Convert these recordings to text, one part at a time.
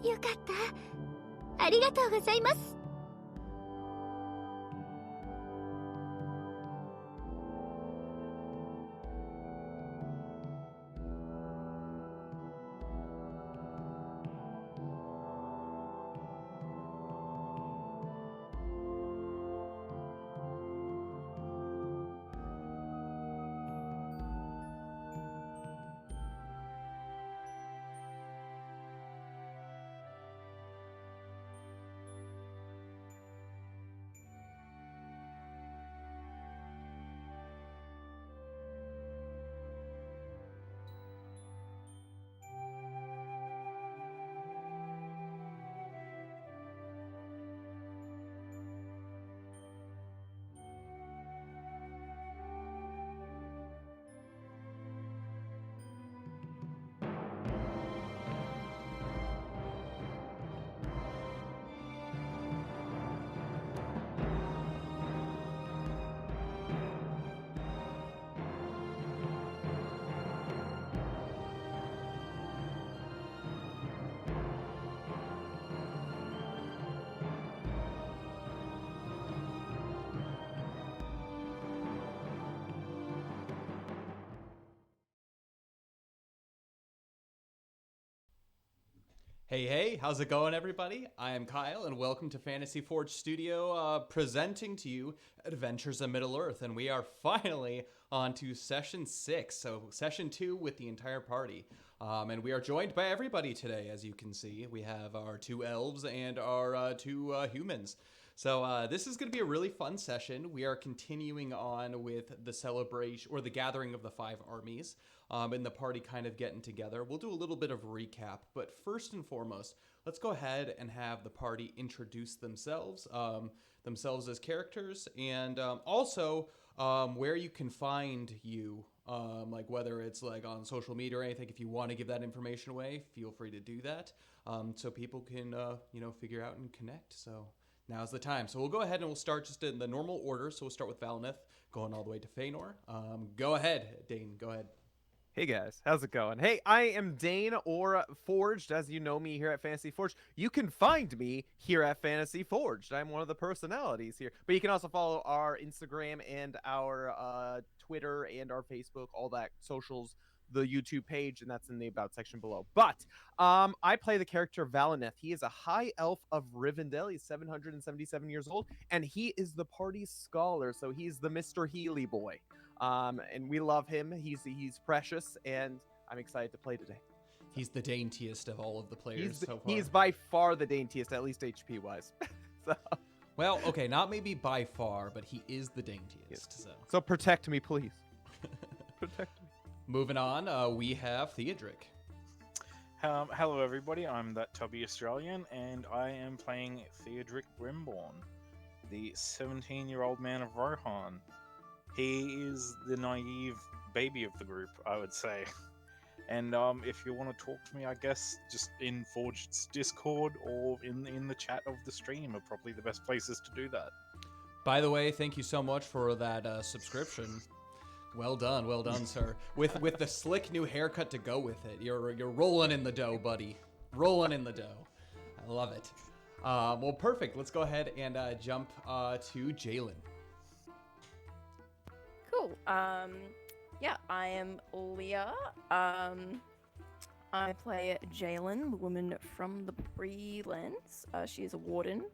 よかった。ありがとうございます。Hey, how's it going, everybody? I am Kyle, and welcome to Fantasy Forge Studio, presenting to you Adventures of Middle-earth, and we are finally on to Session 6, so Session 2 with the entire party. And we are joined by everybody today, as you can see. We have our 2 elves and our 2 humans. So this is going to be a really fun session. We are continuing on with the celebration, or the gathering of the 5 armies. And the party kind of getting together. We'll do a little bit of recap, but first and foremost, let's go ahead and have the party introduce themselves, themselves as characters, and also where you can find you, like whether it's like on social media or anything. If you want to give that information away, feel free to do that, so people can figure out and connect. So now's the time. So we'll go ahead and we'll start just in the normal order. So we'll start with Valineth, going all the way to Faenor. Go ahead, Dain. Go ahead. Hey guys, how's it going? Hey, I am Dain, or Forged, as you know me here at Fantasy Forged. You can find me here at Fantasy Forged. I'm one of the personalities here. But you can also follow our Instagram and our Twitter and our Facebook, all that socials, the YouTube page, and that's in the About section below. But I play the character Valineth. He is a high elf of Rivendell. He's 777 years old, and he is the party's scholar, so he's the Mr. Healy boy. And we love him. He's precious, and I'm excited to play today. He's the daintiest of all of the players so far. He's by far the daintiest, at least HP wise. So. Well, okay, not maybe by far, but he is the daintiest. So protect me, please. Protect me. Moving on, we have Theodric. Hello, everybody. I'm that tubby Australian, and I am playing Theodric Grimborn, the 17-year-old man of Rohan. He is the naive baby of the group, I would say. And if you want to talk to me, I guess just in Forged's Discord or in the chat of the stream are probably the best places to do that. By the way, thank you so much for that subscription. Well done, sir. With the slick new haircut to go with it, you're rolling in the dough, buddy. Rolling in the dough. I love it. Well, perfect. Let's go ahead and jump to Jaylyn. Cool. Yeah, I am Leah. I play Jaylyn, the woman from the Brelands. She is a warden.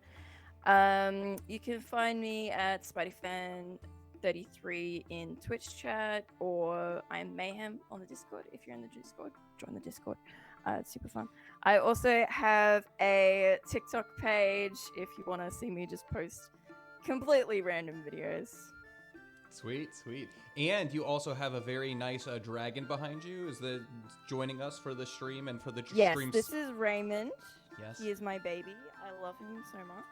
You can find me at SpideyFan33 in Twitch chat, or I'm Mayhem on the Discord. If you're in the Discord, join the Discord. It's super fun. I also have a TikTok page if you want to see me just post completely random videos. Sweet. And you also have a very nice dragon behind you. Is that joining us for the stream and for the stream? Yes, this is Raymond. Yes. He is my baby. I love him so much.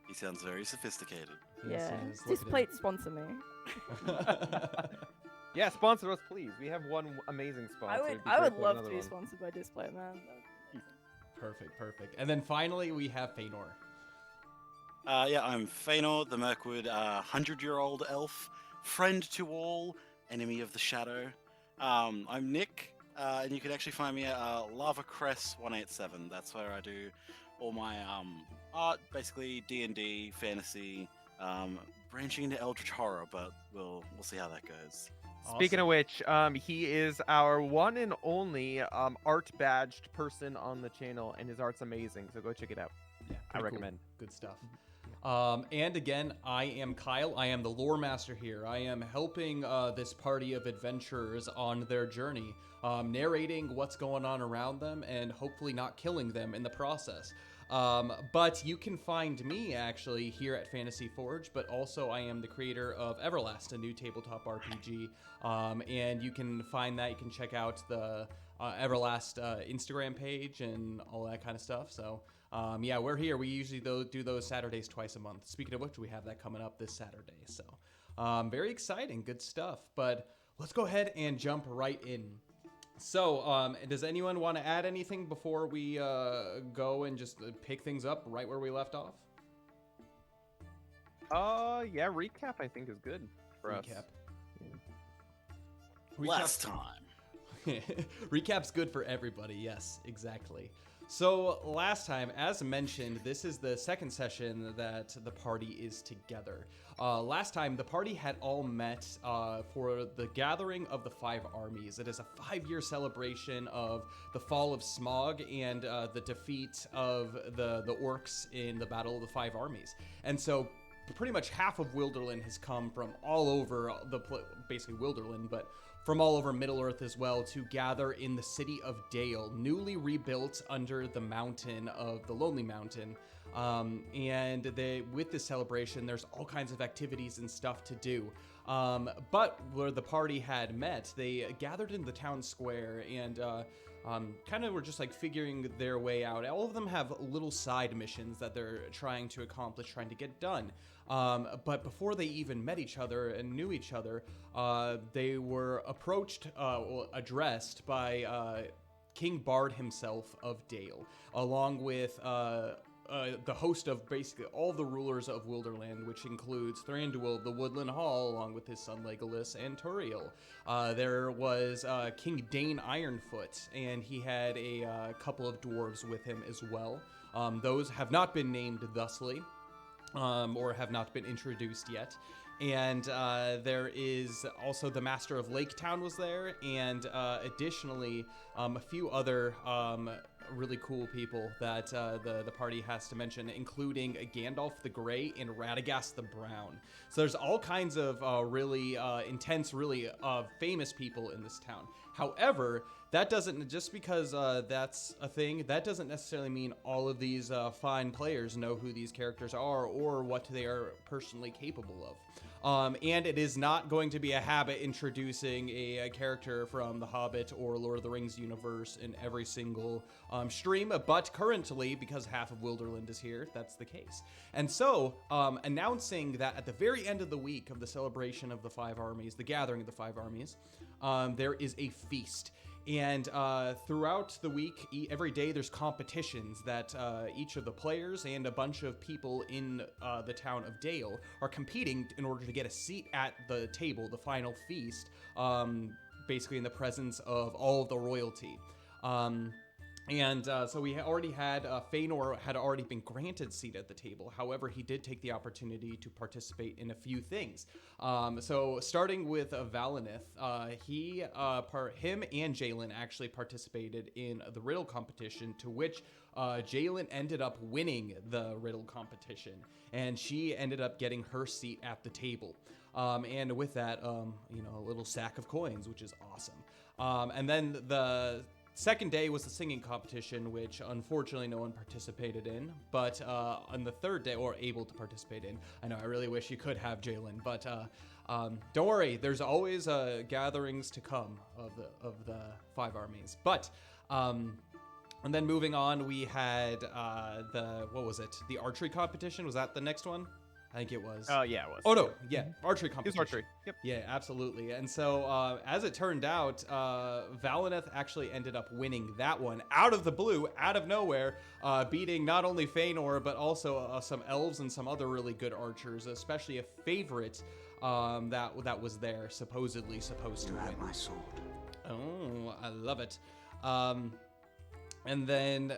He sounds very sophisticated. Yeah. Displate sponsor me. Yeah, sponsor us, please. We have one amazing sponsor. I would love to be sponsored by Displate, man. Perfect. And then finally, we have Faenor. Yeah, I'm Faenor, the Mirkwood 100-year-old elf, friend to all, enemy of the shadow. I'm Nick, And you can actually find me at Lava Crest 187. That's where I do all my art, basically D&D, fantasy, branching into Eldritch Horror, but we'll see how that goes. Speaking of which, he is our one and only art badged person on the channel, and his art's amazing. So go check it out. Yeah, I pretty recommend. Cool. Good stuff. And again, I am Kyle. I am the lore master here. I am helping this party of adventurers on their journey, narrating what's going on around them and hopefully not killing them in the process. But you can find me actually here at Fantasy Forge, but also I am the creator of Everlast, a new tabletop RPG. And you can find that. You can check out the Everlast Instagram page and all that kind of stuff. So yeah, we're here. We usually do those Saturdays twice a month. Speaking of which, we have that coming up this Saturday. So very exciting, good stuff. But let's go ahead and jump right in. So, does anyone want to add anything before we go and just pick things up right where we left off? Yeah, recap I think is good for us. Last time. Recap's good for everybody. Yes, exactly. So last time, as mentioned, this is the second session that the party is together. Last time, the party had all met for the gathering of the 5 armies. It is a 5-year celebration of the fall of Smaug and the defeat of the orcs in the Battle of the 5 Armies. And so pretty much half of Wilderland has come from all over basically Wilderland, but from all over Middle-earth as well, to gather in the city of Dale, newly rebuilt under the mountain of the Lonely Mountain. And with this celebration, there's all kinds of activities and stuff to do. But where the party had met, they gathered in the town square and kind of were just like figuring their way out. All of them have little side missions that they're trying to accomplish, trying to get done. But before they even met each other and knew each other, they were addressed by King Bard himself of Dale, along with the host of basically all the rulers of Wilderland, which includes Thranduil, the Woodland Hall, along with his son Legolas and Turiel. There was King Dain Ironfoot, and he had a couple of dwarves with him as well. Those have not been named thusly, or have not been introduced yet. And there is also the Master of Lake Town was there, and additionally, a few other really cool people that the party has to mention, including Gandalf the Grey and Radagast the Brown. So there's all kinds of really intense, really famous people in this town. However, that doesn't, just because that's a thing, that doesn't necessarily mean all of these fine players know who these characters are or what they are personally capable of. And it is not going to be a habit introducing a character from The Hobbit or Lord of the Rings universe in every single stream, but currently, because half of Wilderland is here, that's the case. And so, announcing that at the very end of the week of the celebration of the 5 armies, the gathering of the 5 armies, there is a feast. And throughout the week, every day, there's competitions that each of the players and a bunch of people in the town of Dale are competing in order to get a seat at the table, the final feast, basically in the presence of all of the royalty. So we already had, Faenor had already been granted seat at the table. However, he did take the opportunity to participate in a few things. So starting with Valineth, him and Jaylyn actually participated in the riddle competition, to which Jaylyn ended up winning the riddle competition, and she ended up getting her seat at the table. And with that, a little sack of coins, which is awesome. And then the second day was the singing competition, which unfortunately no one participated in, but on the third day, or able to participate in. I know, I really wish you could have Jaylyn, but don't worry, there's always gatherings to come of the 5 armies. But and then moving on, we had the archery competition. Was that the next one? I think it was. Yeah, it was. Oh, no. Yeah. Archery competition. It was archery. Yep. Yeah, absolutely. And so, as it turned out, Valineth actually ended up winning that one out of the blue, out of nowhere, beating not only Faenor, but also some elves and some other really good archers, especially a favorite that was there, supposedly supposed to win. My sword. Oh, I love it. And then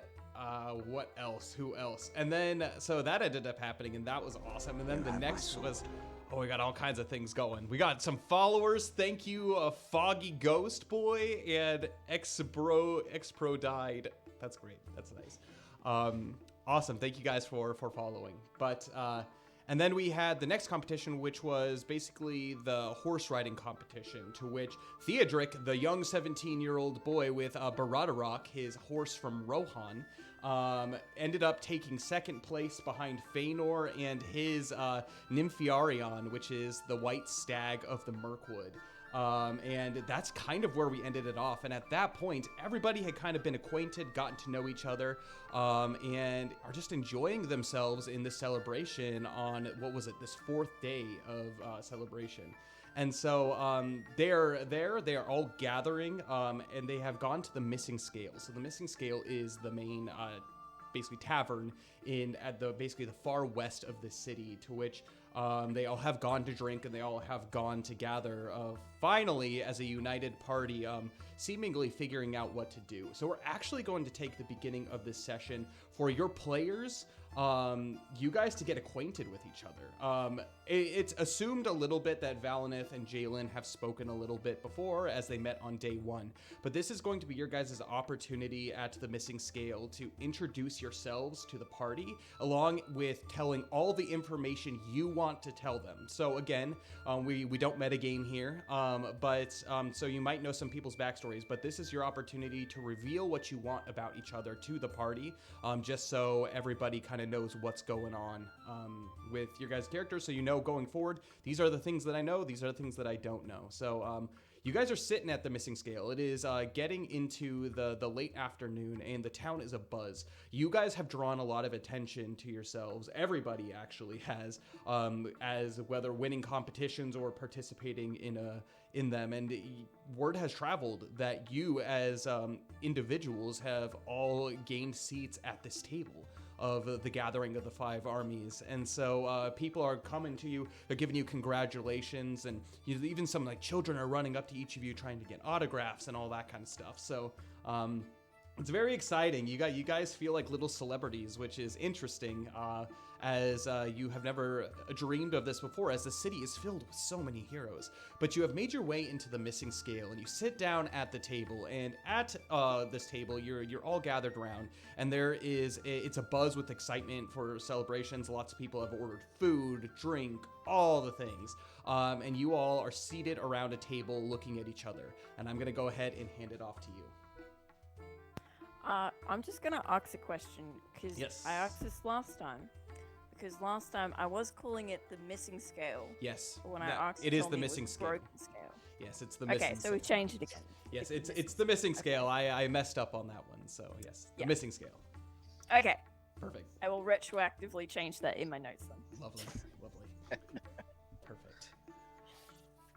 what else? Who else? And then so that ended up happening, and that was awesome. And then the next was, oh, we got all kinds of things going. We got some followers. Thank you, Foggy Ghost Boy and Xpro died. That's great. That's nice. Awesome. Thank you guys for following. But and then we had the next competition, which was basically the horse riding competition, to which Theodric, the young 17-year-old boy with Baradarok, his horse from Rohan, ended up taking second place behind Faenor and his Nymphiarion, which is the white stag of the Mirkwood. And that's kind of where we ended it off. And at that point, everybody had kind of been acquainted, gotten to know each other, and are just enjoying themselves in this celebration on, what was it, this 4th day of celebration. And so they are all gathering, and they have gone to the Missing Scale. So the Missing Scale is the main basically tavern at the far west of the city, to which they all have gone to drink, and they all have gone to gather, finally as a united party, seemingly figuring out what to do. So we're actually going to take the beginning of this session for your players, you guys to get acquainted with each other. It's assumed a little bit that Valineth and Jaylyn have spoken a little bit before as they met on day 1, but this is going to be your guys' opportunity at the Missing Scale to introduce yourselves to the party, along with telling all the information you want to tell them. So again, we don't metagame here, but so you might know some people's backstories, but this is your opportunity to reveal what you want about each other to the party, just so everybody kind of knows what's going on with your guys' characters, so you know going forward, these are the things that I know, these are the things that I don't know. So you guys are sitting at the Missing Scale. It is getting into the late afternoon, and the town is abuzz. You guys have drawn a lot of attention to yourselves. Everybody actually has, as whether winning competitions or participating in them. And word has traveled that you, as individuals, have all gained seats at this table of the gathering of the 5 armies. And so people are coming to you, they're giving you congratulations, and even some like children are running up to each of you trying to get autographs and all that kind of stuff. So it's very exciting. You guys feel like little celebrities, which is interesting, as you have never dreamed of this before, as the city is filled with so many heroes. But you have made your way into the Missing Scale, and you sit down at the table, and at this table you're all gathered around, and it's a buzz with excitement for celebrations. Lots of people have ordered food, drink, all the things, and you all are seated around a table looking at each other, and I'm gonna go ahead and hand it off to you. I'm just gonna ask a question, because Yes. I asked this last time. Because last time I was calling it the Missing Scale. Yes, But when I asked, it is told the me Missing was Scale. Broken Scale. Yes, it's the Missing Okay, so we Scale. changed it again. Yes, it's the Missing Scale. I messed up on that one, so yes, the Yeah. Missing Scale. Okay, Perfect. I will retroactively change that in my notes then. Lovely. Perfect.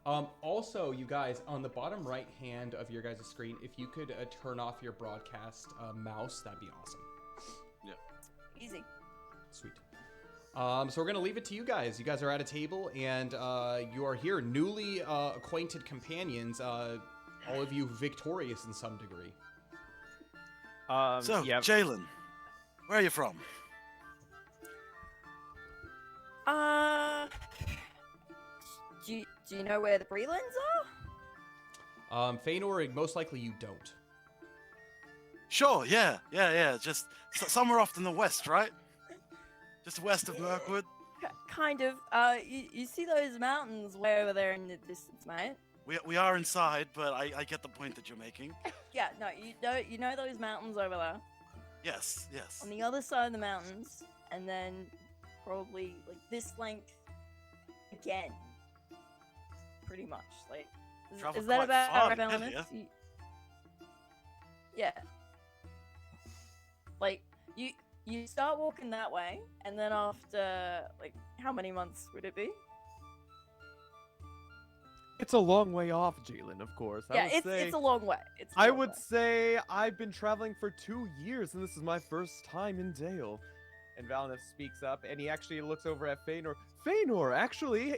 Also, you guys, on the bottom right hand of your guys' screen, if you could turn off your broadcast mouse, that'd be awesome. Easy. Sweet. So we're gonna leave it to you guys. You guys are at a table, and you are here, newly acquainted companions. All of you victorious in some degree. So, yeah. Jaylyn, where are you from? Do you know where the Brelands are? Faenor, most likely you don't. Sure, yeah. Just somewhere off in the west, right? Just west of Mirkwood. Kind of. You see those mountains way over there in the distance, mate? We are inside, but I get the point that you're making. Yeah, no, you know those mountains over there? Yes. On the other side of the mountains, and then probably like this length again. Pretty much. Like, Travel is that quite about far right, to get Valineth? here. Yeah. Like, you start walking that way, and then after, like, how many months would it be? It's a long way off, Jaylyn, of course. Yeah, it's a long way. I would say I've been traveling for 2 years, and this is my first time in Dale. And Valineth speaks up, and he actually looks over at Faenor. Faenor, actually,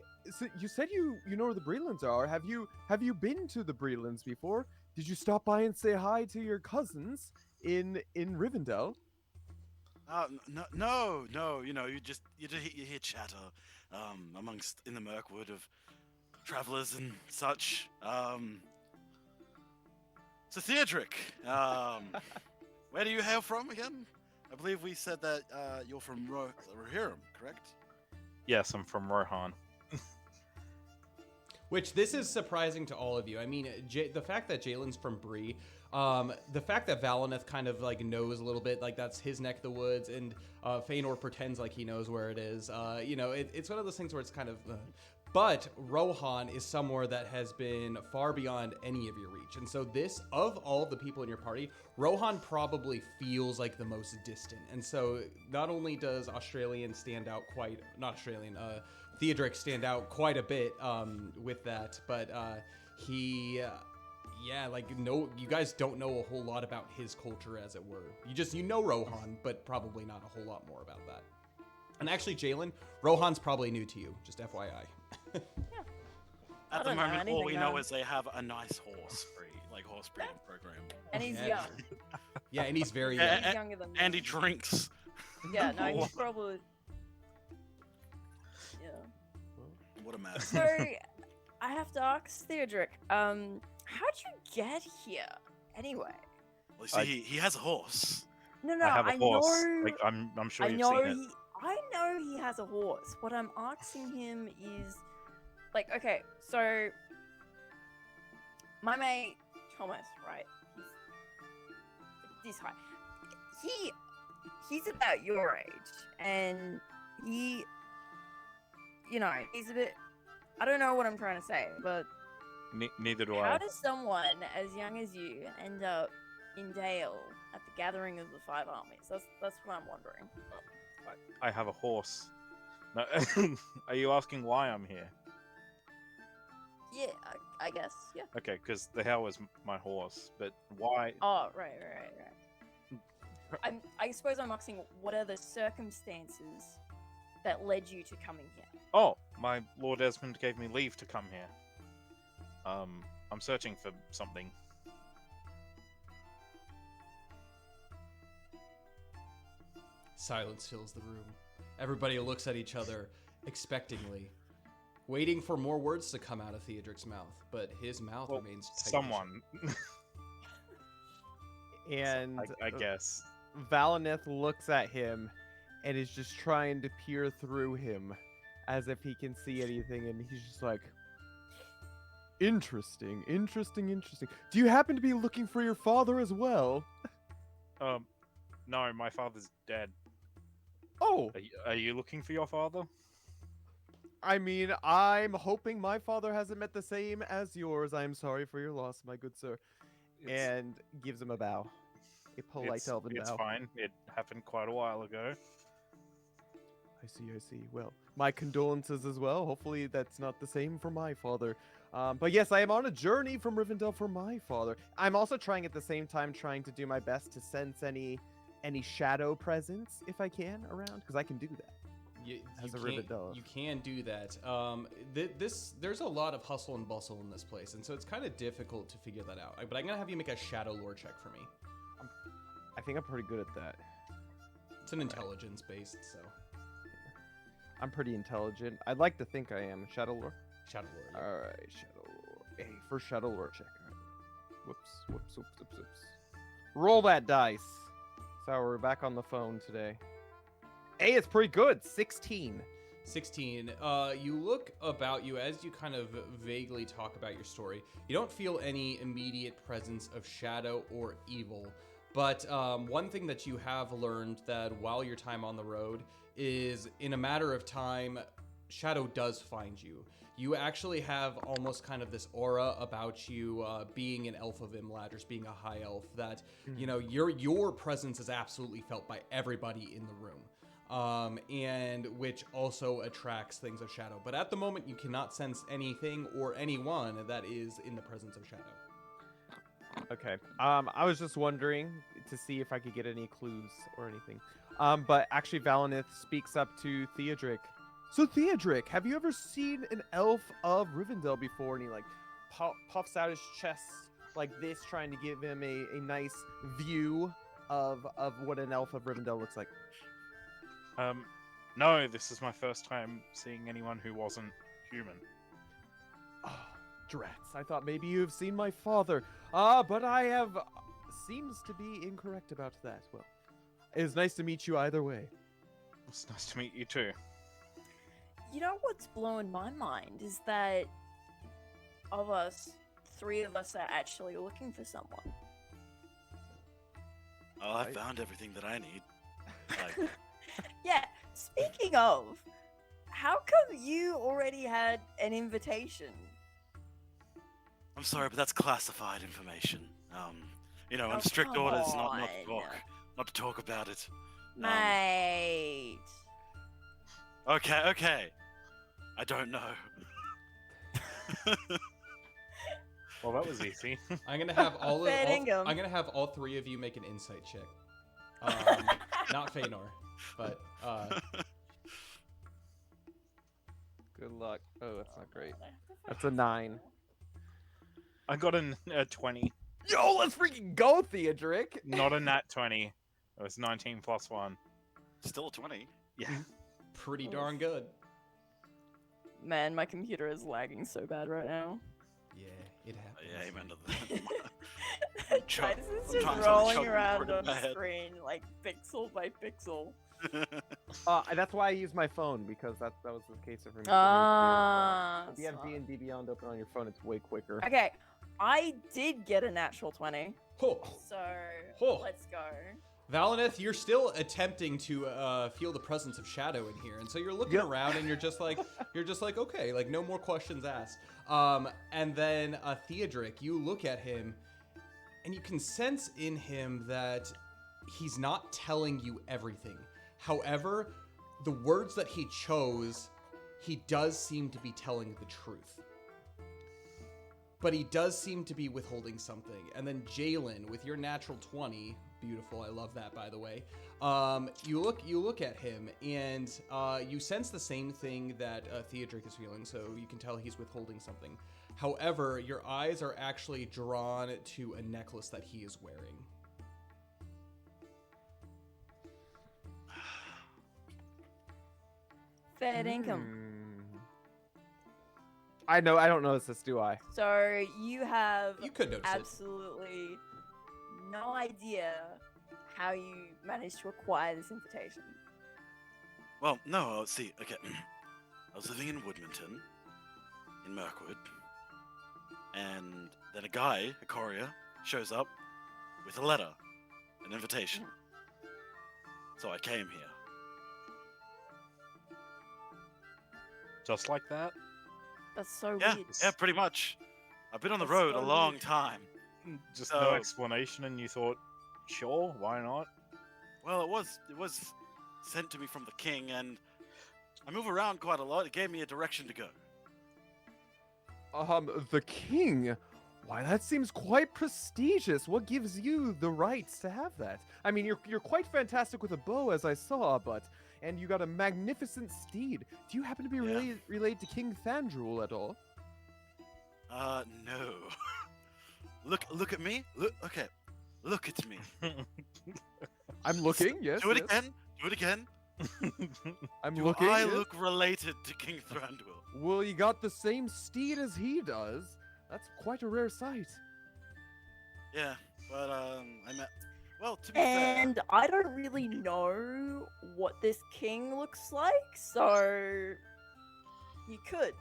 you said you know where the Brelands are. Have you been to the Brelands before? Did you stop by and say hi to your cousins in Rivendell? No. You know, you hear chatter, amongst in the Mirkwood of travelers and such. So Theodric, where do you hail from again? I believe we said that you're from Rohirrim, correct? Yes, I'm from Rohan. Which this is surprising to all of you. I mean, the fact that Jaylyn's from Bree, the fact that Valineth kind of like knows a little bit, like that's his neck of the woods, and Faenor pretends like he knows where it is. You know, it's one of those things where it's kind of. But Rohan is somewhere that has been far beyond any of your reach. And so this, of all the people in your party, Rohan probably feels like the most distant. And so not only does Theodric stand out quite a bit with that, but you guys don't know a whole lot about his culture, as it were. You know Rohan, but probably not a whole lot more about that. And actually, Jaylyn, Rohan's probably new to you, just FYI. At the moment, all we know is they have a nice horse breeding program. And he's young. Yeah, and he's very young. He's younger than me. And he drinks. Yeah, no, he's probably. Yeah. What a mess. So, I have to ask Theodric, how'd you get here? Anyway. Well, you see, he has a horse. No, I have a horse. know. Like, I'm sure I you've know seen it. I know he has a horse. What I'm asking him is, like, okay, so my mate Thomas, right? He's this high. He's about your age, and he, you know, he's a bit. I don't know what I'm trying to say, but Neither do how I. does someone as young as you end up in Dale at the gathering of the Five Armies? That's what I'm wondering. I have a horse. No, are you asking why I'm here? Yeah, I guess. Yeah. Okay, because the hell is my horse, but why? Oh, right. I suppose I'm asking, what are the circumstances that led you to coming here? Oh, my Lord Esmond gave me leave to come here. I'm searching for something. Silence fills the room. Everybody looks at each other expectingly, waiting for more words to come out of Theodric's mouth, but his mouth remains tight. Someone. And I guess. Valineth looks at him and is just trying to peer through him as if he can see anything, and he's just like, interesting. Do you happen to be looking for your father as well? No, my father's dead. Oh, Are you looking for your father? I mean, I'm hoping my father hasn't met the same as yours. I am sorry for your loss, my good sir. And gives him a bow. A polite elven bow. It's fine. It happened quite a while ago. I see. Well, my condolences as well. Hopefully that's not the same for my father. But yes, I am on a journey from Rivendell for my father. I'm also trying at the same time to do my best to sense any shadow presence, if I can, around, because I can do that. You can do that. There's a lot of hustle and bustle in this place, and so it's kind of difficult to figure that out. But I'm gonna have you make a shadow lore check for me. I think I'm pretty good at that. It's an intelligence based, so I'm pretty intelligent. I'd like to think I am. Shadow lore. Shadow lore. Yeah. All right, shadow lore. Hey, first shadow lore check. Whoops. Roll that dice. So we're back on the phone today. Hey, it's pretty good. 16. 16. You look about you as you kind of vaguely talk about your story. You don't feel any immediate presence of shadow or evil. But one thing that you have learned that while your time on the road is in a matter of time, shadow does find you. You actually have almost kind of this aura about you, being an elf of Imladris, being a high elf, that, you know, your presence is absolutely felt by everybody in the room. And which also attracts things of shadow. But at the moment, you cannot sense anything or anyone that is in the presence of shadow. Okay. I was just wondering to see if I could get any clues or anything. But actually, Valineth speaks up to Theodric. So Theodric, have you ever seen an elf of Rivendell before? And he like puffs out his chest like this, trying to give him a nice view of what an elf of Rivendell looks like. No, this is my first time seeing anyone who wasn't human. Oh, drats. I thought maybe you have seen my father. But I have... seems to be incorrect about that. Well, it is nice to meet you either way. It's nice to meet you too. You know what's blowing my mind is that of us, 3 of us are actually looking for someone. Oh, I found everything that I need. Like, Yeah, speaking of, how come you already had an invitation? I'm sorry, but that's classified information. You know, Oh, and strict come orders on. not to talk about it. Mate. Okay. I don't know. Well, that was easy. I'm gonna have Fair dinkum. I'm gonna have all 3 of you make an insight check. Not Faenor, but Good luck. Oh, that's not great. That's a 9. I got a 20. Yo, let's freaking go, Theodric! Not a nat 20. It was 19 plus 1. Still a 20. Yeah. pretty darn good. Man, my computer is lagging so bad right now. Yeah, it happens. Yeah, amen to that. Titus is just sometimes I'm rolling chugging around pretty on the bad. screen, like, pixel by pixel. That's why I use my phone, because that was the case for me. If you have Smart. D&D Beyond open on your phone, it's way quicker. Okay, I did get a natural 20, Oh. so Oh. let's go. Valineth, you're still attempting to feel the presence of shadow in here, and so you're looking Yep. around, and you're just like, okay, like no more questions asked. And then Theodric, you look at him, and you can sense in him that he's not telling you everything. However, the words that he chose, he does seem to be telling the truth. But he does seem to be withholding something. And then Jaylyn, with your natural 20, beautiful, I love that, by the way. You look at him, and you sense the same thing that Theodric is feeling, so you can tell he's withholding something. However, your eyes are actually drawn to a necklace that he is wearing. Fair income. I don't notice this, do I? So you have You could notice it. absolutely no idea how you managed to acquire this invitation. Well, no, see, okay. I was living in Woodminton, in Mirkwood, and then a courier, shows up with a letter, an invitation. So I came here. Just like that? That's so Yeah, weird. yeah, pretty much. I've been on the That's road so a long weird. time. Just So- no explanation, and you thought, sure, why not? Well, it was sent to me from the king, and I move around quite a lot. It gave me a direction to go. The king? Why, that seems quite prestigious. What gives you the rights to have that? I mean, you're quite fantastic with a bow, as I saw, and you got a magnificent steed. Do you happen to be Yeah. related to King Thandrul at all? No. Look at me. Look at me. I'm looking, yes. Do it yes. again. Do it again. I'm Do looking. I yes. look related to King Thranduil? Well, you got the same steed as he does. That's quite a rare sight. Yeah, but I met. Well, to be fair, And I don't really know what this king looks like, so you could.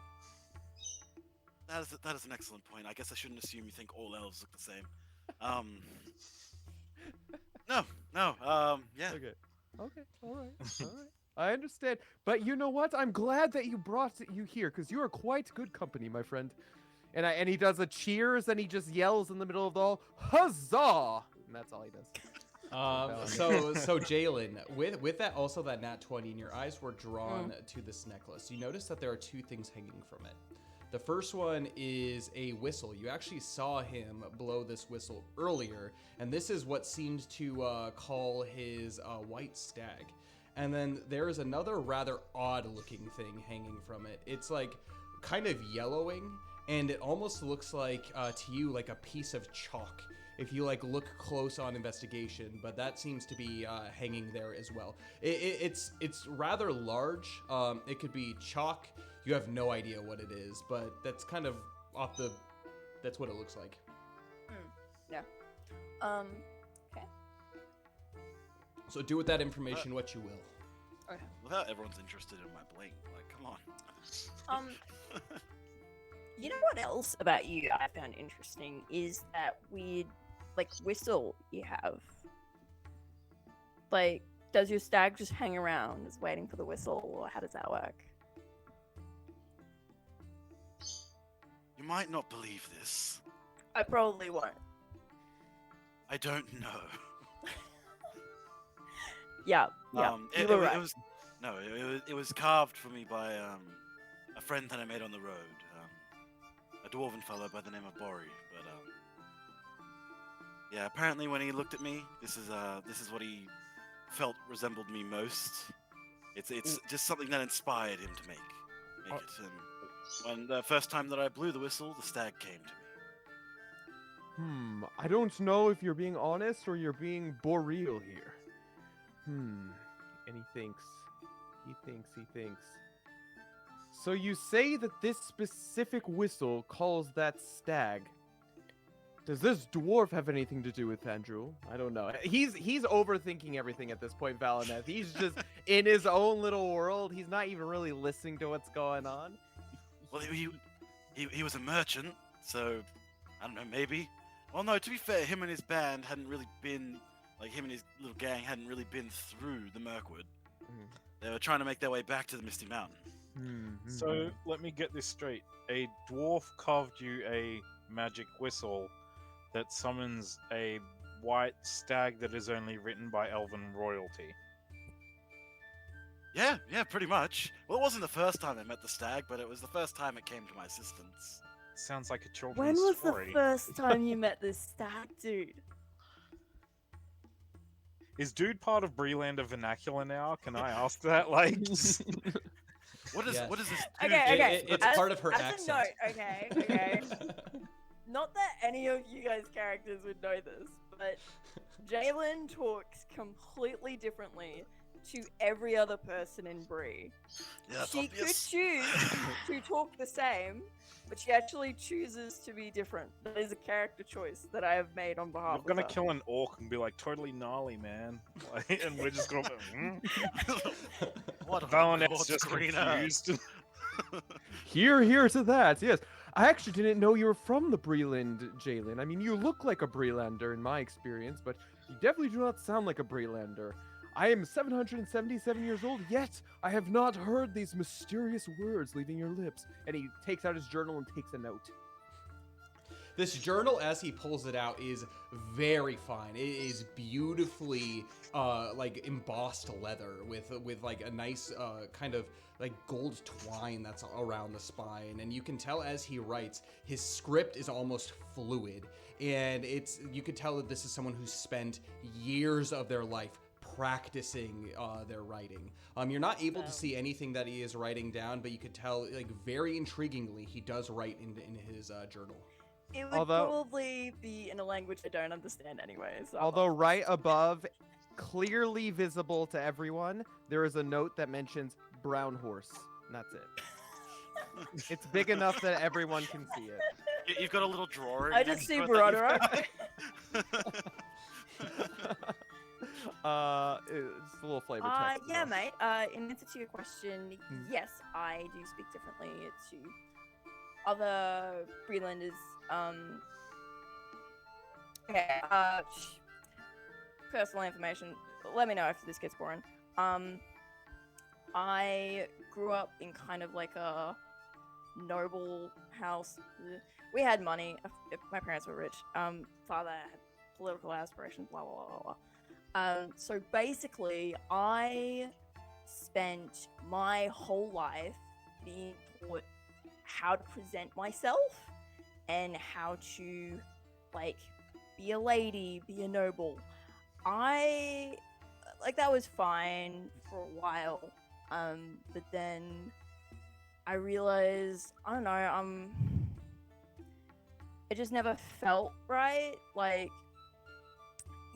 that is an excellent point. I guess I shouldn't assume you think all elves look the same. No, yeah. Okay. Okay. All right. All right. I understand. But you know what? I'm glad that you brought you here, because you are quite good company, my friend. And he does a cheers, and he just yells in the middle of the hall, huzzah! And that's all he does. So Jaylyn, with that also that nat 20, and your eyes were drawn to this necklace. You notice that there are 2 things hanging from it. The first one is a whistle. You actually saw him blow this whistle earlier, and this is what seemed to call his white stag. And then there is another rather odd-looking thing hanging from it. It's like kind of yellowing, and it almost looks like to you like a piece of chalk if you like look close on investigation, but that seems to be hanging there as well. It's rather large. It could be chalk. You have no idea what it is, but that's kind of that's what it looks like. Yeah. Okay. So do with that information what you will. Okay. Without everyone's interested in my bling, like, come on. You know what else about you I found interesting is that weird, like, whistle you have. Like, does your stag just hang around, just waiting for the whistle, or how does that work? You might not believe this. I probably won't. I don't know. Yeah. It, you were it, right. it was no, it was carved for me by a friend that I made on the road, a dwarven fellow by the name of Bori. But yeah, apparently when he looked at me, this is what he felt resembled me most. It's just something that inspired him to make it. And when the first time that I blew the whistle, the stag came to me. I don't know if you're being honest or you're being boreal here. And he thinks. So you say that this specific whistle calls that stag. Does this dwarf have anything to do with Andrew? I don't know. He's overthinking everything at this point, Valineth. He's just in his own little world. He's not even really listening to what's going on. Well, he was a merchant, so I don't know, maybe. Well, no, to be fair, him and his band hadn't really been, like, him and his little gang hadn't really been through the Mirkwood. They were trying to make their way back to the Misty Mountain. So let me get this straight. A dwarf carved you a magic whistle that summons a white stag that is only written by elven royalty. Yeah, pretty much. Well, it wasn't the first time I met the stag, but it was the first time it came to my assistance. Sounds like a When children's was story. the first time you met this stag, dude? Is dude part of Breelander vernacular now? Can I ask that? Like, What is Yes. what is this? Okay. It's As- part of her as accent. A note, okay. Not that any of you guys' characters would know this, but Jaylyn talks completely differently to every other person in Bree. Yeah, it's She could obvious. choose to talk the same, but she actually chooses to be different. That is a character choice that I have made on behalf you're of gonna her. kill an orc and be like, totally gnarly, man. Like, and we're just gonna What a Valineth's Lord's just green confused. Here to that, yes. I actually didn't know you were from the Breland, Jaylyn. I mean, you look like a Breelander in my experience, but you definitely do not sound like a Breelander. I am 777 years old, yet I have not heard these mysterious words leaving your lips. And he takes out his journal and takes a note. This journal, as he pulls it out, is very fine. It is beautifully, like embossed leather with like a nice kind of like gold twine that's around the spine, and you can tell as he writes, his script is almost fluid, and you can tell that this is someone who's spent years of their life practicing their writing. You're not able to see anything that he is writing down, but you could tell, like, very intriguingly, he does write in his journal. It would Although- probably be in a language I don't understand anyway. So Although right above, clearly visible to everyone, there is a note that mentions brown horse. And that's it. It's big enough that everyone can see it. You've got a little drawer. I just see Broderick. It's a little flavor text. Yeah, though. mate. In answer to your question, yes, I do speak differently to other Breelanders. Okay. Personal information. Let me know if this gets boring. I grew up in kind of like a noble house. We had money. My parents were rich. Father had political aspirations. Blah blah blah blah. So basically, I spent my whole life being taught how to present myself and how to like be a lady, be a noble. I like that was fine for a while, but then I realized I don't know, it just never felt right. Like,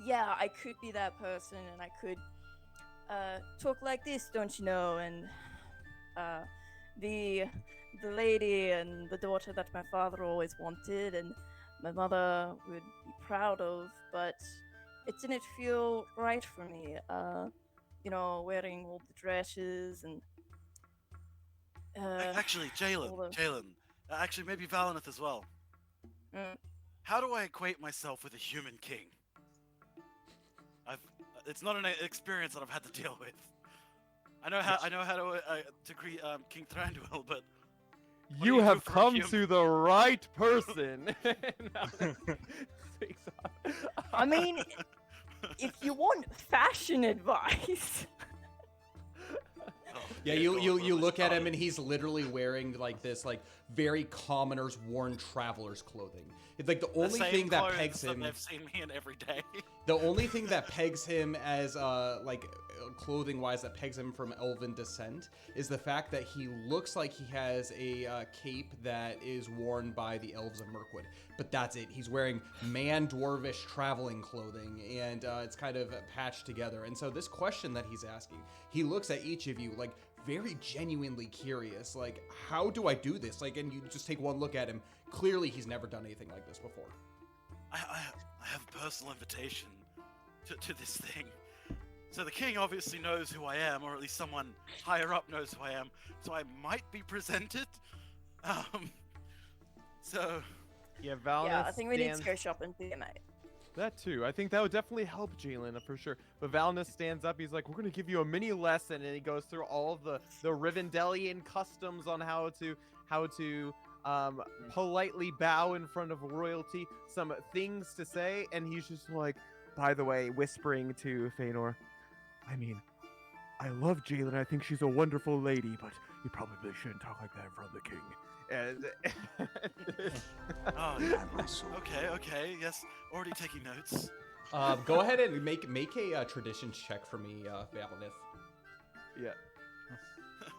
yeah, I could be that person, and I could talk like this, don't you know, and the lady and the daughter that my father always wanted, and my mother would be proud of, but it didn't feel right for me. You know, wearing all the dresses and Actually, all the- Jaylyn, actually maybe Valineth as well. Mm. How do I equate myself with a human king? It's not an experience that I've had to deal with. I know how to greet King Thranduil, but what do You do have for a come human? to the right person. I mean, if you want fashion advice, Oh, Yeah, dear God, you where have I look at him started? and he's literally wearing like this like very commoner's worn traveler's clothing. It's like the The only same thing that clothes pegs that him. they've seen me in every day. The only thing that pegs him as clothing wise that pegs him from elven descent is the fact that he looks like he has a cape that is worn by the elves of Mirkwood. But that's it. He's wearing man dwarvish traveling clothing, and it's kind of patched together. And so this question that he's asking, he looks at each of you like very genuinely curious, like, how do I do this? Like, and you just take one look at him. Clearly, he's never done anything like this before. I have a personal invitation to this thing. So the king obviously knows who I am, or at least someone higher up knows who I am. So I might be presented. So Yeah, Valineth yeah, I think we need to stands- go shopping for you, mate. That too. I think that would definitely help Jaylyn for sure. But Valineth stands up. He's like, "We're gonna give you a mini lesson," and he goes through all of the Rivendelian customs on how to politely bow in front of royalty, some things to say, and he's just like, by the way, whispering to Faenor, I mean, I love Jaylyn. I think she's a wonderful lady, but you probably shouldn't talk like that in front of the king. And oh, okay, yes, already taking notes. Go ahead and make a traditions check for me, Valineth. yeah.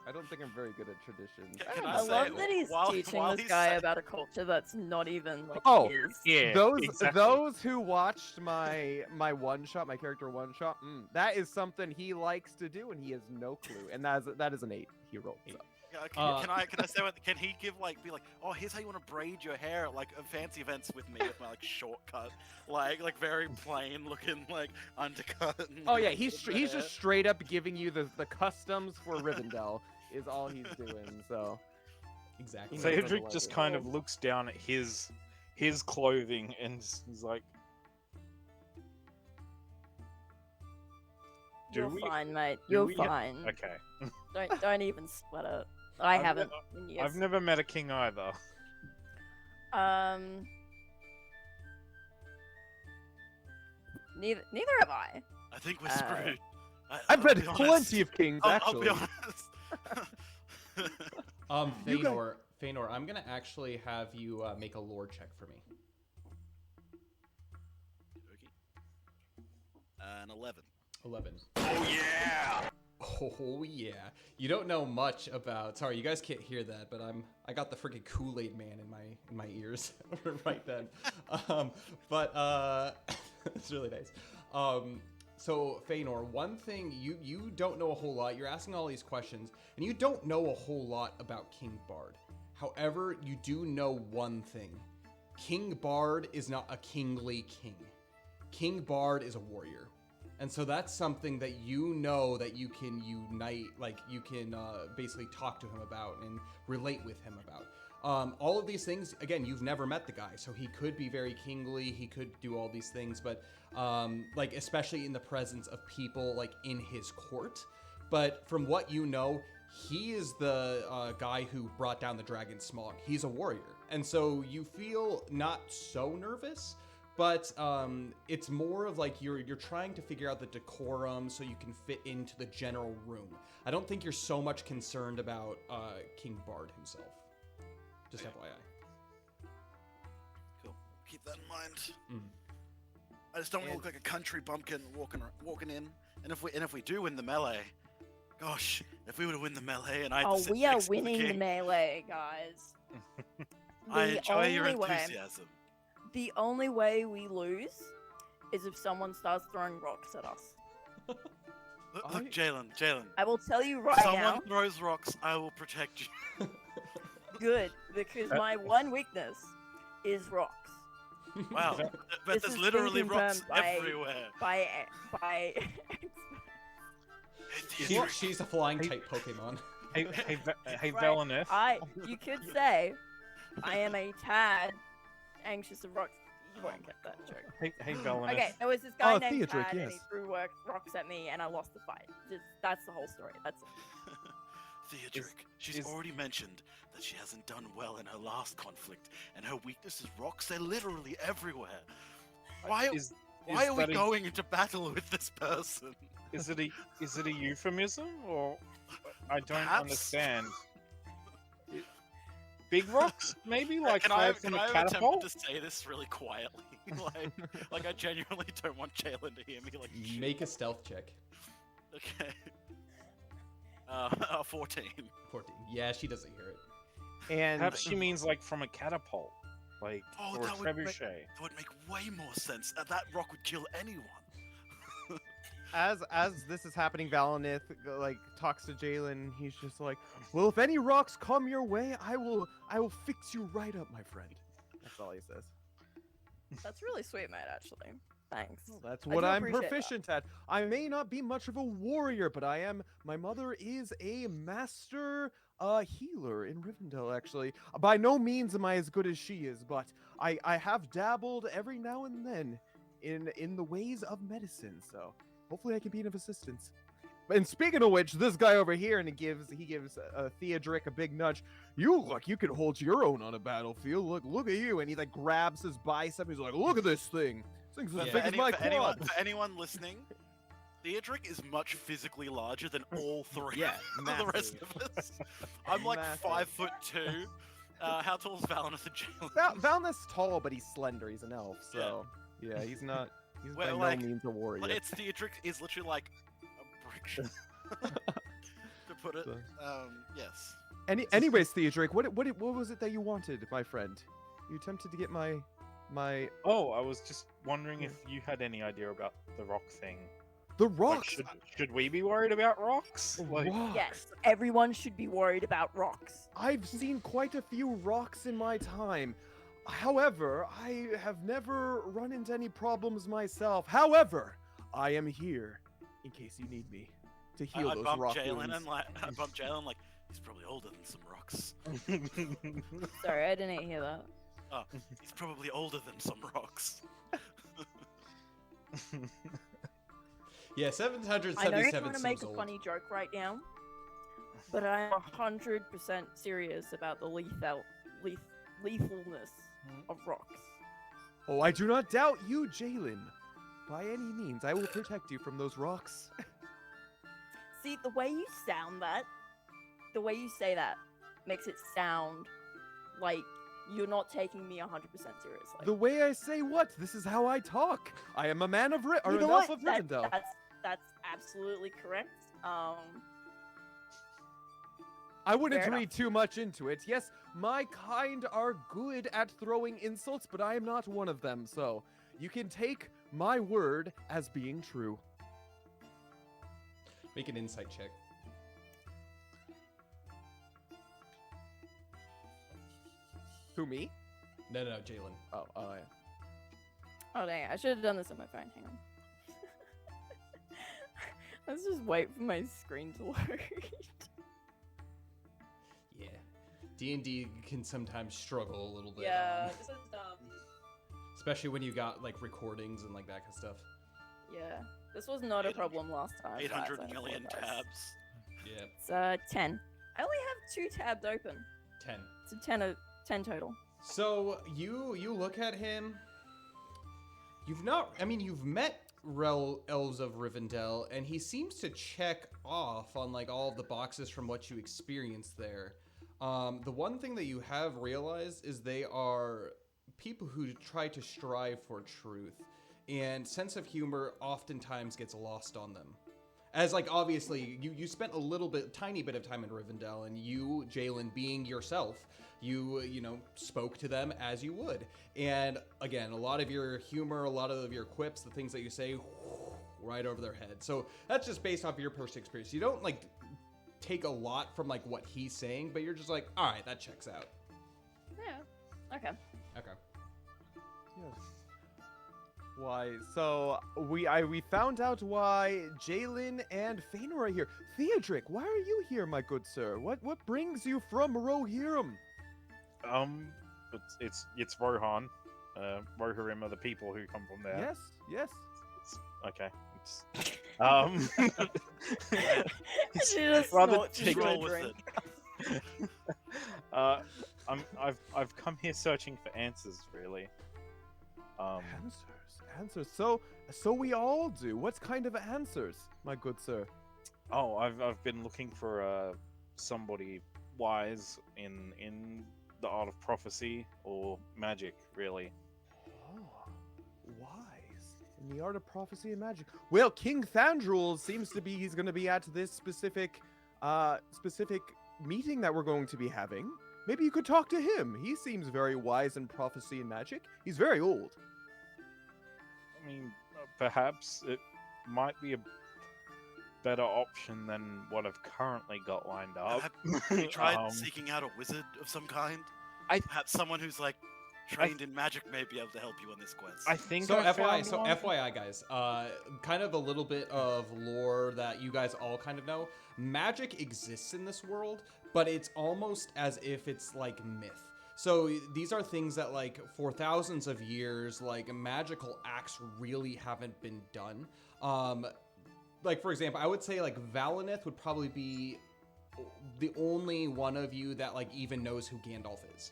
I don't think I'm very good at traditions. Can I say, love that he's while teaching this he's guy saying- about a culture that's not even like Oh, his. Yeah, those exactly. those who watched my one shot, my character one shot, that is something he likes to do, and he has no clue. And that is an 8 he rolled. So. Yeah, can I say what? Can he be like, oh, here's how you want to braid your hair at like fancy events with me with my like shortcut, like very plain looking like undercut. And, Oh yeah, he's with the hair. just straight up giving you the customs for Rivendell is all he's doing. So Exactly. So- Theodric just kind of looks down at his clothing and he's like, Do You're we- fine, mate. do You're we- fine. okay. Don't even sweat it. I I've haven't in years. I've never met a king either. Neither have I. I think we're Uh, screwed. I've I'll met be honest. plenty of kings I'll actually. be honest. You guys- Faenor, I'm gonna actually have you make a lore check for me. An 11. 11. Oh yeah! Oh yeah. You don't know much about. Sorry, you guys can't hear that, but I got the freaking Kool-Aid man in my ears right then. It's really nice. So Faenor, one thing you don't know a whole lot. You're asking all these questions, and you don't know a whole lot about King Bard. However, you do know one thing. King Bard is not a kingly king. King Bard is a warrior. And so that's something that you know that you can unite, like you can basically talk to him about and relate with him about. All of these things, again, you've never met the guy, so he could be very kingly, he could do all these things, but like especially in the presence of people like in his court. But from what you know, he is the guy who brought down the Dragon Smaug. He's a warrior. And so you feel not so nervous, but it's more of like you're trying to figure out the decorum so you can fit into the general room. I don't think you're so much concerned about King Bard himself. Just FYI. Cool. Keep that in mind. Mm. I just don't want to look like a country bumpkin walking in. And if we do win the melee, gosh, if we were to win the melee and I had to Oh, sit we are next to the winning the king, melee, guys. I The enjoy your only way- enthusiasm. The only way we lose is if someone starts throwing rocks at us. Look, Jaylyn, I will tell you right someone now, throws rocks, I will protect you. good, because my one weakness is rocks. Wow, That- but This there's has literally been rocks confirmed by- everywhere. By Hey, She, Theodric, she's a flying type Pokemon. Hey, Right. Valineth. You could say I am a tad anxious of rocks. You won't get that joke. Hey, Valineth. Okay, there was this guy Oh, named Theodric, Tad, and he yes. threw rocks at me, and I lost the fight. That's the whole story. That's it. Theodric, she's is- already mentioned that she hasn't done well in her last conflict, and her weakness is rocks. They're literally everywhere. Why Is are we that a- going into battle with this person? Is it a euphemism, or I don't Perhaps. understand? Big rocks, maybe, like can fired from can a I attempt catapult. to say this really quietly? like I genuinely don't want Jaylyn to hear me. Like, Make a stealth check. okay. 14. 14. Yeah, she doesn't hear it. And Perhaps she means like from a catapult, like Oh, or a that would make- trebuchet. That would make way more sense. That rock would kill anyone. as this is happening, Valineth like talks to Jaylyn. He's just like, "Well, if any rocks come your way, I will fix you right up, my friend." That's all he says. That's really sweet, mate. Actually, thanks. Well, that's I what do I'm appreciate that. proficient at. I may not be much of a warrior, but I am. My mother is a master healer in Rivendell, actually. By no means am I as good as she is, but I have dabbled every now and then in the ways of medicine. So hopefully I can be of assistance. And speaking of which, this guy over here, and he gives Theodric a big nudge. You can hold your own on a battlefield. Look at you, and he like grabs his bicep. He's like, look at this thing. This thing's as Yeah. big as my For anyone, quad. for anyone listening, Theodric is much physically larger than all three Yeah, of the rest massive. of us. I'm like Massive. 5'2". How tall is Valineth and Jaylyn? Valneth's tall, but he's slender. He's an elf, so yeah, he's not. He's Well, by like- no means a warrior. Like, it's Theodric is literally like a brick shit. To put it. So- Yes. Anyways, Theodric, what was it that you wanted, my friend? You attempted to get my. Oh, I was just wondering if you had any idea about the rock thing. The Like, rocks. should we be worried about rocks? Like, Rocks. Yes, everyone should be worried about rocks. I've seen quite a few rocks in my time. However, I have never run into any problems myself. However, I am here in case you need me to heal I those bumped rock Jaylyn wounds. and like I bumped Jaylyn like he's probably older than some rocks. Sorry, I didn't hear that. Oh, he's probably older than some rocks. Yeah, I know you're 777 trying to make seems a old. funny joke right now, but I'm 100% serious about the lethalness of rocks. Oh, I do not doubt you, Jaylyn. By any means, I will protect you from those rocks. See, the way you sound that, the way you say that, makes it sound like you're not taking me 100% seriously. The way I say what? This is how I talk. I am a man of You an know elf what? of Rivendell. That's absolutely correct. I wouldn't Fair enough. read too much into it. Yes, my kind are good at throwing insults, but I am not one of them, so you can take my word as being true. Make an insight check. Who, me? No, Jaylyn. Oh, yeah. Oh dang, I should have done this on my phone. Hang on. Let's just wait for my screen to load. Yeah. D&D can sometimes struggle a little bit. Yeah, on- this is dumb. especially when you got like recordings and like that kind of stuff. Yeah, this was not a problem last time. 800 guys, I million apologize. tabs. Yeah, It's 10. I only have 2 tabs open. 10. It's a 10 total. So you look at him. You've met elves of Rivendell, and he seems to check off on like all of the boxes from what you experienced there. The one thing that you have realized is they are people who try to strive for truth, and sense of humor oftentimes gets lost on them. As like obviously you spent tiny bit of time in Rivendell, and you, Jaylyn, being yourself, you know, spoke to them as you would. And again, a lot of your humor, a lot of your quips, the things that you say, right over their head. So that's just based off of your personal experience. You don't like take a lot from like what he's saying, but you're just like, all right, that checks out. Yeah. Okay. Okay. Yes. Why? So we found out why Jaylyn and Faenor are here. Theodric, why are you here, my good sir? What brings you from Rohirrim? It's Rohan. Rohirrim are the people who come from there. Yes, yes. Okay. She just rather snorts take into a roll with drink. it. I've come here searching for answers, really. Answers. So we all do. What kind of answers, my good sir? Oh, I've been looking for somebody wise in the art of prophecy or magic, really. Oh, wise in the art of prophecy and magic. Well, King Thandrul seems to be he's going to be at this specific meeting that we're going to be having. Maybe you could talk to him. He seems very wise in prophecy and magic. He's very old. I mean, perhaps it might be a better option than what I've currently got lined up. Have you tried seeking out a wizard of some kind? Perhaps someone who's like trained in magic may be able to help you on this quest. I think So I found one. FYI guys, kind of a little bit of lore that you guys all kind of know. Magic exists in this world, but it's almost as if it's like myth. So these are things that like for thousands of years, like magical acts really haven't been done. Like for example, I would say like Valineth would probably be the only one of you that like even knows who Gandalf is.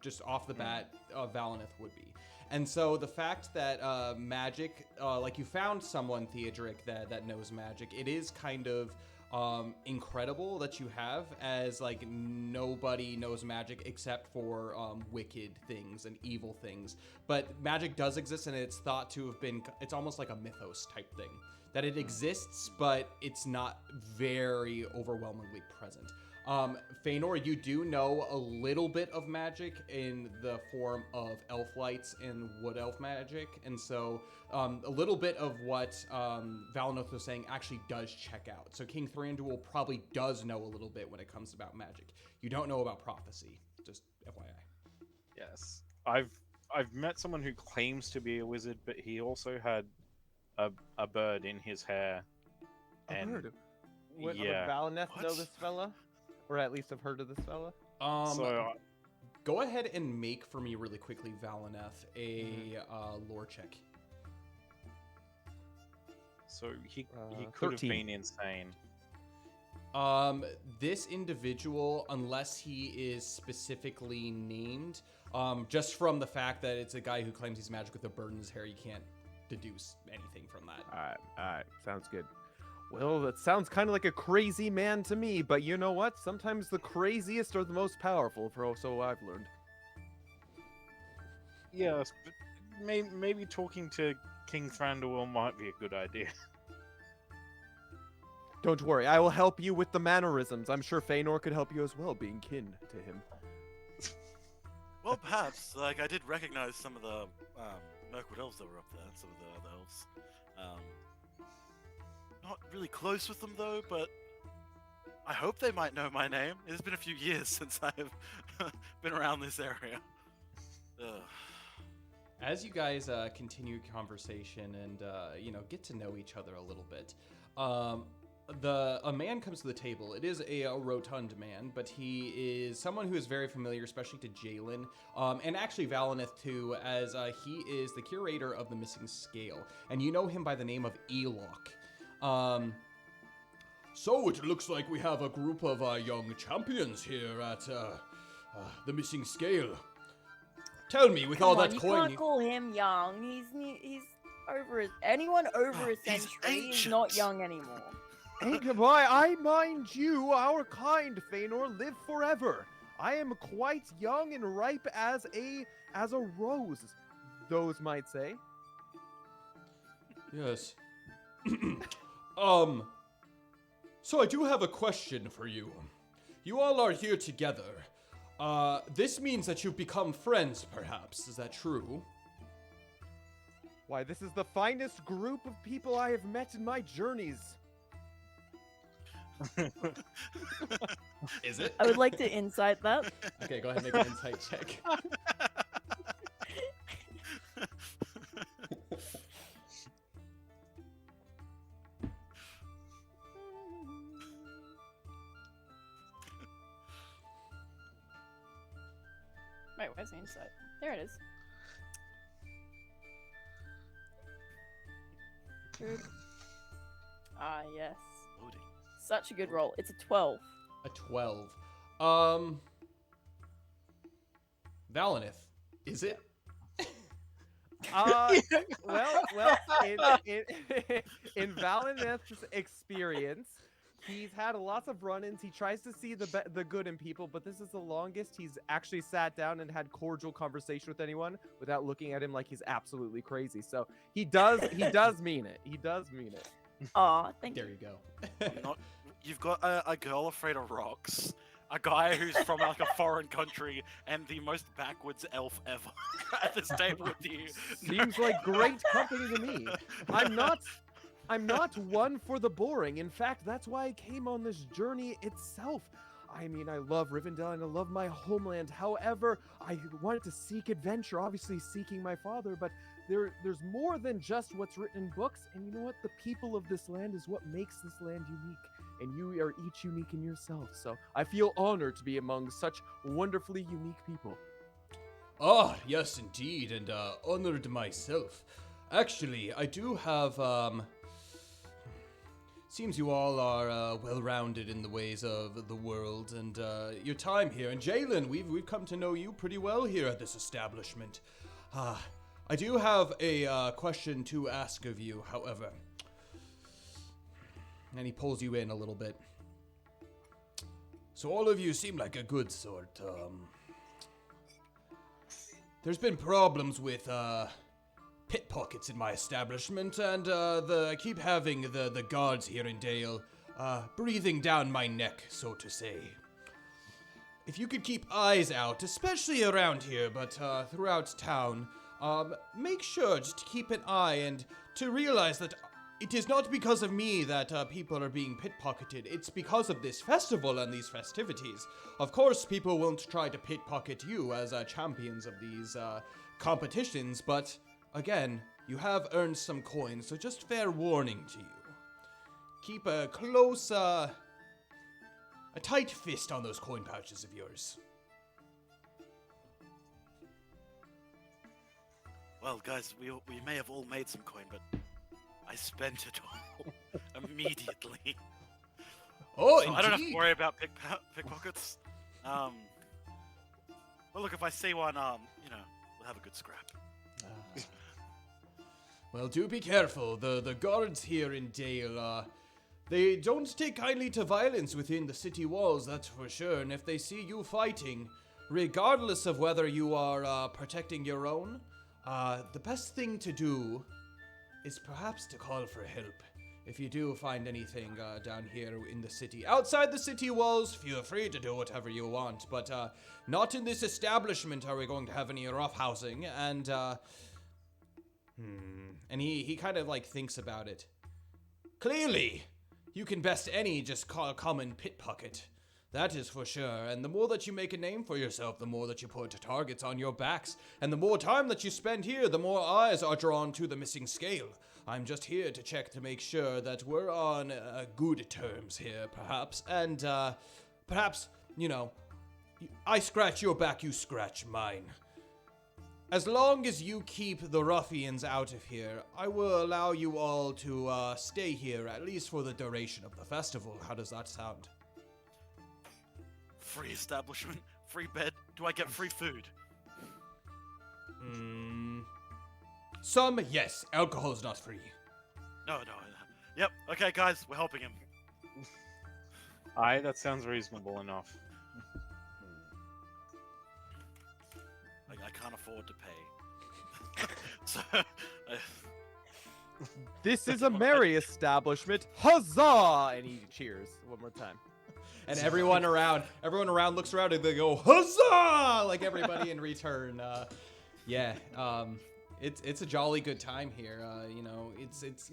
Just off the bat, Valineth would be. And so the fact that magic, like you found someone, Theodric, that knows magic, it is kind of incredible that you have, as like nobody knows magic except for wicked things and evil things. But magic does exist, and it's thought to have been, it's almost like a mythos type thing. That it exists, but it's not very overwhelmingly present. Faenor, you do know a little bit of magic in the form of elf lights and wood elf magic, and so a little bit of what Valineth was saying actually does check out. So King Thranduil probably does know a little bit when it comes about magic. You don't know about prophecy, just FYI. Yes, I've met someone who claims to be a wizard, but he also had a bird in his hair. A bird? Would yeah. Valineth know What? this fella? Or at least have heard of this fella? Go ahead and make for me really quickly, Valineth, a lore check. So he could have 13. been insane. This individual, unless he is specifically named, just from the fact that it's a guy who claims he's magic with a bird in his hair, you can't deduce anything from that. All right, sounds good. Well, that sounds kind of like a crazy man to me, but you know what? Sometimes the craziest are the most powerful, for so I've learned. Yes, but maybe talking to King Thranduil might be a good idea. Don't worry, I will help you with the mannerisms. I'm sure Faenor could help you as well, being kin to him. Well, perhaps. Like, I did recognize some of the Mirkwood elves that were up there, some of the other elves. Not really close with them, though, but I hope they might know my name. It's been a few years since I've been around this area. Ugh. As you guys continue conversation and get to know each other a little bit, a man comes to the table. It is a rotund man, but he is someone who is very familiar, especially to Jaylyn, and actually Valineth too, as he is the curator of the Missing Scale, and you know him by the name of Elok. So it looks like we have a group of young champions here at the Missing Scale. Tell me, with all that you coin, can't call him young. He's over anyone over a He's century is ancient. not young anymore. And why, I mind you, our kind Faenor live forever. I am quite young and ripe as a rose, those might say. Yes. So I do have a question for you. You all are here together. This means that you've become friends, perhaps. Is that true? Why, this is the finest group of people I have met in my journeys. Is it? I would like to insight that. Okay, go ahead and make an insight check. Wait, where's the insight? There it is. Good. Ah, yes. Loading. Such a good roll. It's a 12. A 12. Valineth, is it? Well, in Valineth's experience, he's had lots of run-ins. He tries to see the good in people, but this is the longest he's actually sat down and had cordial conversation with anyone without looking at him like he's absolutely crazy. So he does mean it. He does mean it. Aw, thank you. There you go. You've got a girl afraid of rocks, a guy who's from like a foreign country, and the most backwards elf ever at this table with you. Seems like great company to me. I'm not one for the boring. In fact, that's why I came on this journey itself. I mean, I love Rivendell and I love my homeland. However, I wanted to seek adventure, obviously seeking my father, but there's more than just what's written in books. And you know what? The people of this land is what makes this land unique. And you are each unique in yourself. So I feel honored to be among such wonderfully unique people. Ah, yes, indeed, and honored myself. Actually, I do have, seems you all are well-rounded in the ways of the world and your time here. And Jaylyn, we've come to know you pretty well here at this establishment. I do have a question to ask of you, however. And he pulls you in a little bit. So all of you seem like a good sort. There's been problems with pickpockets in my establishment, and I keep having the guards here in Dale breathing down my neck, so to say. If you could keep eyes out, especially around here, but throughout town, make sure just to keep an eye and to realize that it is not because of me that people are being pickpocketed. It's because of this festival and these festivities. Of course, people won't try to pickpocket you as champions of these competitions, but again, you have earned some coins, so just fair warning to you. Keep a close, a tight fist on those coin pouches of yours. Well, guys, we may have all made some coin, but I spent it all immediately. Oh, so indeed. I don't have to worry about pickpockets. Well, look, if I see one, we'll have a good scrap. Well, do be careful. The guards here in Dale, they don't take kindly to violence within the city walls, that's for sure. And if they see you fighting, regardless of whether you are protecting your own, the best thing to do is perhaps to call for help. If you do find anything down here in the city. Outside the city walls, feel free to do whatever you want, but not in this establishment are we going to have any roughhousing. And and he kind of like thinks about it. Clearly, you can best any just call a common pickpocket. That is for sure, and the more that you make a name for yourself, the more that you put targets on your backs, and the more time that you spend here, the more eyes are drawn to the missing scale. I'm just here to check to make sure that we're on good terms here, perhaps, and perhaps, I scratch your back, you scratch mine. As long as you keep the ruffians out of here, I will allow you all to stay here, at least for the duration of the festival. How does that sound? Free establishment, free bed. Do I get free food? Some, yes. Alcohol is not free. No. Yep. Okay, guys, we're helping him. Aye, that sounds reasonable enough. I can't afford to pay. So, This is a merry establishment. Huzzah! And he cheers one more time. And everyone around looks around and they go huzzah, like everybody in return. It's a jolly good time here. It's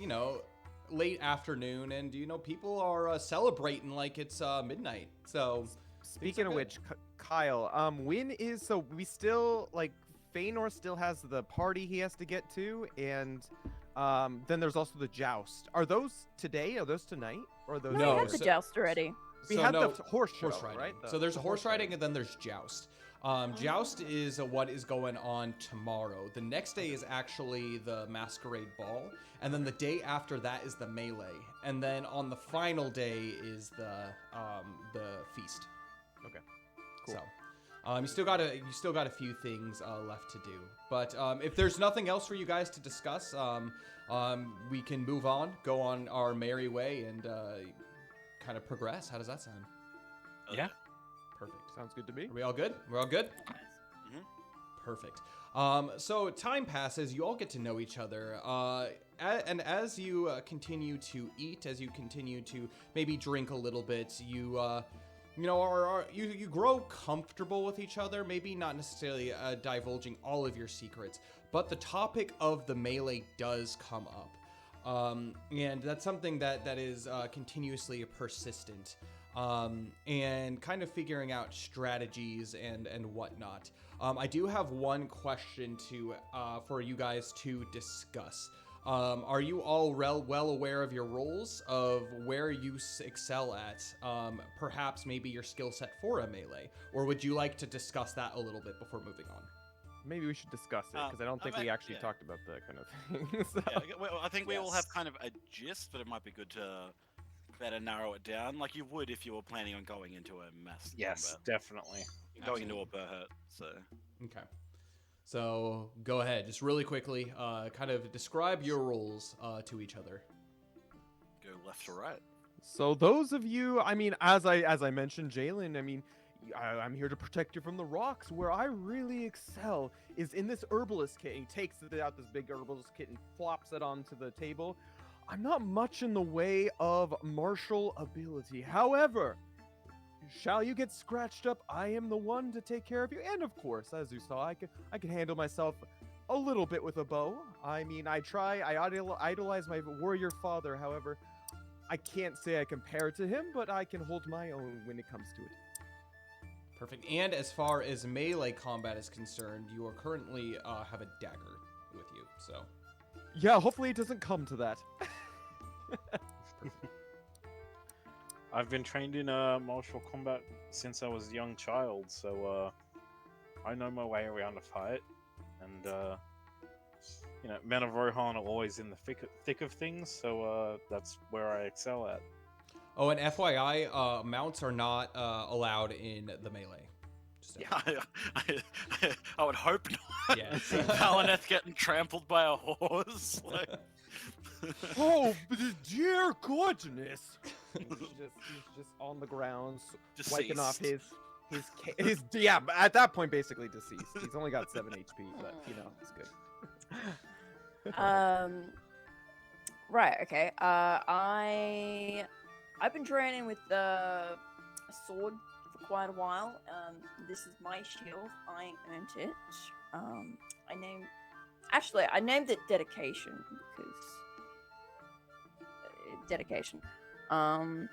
late afternoon, and people are celebrating like it's midnight. So Speaking of which, Kyle, we still Faenor still has the party he has to get to, and then there's also the joust. Are those today? Are those tonight? Or are those? No, we had the joust already. We had the horse show, riding. right? So there's horse riding, and then there's joust. Joust is what is going on tomorrow. The next day is actually the masquerade ball, and then the day after that is the melee, and then on the final day is the feast. Okay, cool. So, you still got a few things left to do, but if there's nothing else for you guys to discuss, we can move on, go on our merry way, and kind of progress. How does that sound? Yeah. Perfect. Sounds good to me. Are we all good? We're all good? Mhm. Perfect. So time passes, you all get to know each other, and as you continue to eat, as you continue to maybe drink a little bit, you you grow comfortable with each other, maybe not necessarily divulging all of your secrets, but the topic of the melee does come up. And that's something that is continuously persistent. And kind of figuring out strategies and whatnot. I do have one question for you guys to discuss. Are you all well aware of your roles, of where you excel at? Perhaps maybe your skill set for a melee, or would you like to discuss that a little bit before moving on? Maybe we should discuss it, because I don't think we actually talked about that kind of thing. So. Yeah, well, I think we all have kind of a gist, but it might be good to better narrow it down, like you would if you were planning on going into a mass Yes, combat. definitely. You're going into a Berhurt, so... Okay. So go ahead, just really quickly, kind of describe your roles to each other. Go left to right. So those of you, as I mentioned, Jaylyn, I'm here to protect you from the rocks. Where I really excel is in this herbalist kit. He takes out this big herbalist kit and flops it onto the table. I'm not much in the way of martial ability. However, shall you get scratched up, I am the one to take care of you. And of course, as you saw, I can handle myself a little bit with a bow. I idolize my warrior father. However, I can't say I compare to him, but I can hold my own when it comes to it. Perfect. And as far as melee combat is concerned, you are currently have a dagger with you, so... Yeah, hopefully it doesn't come to that. I've been trained in martial combat since I was a young child, so I know my way around a fight. And men of Rohan are always in the thick of things, so that's where I excel at. Oh, and FYI, mounts are not allowed in the melee. Yeah, I would hope not. Yeah. Valineth getting trampled by a horse. Like... Oh, dear goodness! He's just on the ground, wiping off his yeah. At that point, basically deceased. He's only got 7 HP, but it's good. Right. Okay. I've been training with a sword for quite a while. This is my shield. I earned it. I named it Dedication because dedication. And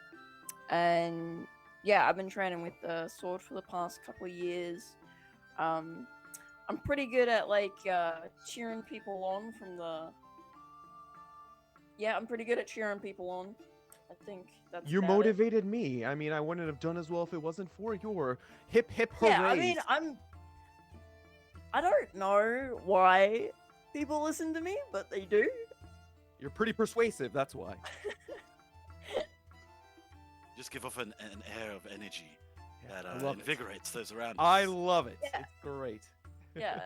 yeah, I've been training with the sword for the past couple of years. I'm pretty good at cheering people on from the. Yeah, I'm pretty good at cheering people on. I think that's. You motivated me. I wouldn't have done as well if it wasn't for your hip hip hooray. Yeah, I don't know why people listen to me, but they do. You're pretty persuasive, that's why. Just give off an air of energy that invigorates those around us. I love it. Yeah. It's great. Yeah,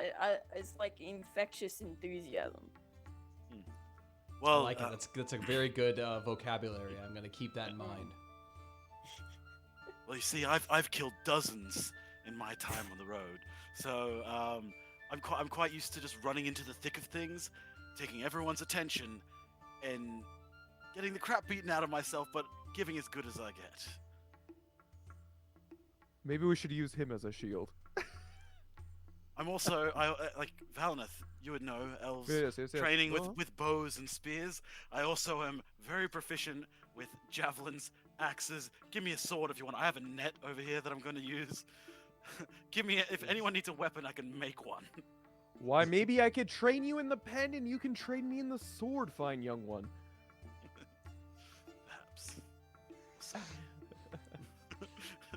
it's like infectious enthusiasm. Well, I like it. That's a very good vocabulary. I'm going to keep that in mind. Well, you see, I've killed dozens in my time on the road, so I'm quite used to just running into the thick of things, taking everyone's attention, and getting the crap beaten out of myself, but giving as good as I get. Maybe we should use him as a shield. I'm also like Valineth. You would know elves Yes. training Uh-huh. with bows and spears. I also am very proficient with javelins, axes. Give me a sword if you want. I have a net over here that I'm going to use. If anyone needs a weapon, I can make one. Why, maybe I could train you in the pen and you can train me in the sword, fine young one. Perhaps.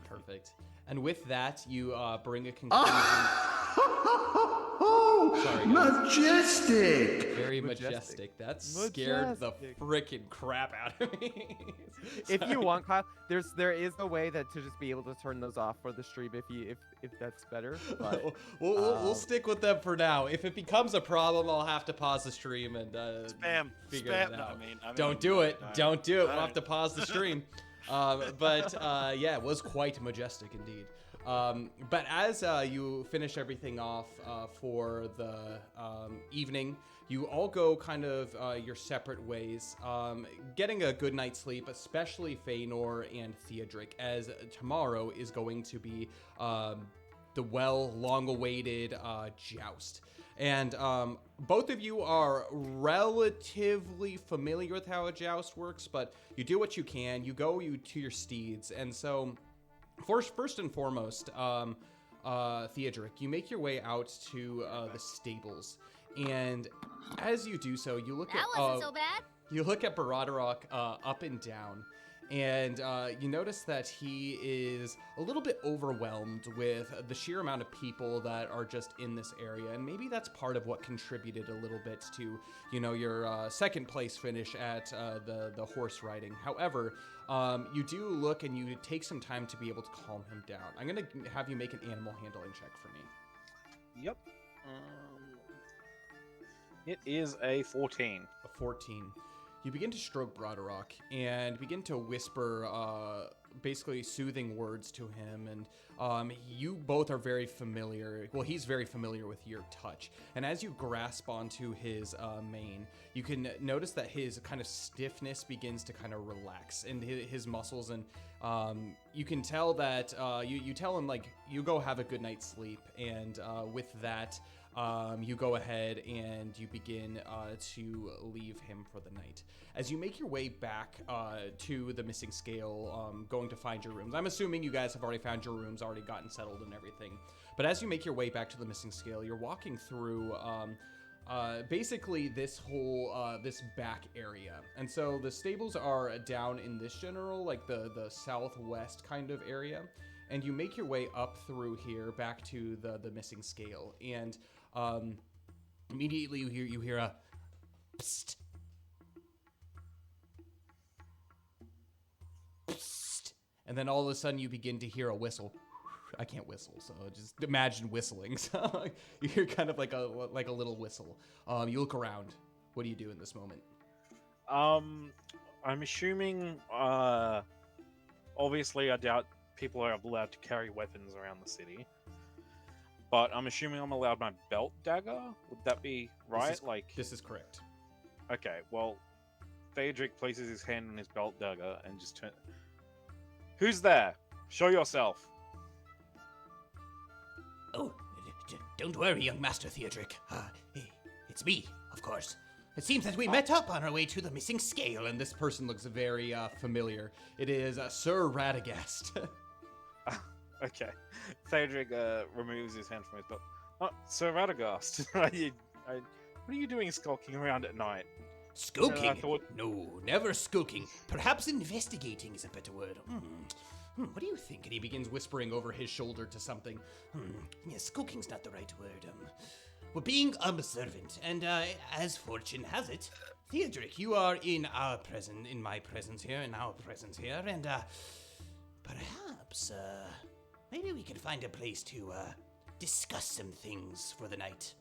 Perfect. And with that, you bring a conclusion. Sorry, guys. Majestic! Very Majestic. majestic. That scared the Majestic. frickin' crap out of me. If you Sorry. want, Kyle, there is a way that to just be able to turn those off for the stream if that's better. But We'll stick with them for now. If it becomes a problem, I'll have to pause the stream and figure Spam. it No, out. I mean, Don't do it. no, Don't do it. no. We'll have to pause the stream. But yeah, it was quite majestic indeed. But as you finish everything off for the evening, you all go kind of your separate ways, getting a good night's sleep, especially Faenor and Theodric, as tomorrow is going to be the long-awaited Joust. And both of you are relatively familiar with how a joust works, but you do what you can. You go to your steeds. And so, first and foremost, Theodric, you make your way out to the stables. And as you do so, you look That at wasn't so bad. you look at Baradorok up and down, and you notice that he is a little bit overwhelmed with the sheer amount of people that are just in this area, and maybe that's part of what contributed a little bit to, your second place finish at the horse riding. However, you do look and you take some time to be able to calm him down. I'm gonna have you make an animal handling check for me. Yep. It is a 14. A 14. You begin to stroke Broderick and begin to whisper basically soothing words to him, and you both are very familiar. Well, he's very familiar with your touch. And as you grasp onto his mane, you can notice that his kind of stiffness begins to kind of relax in his muscles, and you can tell that you tell him, like, you go have a good night's sleep, and with that, you go ahead and you begin to leave him for the night. As you make your way back to the missing scale, going to find your rooms. I'm assuming you guys have already found your rooms, already gotten settled and everything. But as you make your way back to the missing scale, you're walking through basically this whole this back area. And so the stables are down in this general, like the southwest kind of area. And you make your way up through here back to the missing scale. And immediately you hear a psst. Psst. And then all of a sudden you begin to hear a whistle. I can't whistle, so just imagine whistling. So you hear kind of like a little whistle. You look around. What do you do in this moment? I'm assuming, obviously I doubt people are allowed to carry weapons around the city. But I'm assuming I'm allowed my belt dagger? Would that be right? This is correct. Okay, well, Theodric places his hand on his belt dagger and just turn... Who's there? Show yourself. Oh, don't worry, young Master Theodric. It's me, of course. It seems that we met up on our way to the missing scale, And this person looks very familiar. It is Sir Radagast. Okay. Theodric removes his hand from his belt. Oh, Sir Radagast. What are you doing skulking around at night? Skulking? I thought- No, never skulking. Perhaps investigating is a better word. What do you think? And he begins whispering over his shoulder to something. Yeah, skulking's not the right word. We're being observant, and as fortune has it, Theodric, you are in my presence here, and perhaps maybe we could find a place to discuss some things for the night.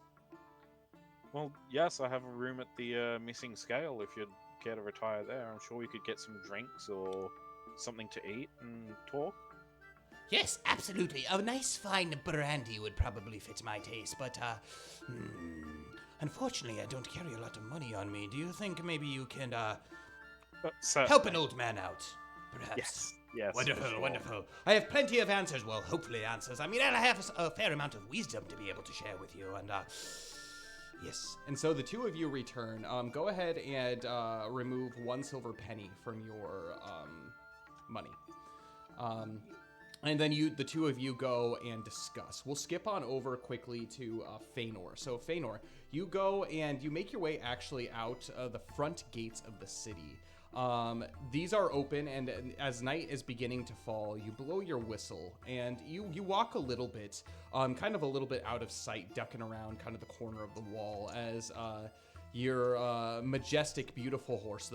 Well, yes, I have a room at the missing scale if you'd care to retire there. I'm sure we could get some drinks or something to eat and talk. Yes, absolutely. A nice fine brandy would probably fit my taste, but, unfortunately, I don't carry a lot of money on me. Do you think maybe you can, help an old man out? Perhaps. Yes. Wonderful, for sure. wonderful. I have plenty of answers. Well, hopefully answers. I mean, I have a fair amount of wisdom to be able to share with you, and, yes. And so the two of you return. Go ahead and remove 1 silver penny from your money. And then the two of you go and discuss. We'll skip on over quickly to Faenor. So Faenor, you go and you make your way actually out the front gates of the city. These are open, and as night is beginning to fall, you blow your whistle, and you walk a little bit, kind of a little bit out of sight, ducking around kind of the corner of the wall as your majestic, beautiful horse,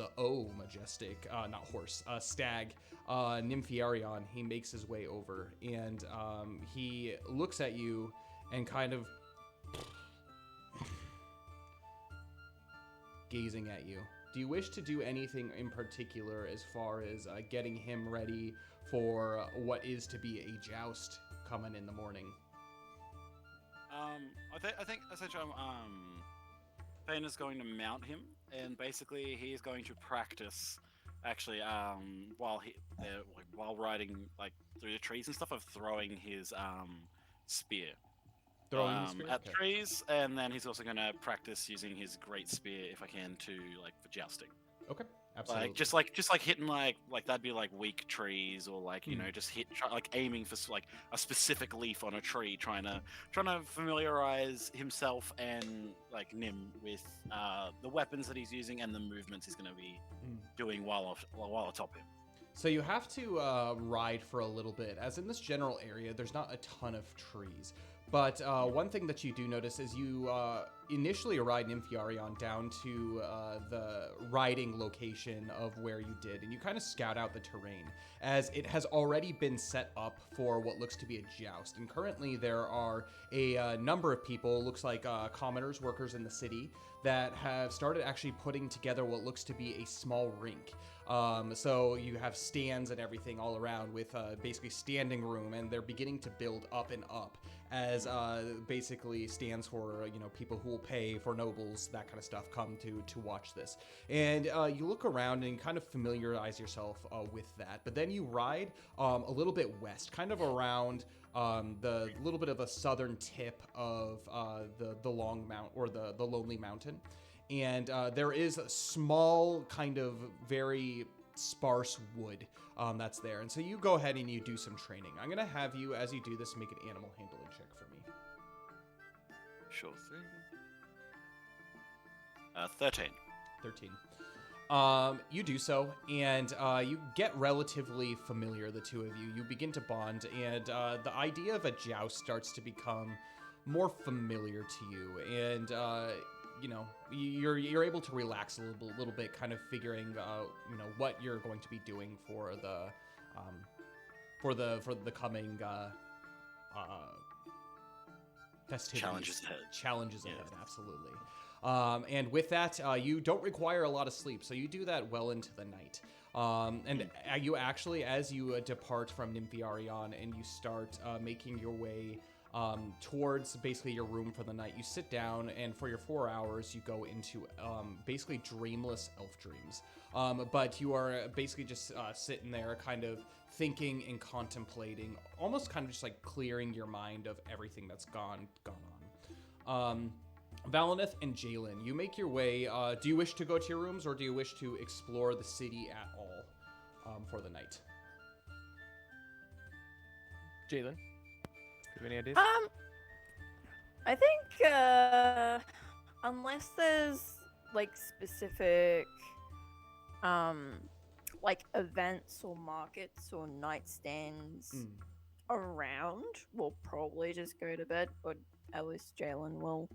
stag, Nymphiarion, he makes his way over, and he looks at you and kind of gazing at you. Do you wish to do anything in particular as far as getting him ready for what is to be a joust coming in the morning? I think essentially, Thane is going to mount him, and basically he's going to practice. Actually, while riding through the trees and stuff, of throwing his spear. Throwing the spear? At Okay. trees, and then he's also going to practice using his great spear, if I can, for jousting. Okay, absolutely. Just like hitting that'd be weak trees, or just aiming for a specific leaf on a tree, trying to familiarize himself and Nim with the weapons that he's using and the movements he's going to be doing while atop him. So you have to ride for a little bit, as in this general area, there's not a ton of trees. But one thing that you do notice is you initially ride Nymphiarion down to the riding location of where you did, and you kind of scout out the terrain, as it has already been set up for what looks to be a joust. And currently there are a number of people, looks like commoners, workers in the city, that have started actually putting together what looks to be a small rink. So you have stands and everything all around with basically standing room, and they're beginning to build up and up as basically stands for people who will pay for nobles, that kind of stuff, come to watch this. And you look around and kind of familiarize yourself with that, but then you ride a little bit west, kind of around the little bit of a southern tip of the Long Mount, or the Lonely Mountain. And there is a small, kind of very sparse wood that's there. And so you go ahead and you do some training. I'm going to have you, as you do this, make an animal handling check for me. Sure thing. 13. 13. You do so, and you get relatively familiar, the two of you. You begin to bond, and the idea of a joust starts to become more familiar to you. And you're able to relax a little bit, kind of figuring out what you're going to be doing for the coming festivities. Challenges ahead, absolutely. And with that, you don't require a lot of sleep, so you do that well into the night. And you actually, as you depart from Nymphiarion and you start making your way towards basically your room for the night, you sit down, and for your 4 hours you go into basically dreamless elf dreams. But you are basically just sitting there kind of thinking and contemplating, almost kind of just clearing your mind of everything that's gone on. Valineth and Jaylyn, you make your way. Do you wish to go to your rooms, or do you wish to explore the city at all for the night? Jaylyn, do you have any ideas? I think unless there's specific events or markets or nightstands around, we'll probably just go to bed, or at least Jaylyn will.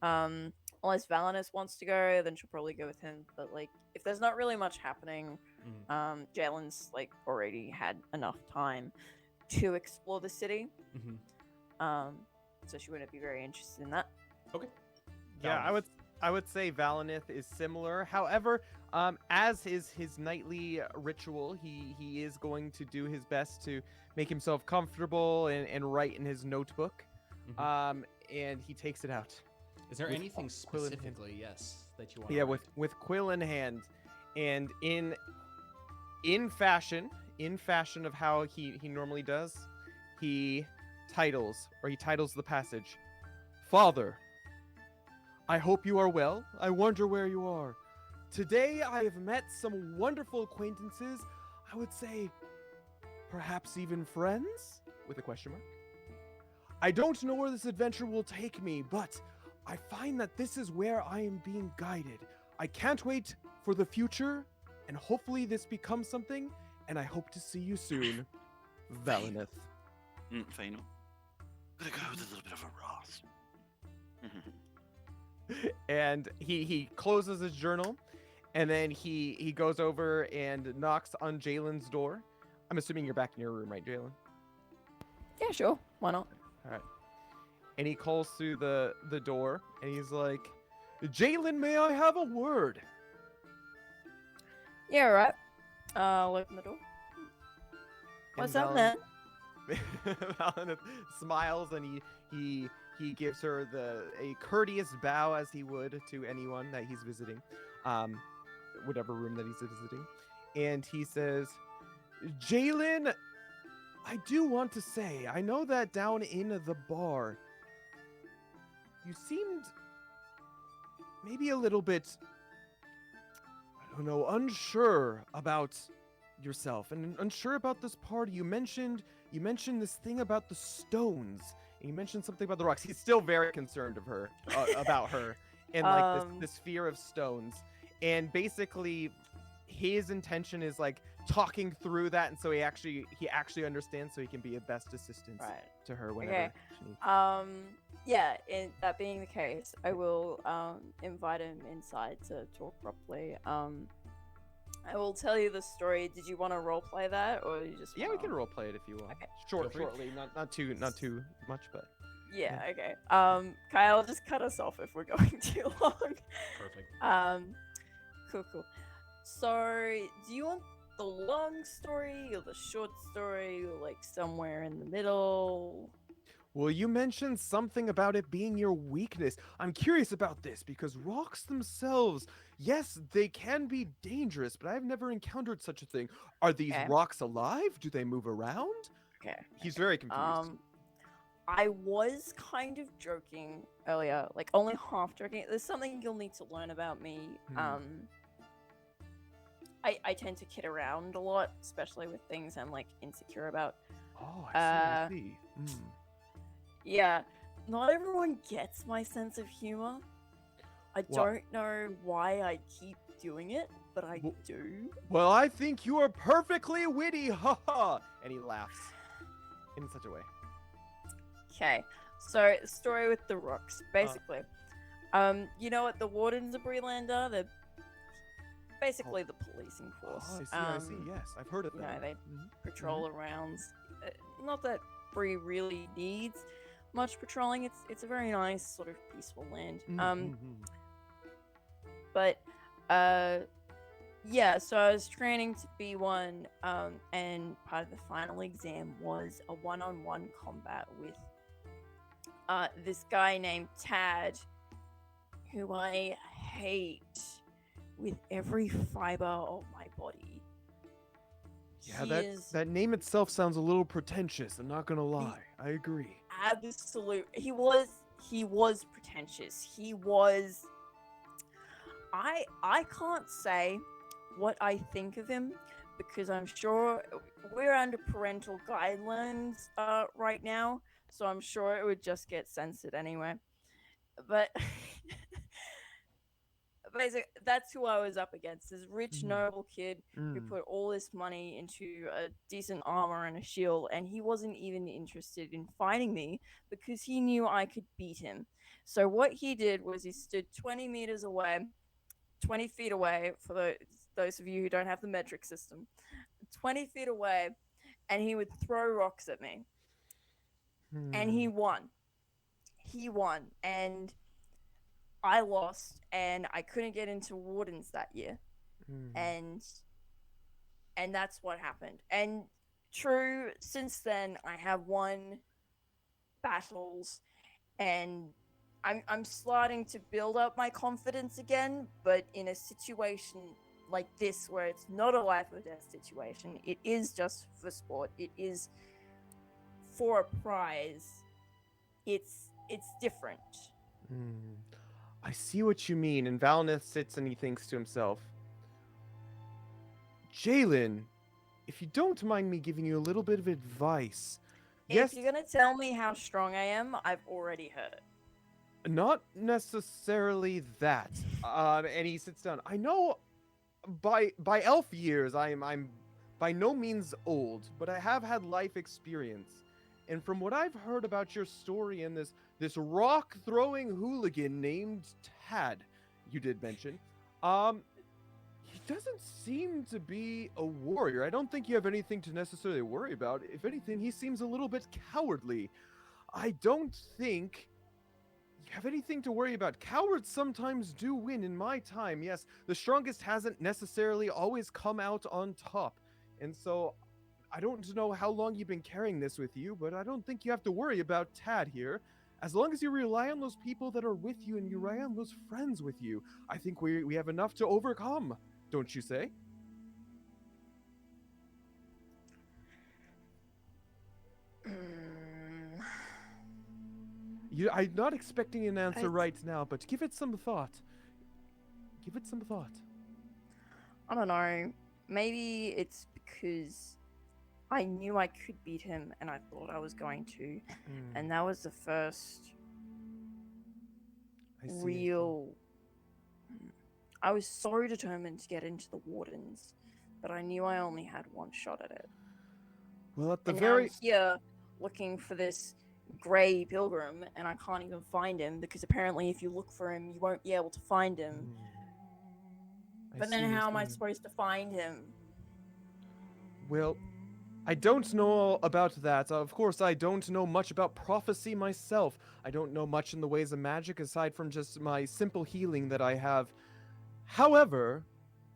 Unless Valineth wants to go, then she'll probably go with him. But if there's not really much happening, Jaylyn's already had enough time to explore the city. So she wouldn't be very interested in that. Okay. Yeah, I would say Valineth is similar. However, as his nightly ritual, he is going to do his best to make himself comfortable and write in his notebook. Mhm. And he takes it out. Is there with anything quill in hand. specifically, yes, that you want? Yeah, with quill in hand, and in fashion of how he normally does, he titles the passage, "Father, I hope you are well. I wonder where you are. Today I have met some wonderful acquaintances. I would say, perhaps even friends?" With a question mark. "I don't know where this adventure will take me, but I find that this is where I am being guided. I can't wait for the future, and hopefully this becomes something, and I hope to see you soon. Valineth." Faenor. Gonna go with a little bit of a rasp. And he closes his journal, and then he goes over and knocks on Jaylyn's door. I'm assuming you're back in your room, right, Jaylyn? Yeah, sure. Why not? All right. And he calls through the door, and he's like, "Jaylyn, may I have a word?" Yeah, right. I'll open the door. What's up, man? Valineth smiles, and he gives her a courteous bow, as he would to anyone that he's visiting, whatever room that he's visiting. And he says, "Jaylyn, I do want to say, I know that down in the bar, you seemed maybe a little bit, I don't know, unsure about yourself and unsure about this party. You mentioned this thing about the stones, and you mentioned something about the rocks." He's still very concerned of her, about her, and like this fear of stones. And basically, his intention is like talking through that, and so he actually understands, so he can be a best assistance to her whenever she needs. Yeah, in that being the case, I will invite him inside to talk properly. I will tell you the story. Did you want to roleplay that, or you just? Yeah, we can roleplay it if you want. Okay. Shortly, not too much, but. Yeah. Okay. Kyle, just cut us off if we're going too long. Perfect. Cool. So, do you want the long story or the short story, or like somewhere in the middle? Well, you mentioned something about it being your weakness. I'm curious about this because rocks themselves, yes, they can be dangerous, but I've never encountered such a thing. Are these rocks alive? Do they move around? Okay. He's very confused. I was kind of joking earlier, like only half joking. There's something you'll need to learn about me. I tend to kid around a lot, especially with things I'm like insecure about. Oh, I see. Yeah, not everyone gets my sense of humor. I don't know why I keep doing it, but I do. Well, I think you are perfectly witty, haha! And he laughs in such a way. Okay, so story with the rocks, basically. You know what the Wardens of Breelander? They're basically the policing force. Oh, I see. Yes, I've heard of that. You know, they patrol around. Not that Bree really needs much patrolling. It's a very nice sort of peaceful land. But yeah, so I was training to be one, and part of the final exam was a one-on-one combat with this guy named Tad, who I hate with every fiber of my body. Yeah, that name itself sounds a little pretentious, I'm not gonna lie. I agree. Absolute. He was pretentious. He was. I can't say what I think of him because I'm sure we're under parental guidelines right now, so I'm sure it would just get censored anyway. But basically, that's who I was up against. This rich, noble kid who put all this money into a decent armor and a shield, and he wasn't even interested in fighting me because he knew I could beat him. So what he did was he stood 20 meters away, 20 feet away, for those of you who don't have the metric system, 20 feet away, and he would throw rocks at me. And he won. And I lost and I couldn't get into Wardens that year. And that's what happened. And true, since then I have won battles, and I'm starting to build up my confidence again, but in a situation like this where it's not a life or death situation, it is just for sport, it is for a prize. It's different. I see what you mean. And Valineth sits and he thinks to himself, Jaylyn, if you don't mind me giving you a little bit of advice. Yes, If you're gonna tell me how strong I am, I've already heard it. not necessarily that. And he sits down. I know by elf years I'm by no means old, but I have had life experience. And from what I've heard about your story and this rock throwing hooligan named Tad, you did mention, he doesn't seem to be a warrior. I don't think you have anything to necessarily worry about. If anything, he seems a little bit cowardly. I don't think you have anything to worry about. Cowards sometimes do win in my time. Yes, the strongest hasn't necessarily always come out on top. And so I don't know how long you've been carrying this with you, but I don't think you have to worry about Tad here. As long as you rely on those people that are with you and you rely on those friends with you, I think we have enough to overcome, don't you say? I'm not expecting an answer right now, but give it some thought. Give it some thought. I don't know. Maybe it's because I knew I could beat him and I thought I was going to. And that was the first real... I was so determined to get into the Wardens, but I knew I only had one shot at it. Well, at the And very... now I'm here looking for this grey pilgrim, and I can't even find him, because apparently if you look for him, you won't be able to find him. But then how am I supposed to find him? Well, I don't know about that. Of course, I don't know much about prophecy myself. I don't know much in the ways of magic aside from just my simple healing that I have. However,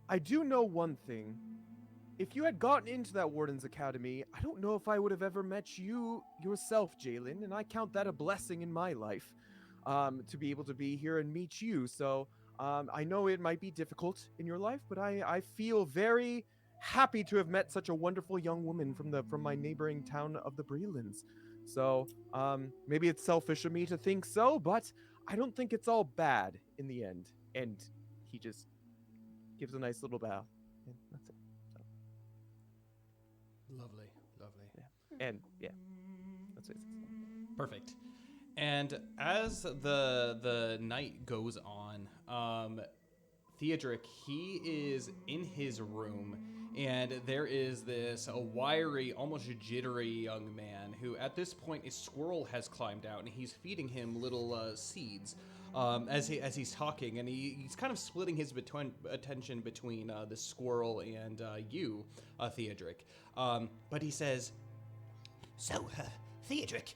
I do know one thing. If you had gotten into that Warden's Academy, I don't know if I would have ever met you yourself, Jaylyn, and I count that a blessing in my life, to be able to be here and meet you. So, I know it might be difficult in your life, but I feel very happy to have met such a wonderful young woman from my neighboring town of the Brelands. So, maybe it's selfish of me to think so, but I don't think it's all bad in the end. And he just gives a nice little bow. And that's it. Lovely, lovely. Yeah. And yeah, that's what it says. Perfect. And as the night goes on, Theodric, he is in his room, and there is a wiry, almost jittery young man who, at this point, a squirrel has climbed out, and he's feeding him little seeds as he's talking, and he's kind of splitting his attention between the squirrel and you, Theodric. But he says, So, Theodric,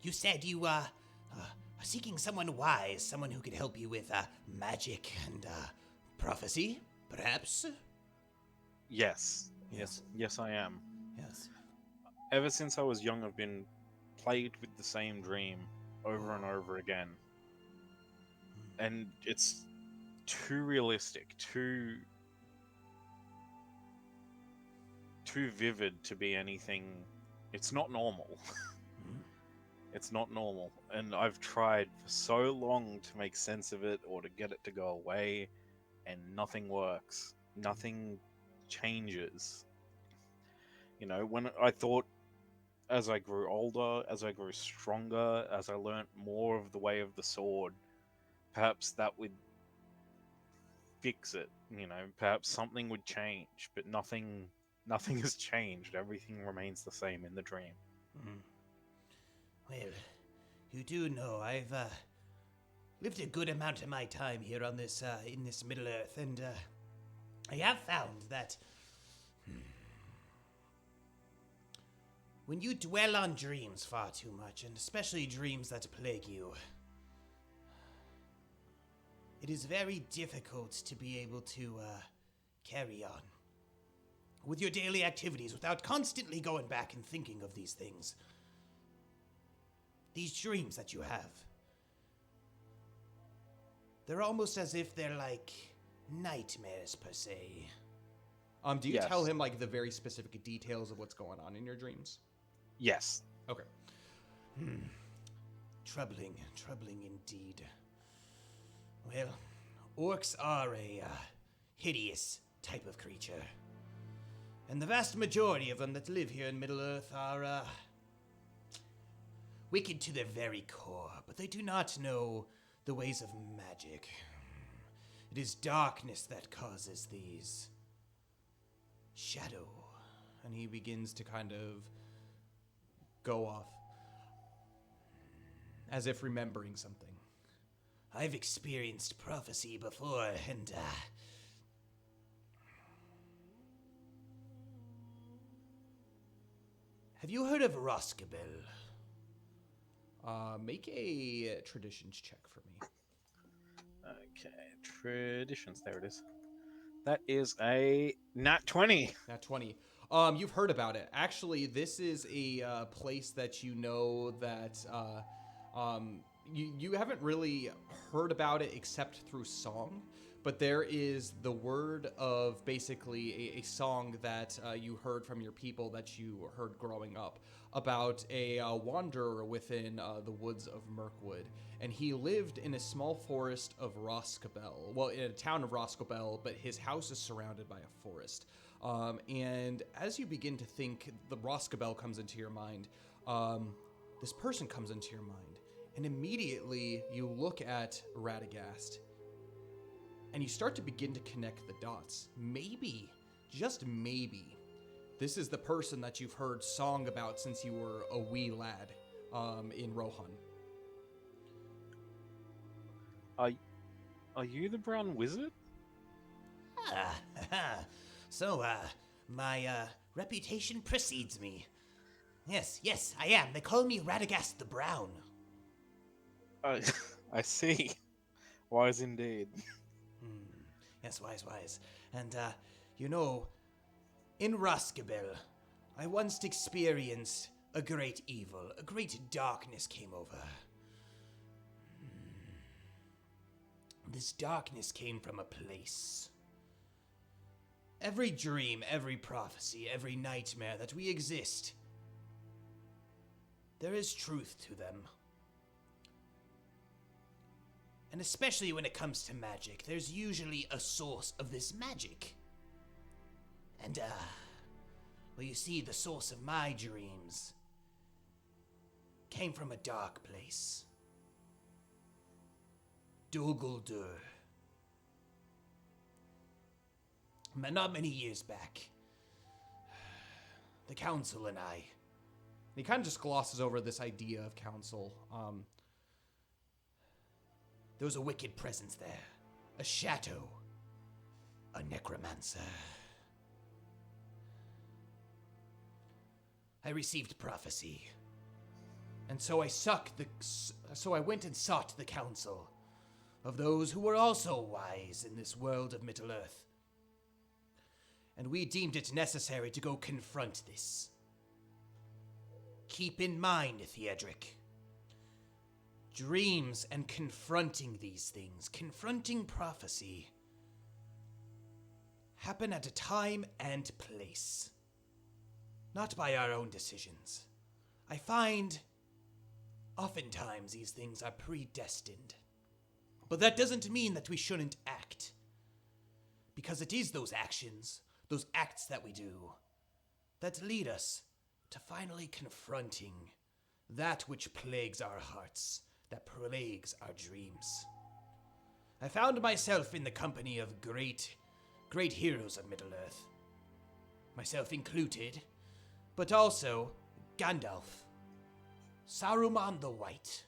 you said you are seeking someone wise, someone who could help you with magic and prophecy, perhaps? Yes, I am. Yes. Ever since I was young, I've been plagued with the same dream over and over again. And it's too realistic, too vivid to be anything. It's not normal. It's not normal. And I've tried for so long to make sense of it or to get it to go away, and nothing works. Nothing changes. You know, when I thought as I grew older, as I grew stronger, as I learnt more of the way of the sword, perhaps that would fix it, you know, perhaps something would change, but nothing has changed. Everything remains the same in the dream. Well, you do know I've lived a good amount of my time here on this in this Middle Earth, and I have found that when you dwell on dreams far too much, and especially dreams that plague you, it is very difficult to be able to carry on with your daily activities without constantly going back and thinking of these things. These dreams that you have. They're almost as if they're like nightmares per se. Do you Yes. tell him like the very specific details of what's going on in your dreams? Yes. Okay. Troubling indeed. Well, orcs are a hideous type of creature. And the vast majority of them that live here in Middle-earth are wicked to their very core, but they do not know the ways of magic. It is darkness that causes these. Shadow. And he begins to kind of go off as if remembering something. I've experienced prophecy before, and have you heard of Roskabel? Make a traditions check for me. Okay, traditions. There it is. That is a nat 20. Nat 20. You've heard about it. Actually, this is a place that you know that you haven't really heard about it except through song, but there is the word of basically a song that you heard from your people that you heard growing up about a wanderer within the woods of Mirkwood, and he lived in a small forest of Roskabel. Well, in a town of Roskabel, but his house is surrounded by a forest. And as you begin to think, the Roskabel comes into your mind. This person comes into your mind, and immediately you look at Radagast, and you start to begin to connect the dots. Maybe, just maybe, this is the person that you've heard song about since you were a wee lad in Rohan. Are you the brown wizard? So, my reputation precedes me. Yes, I am. They call me Radagast the Brown. I see. Wise indeed. Yes, wise. And, in Roskabel, I once experienced a great evil, a great darkness came over. This darkness came from a place. Every dream, every prophecy, every nightmare that we exist, there is truth to them. And especially when it comes to magic, there's usually a source of this magic. And, well, you see, the source of my dreams came from a dark place. Dol Guldur. Not many years back, the council and I. He kind of just glosses over this idea of council. There was a wicked presence there. A shadow. A necromancer. I received prophecy. And so I went and sought the counsel of those who were also wise in this world of Middle-earth. And we deemed it necessary to go confront this. Keep in mind, Theodric, dreams and confronting these things, confronting prophecy, happen at a time and place, not by our own decisions. I find oftentimes these things are predestined. But that doesn't mean that we shouldn't act. Because it is those actions, those acts that we do, that lead us to finally confronting that which plagues our hearts, that plagues our dreams. I found myself in the company of great heroes of Middle-earth. Myself included, but also Gandalf, Saruman the White.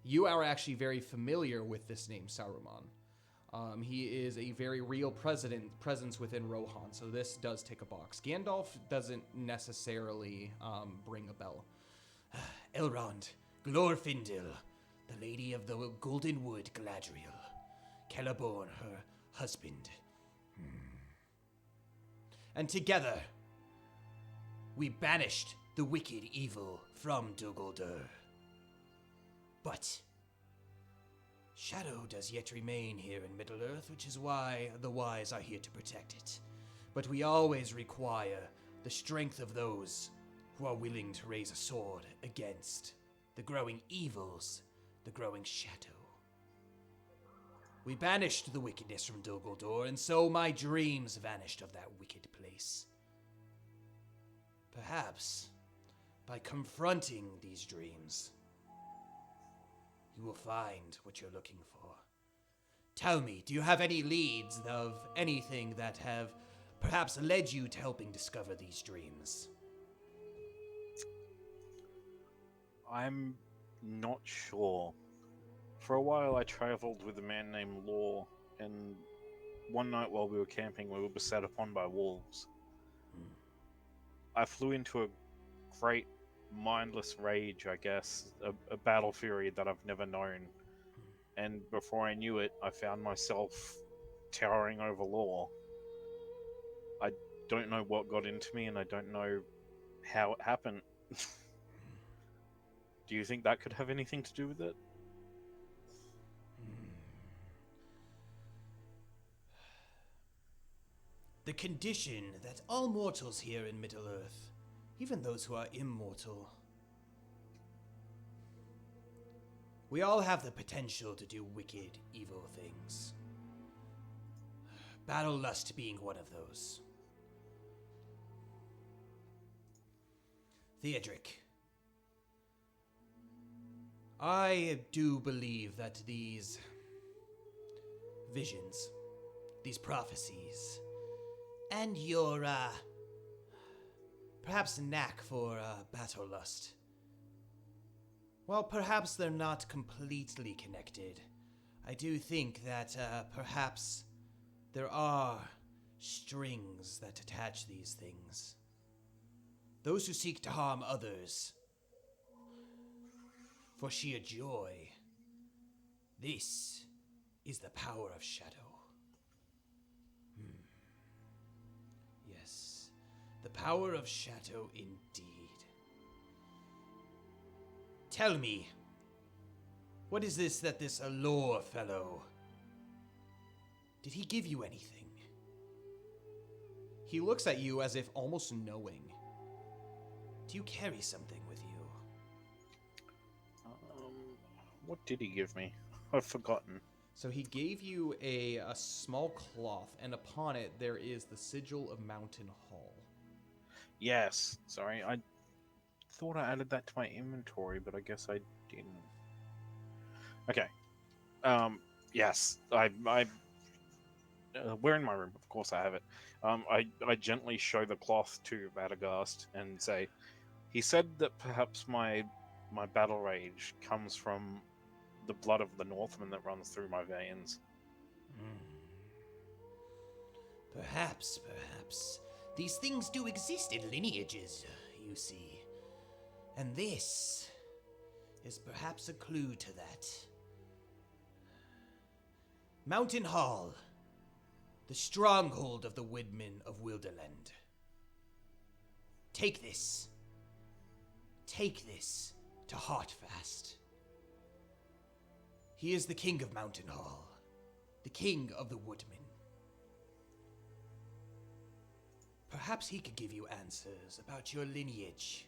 You are actually very familiar with this name, Saruman. He is a very real presence within Rohan, so this does tick a box. Gandalf doesn't necessarily ring a bell. Elrond, Glorfindel, the Lady of the Golden Wood, Galadriel. Erabor, her husband. And together, we banished the wicked evil from Dol Guldur. But shadow does yet remain here in Middle-earth, which is why the wise are here to protect it. But we always require the strength of those who are willing to raise a sword against the growing evils, the growing shadow. We banished the wickedness from Dol Guldur, and so my dreams vanished of that wicked place. Perhaps, by confronting these dreams, you will find what you're looking for. Tell me, do you have any leads of anything that have perhaps led you to helping discover these dreams? I'm not sure. For a while I traveled with a man named Law, and one night while we were camping we were beset upon by wolves. I flew into a great mindless rage, I guess, a battle fury that I've never known. And before I knew it, I found myself towering over Law. I don't know what got into me, and I don't know how it happened. Do you think that could have anything to do with it? The condition that all mortals here in Middle-earth, even those who are immortal, we all have the potential to do wicked, evil things. Battle lust being one of those. Theodric, I do believe that these visions, these prophecies, and your, perhaps knack for, battle lust, well, perhaps they're not completely connected. I do think that, perhaps there are strings that attach these things. Those who seek to harm others for sheer joy. This is the power of shadow. Yes, the power of shadow indeed. Tell me, what is this that this Allure fellow, did he give you anything? He looks at you as if almost knowing. Do you carry something with you? What did he give me? I've forgotten. So he gave you a small cloth, and upon it there is the sigil of Mountain Hall. Yes, sorry, I thought I added that to my inventory, but I guess I didn't. Okay. Yes, we're in my room. Of course, I have it. I gently show the cloth to Radagast and say, he said that perhaps my battle rage comes from the blood of the Northmen that runs through my veins. Perhaps. These things do exist in lineages, you see. And this is perhaps a clue to that. Mountain Hall, the stronghold of the Woodmen of Wilderland. Take this. Take this to Heartfast. He is the king of Mountain Hall, the king of the Woodmen. Perhaps he could give you answers about your lineage,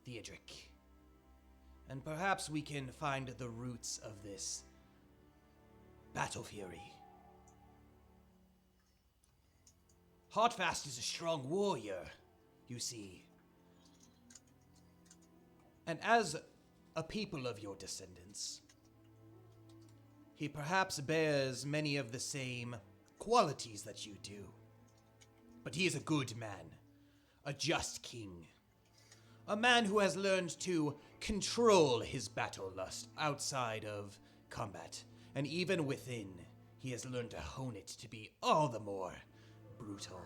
Theodric. And perhaps we can find the roots of this battle fury. Heartfast is a strong warrior, you see. And as a people of your descendants, he perhaps bears many of the same qualities that you do. But he is a good man, a just king, a man who has learned to control his battle lust outside of combat, and even within, he has learned to hone it to be all the more brutal,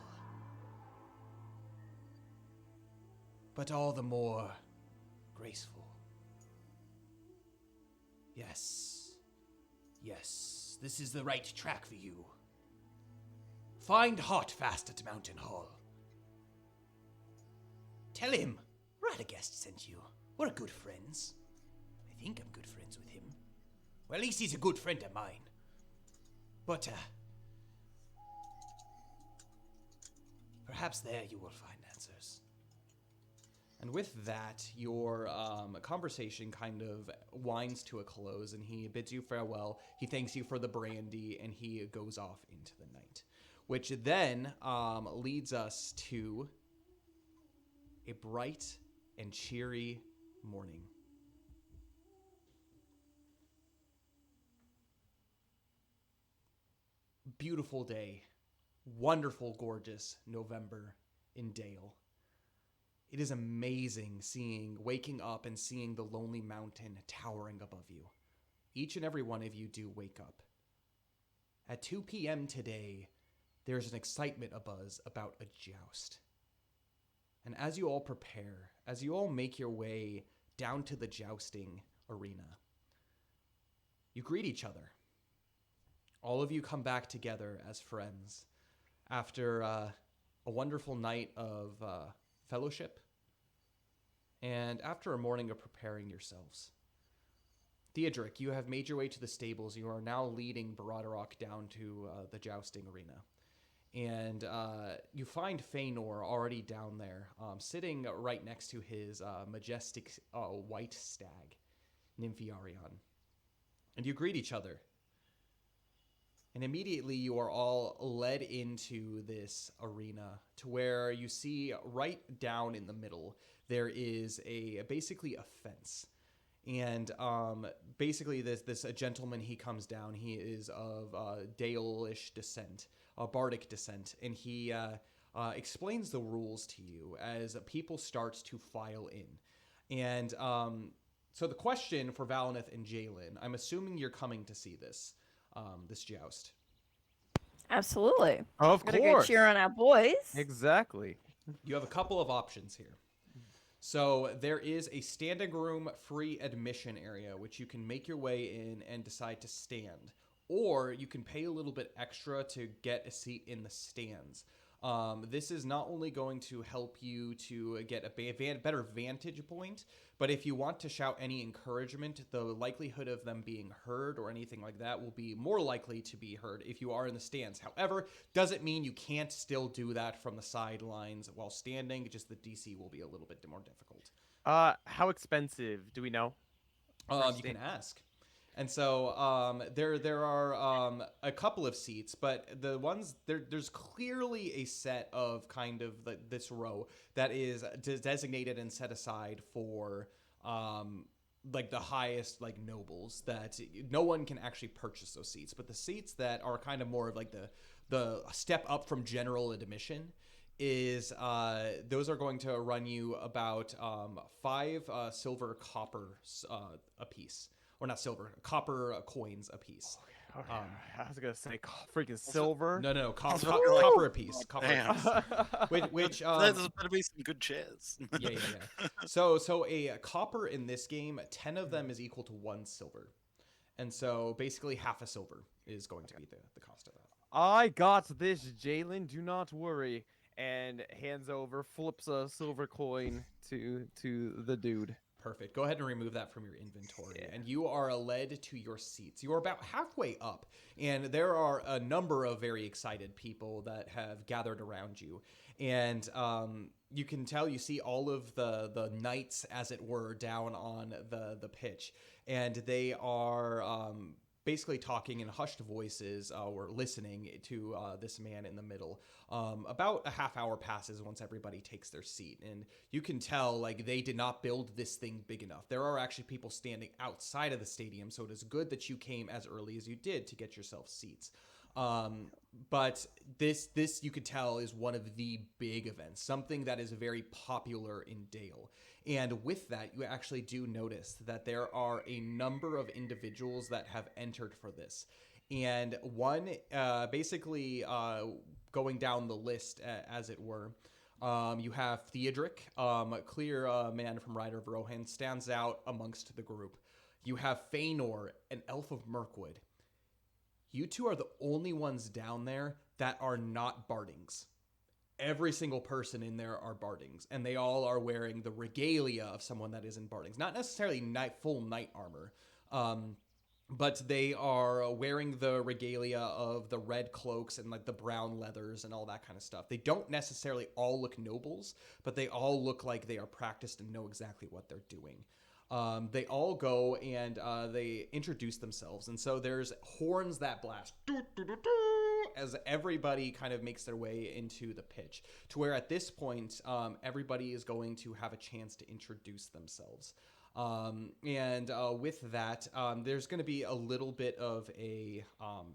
but all the more graceful. Yes, Yes, this is the right track for you. Find Hot Fast at Mountain Hall. Tell him Radagast sent you. We're good friends. I think I'm good friends with him. Well, at least he's a good friend of mine. But, perhaps there you will find answers. And with that, your conversation kind of winds to a close, and he bids you farewell. He thanks you for the brandy, and he goes off into the night, which then leads us to a bright and cheery morning. Beautiful day. Wonderful, gorgeous November in Dale. It is amazing waking up and seeing the lonely mountain towering above you. Each and every one of you do wake up. At 2 p.m. today, there's an excitement abuzz about a joust. And as you all prepare, as you all make your way down to the jousting arena, you greet each other. All of you come back together as friends after a wonderful night of fellowship and after a morning of preparing yourselves. Theodric, you have made your way to the stables. You are now leading Broderick down to the jousting arena. And you find Faenor already down there, sitting right next to his majestic white stag, Nympharion. And you greet each other. And immediately you are all led into this arena to where you see right down in the middle, there is basically a fence. And basically this a gentleman, he comes down, he is of Dale-ish descent, bardic descent, and he explains the rules to you as people start to file in. And so the question for Valineth and Jaylyn, I'm assuming you're coming to see this joust. Absolutely. Of Gotta go course. cheer on our boys. Exactly. You have a couple of options here. So there is a standing room free admission area, which you can make your way in and decide to stand. Or you can pay a little bit extra to get a seat in the stands. This is not only going to help you to get a better vantage point, but if you want to shout any encouragement, the likelihood of them being heard or anything like that will be more likely to be heard if you are in the stands. However, doesn't mean you can't still do that from the sidelines while standing. Just the DC will be a little bit more difficult. How expensive do we know? You can ask. And so there are a couple of seats, but the ones there's clearly a set of kind of this row that is designated and set aside for like the highest like nobles, that no one can actually purchase those seats. But the seats that are kind of more of like the step up from general admission is those are going to run you about 5 silver copper a piece. Or not silver, copper coins a piece. Okay. I was gonna say freaking silver. No, Copper copper a piece. Copper Damn. a piece. Which There's better be some good chairs. yeah. So a copper in this game, 10 of them is equal to 1 silver, and so basically half a silver is going to be the cost of that. I got this, Jaylyn. Do not worry. And flips a silver coin to the dude. Perfect. Go ahead and remove that from your inventory. Yeah. And you are led to your seats. You are about halfway up, and there are a number of very excited people that have gathered around you. And you can tell, you see all of the knights, as it were, down on the pitch. And they are basically talking in hushed voices or listening to this man in the middle. About a half hour passes once everybody takes their seat, and you can tell like they did not build this thing big enough. There are actually people standing outside of the stadium, so it is good that you came as early as you did to get yourself seats. But this you could tell is one of the big events, something that is very popular in Dale. And with that, you actually do notice that there are a number of individuals that have entered for this. And one, basically going down the list, as it were, you have Theodric, clear man from Rider of Rohan, stands out amongst the group. You have Faenor, an elf of Mirkwood. you two are the only ones down there that are not bardings. Every single person in there are bardings, and they all are wearing the regalia of someone that is in bardings. Not necessarily full knight armor, but they are wearing the regalia of the red cloaks and like the brown leathers and all that kind of stuff. They don't necessarily all look nobles, but they all look like they are practiced and know exactly what they're doing. They all go and they introduce themselves. And so there's horns that blast as everybody kind of makes their way into the pitch, to where at this point, everybody is going to have a chance to introduce themselves. With that, there's going to be a little bit of a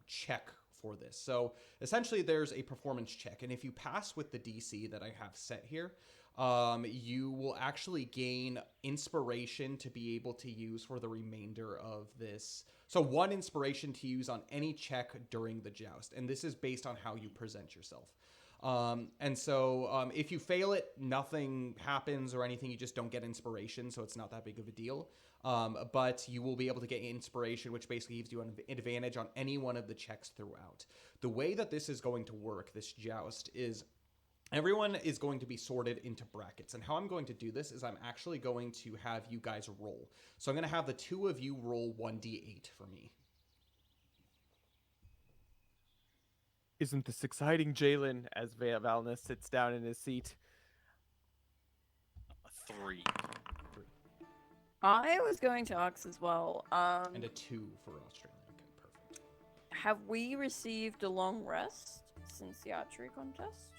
check for this. So essentially there's a performance check. And if you pass with the DC that I have set here, you will actually gain inspiration to be able to use for the remainder of this. So 1 inspiration to use on any check during the joust. And this is based on how you present yourself. If you fail it, nothing happens or anything. You just don't get inspiration. So it's not that big of a deal. But you will be able to get inspiration, which basically gives you an advantage on any one of the checks throughout. The way that this is going to work, this joust, is everyone is going to be sorted into brackets. And how I'm going to do this is I'm actually going to have you guys roll. So I'm going to have the 2 of you roll 1d8 for me. Isn't this exciting, Jaylyn? As Valineth sits down in his seat. 3. I was going to ask as well. And a 2 for Australia. Okay, perfect. Have we received a long rest since the archery contest?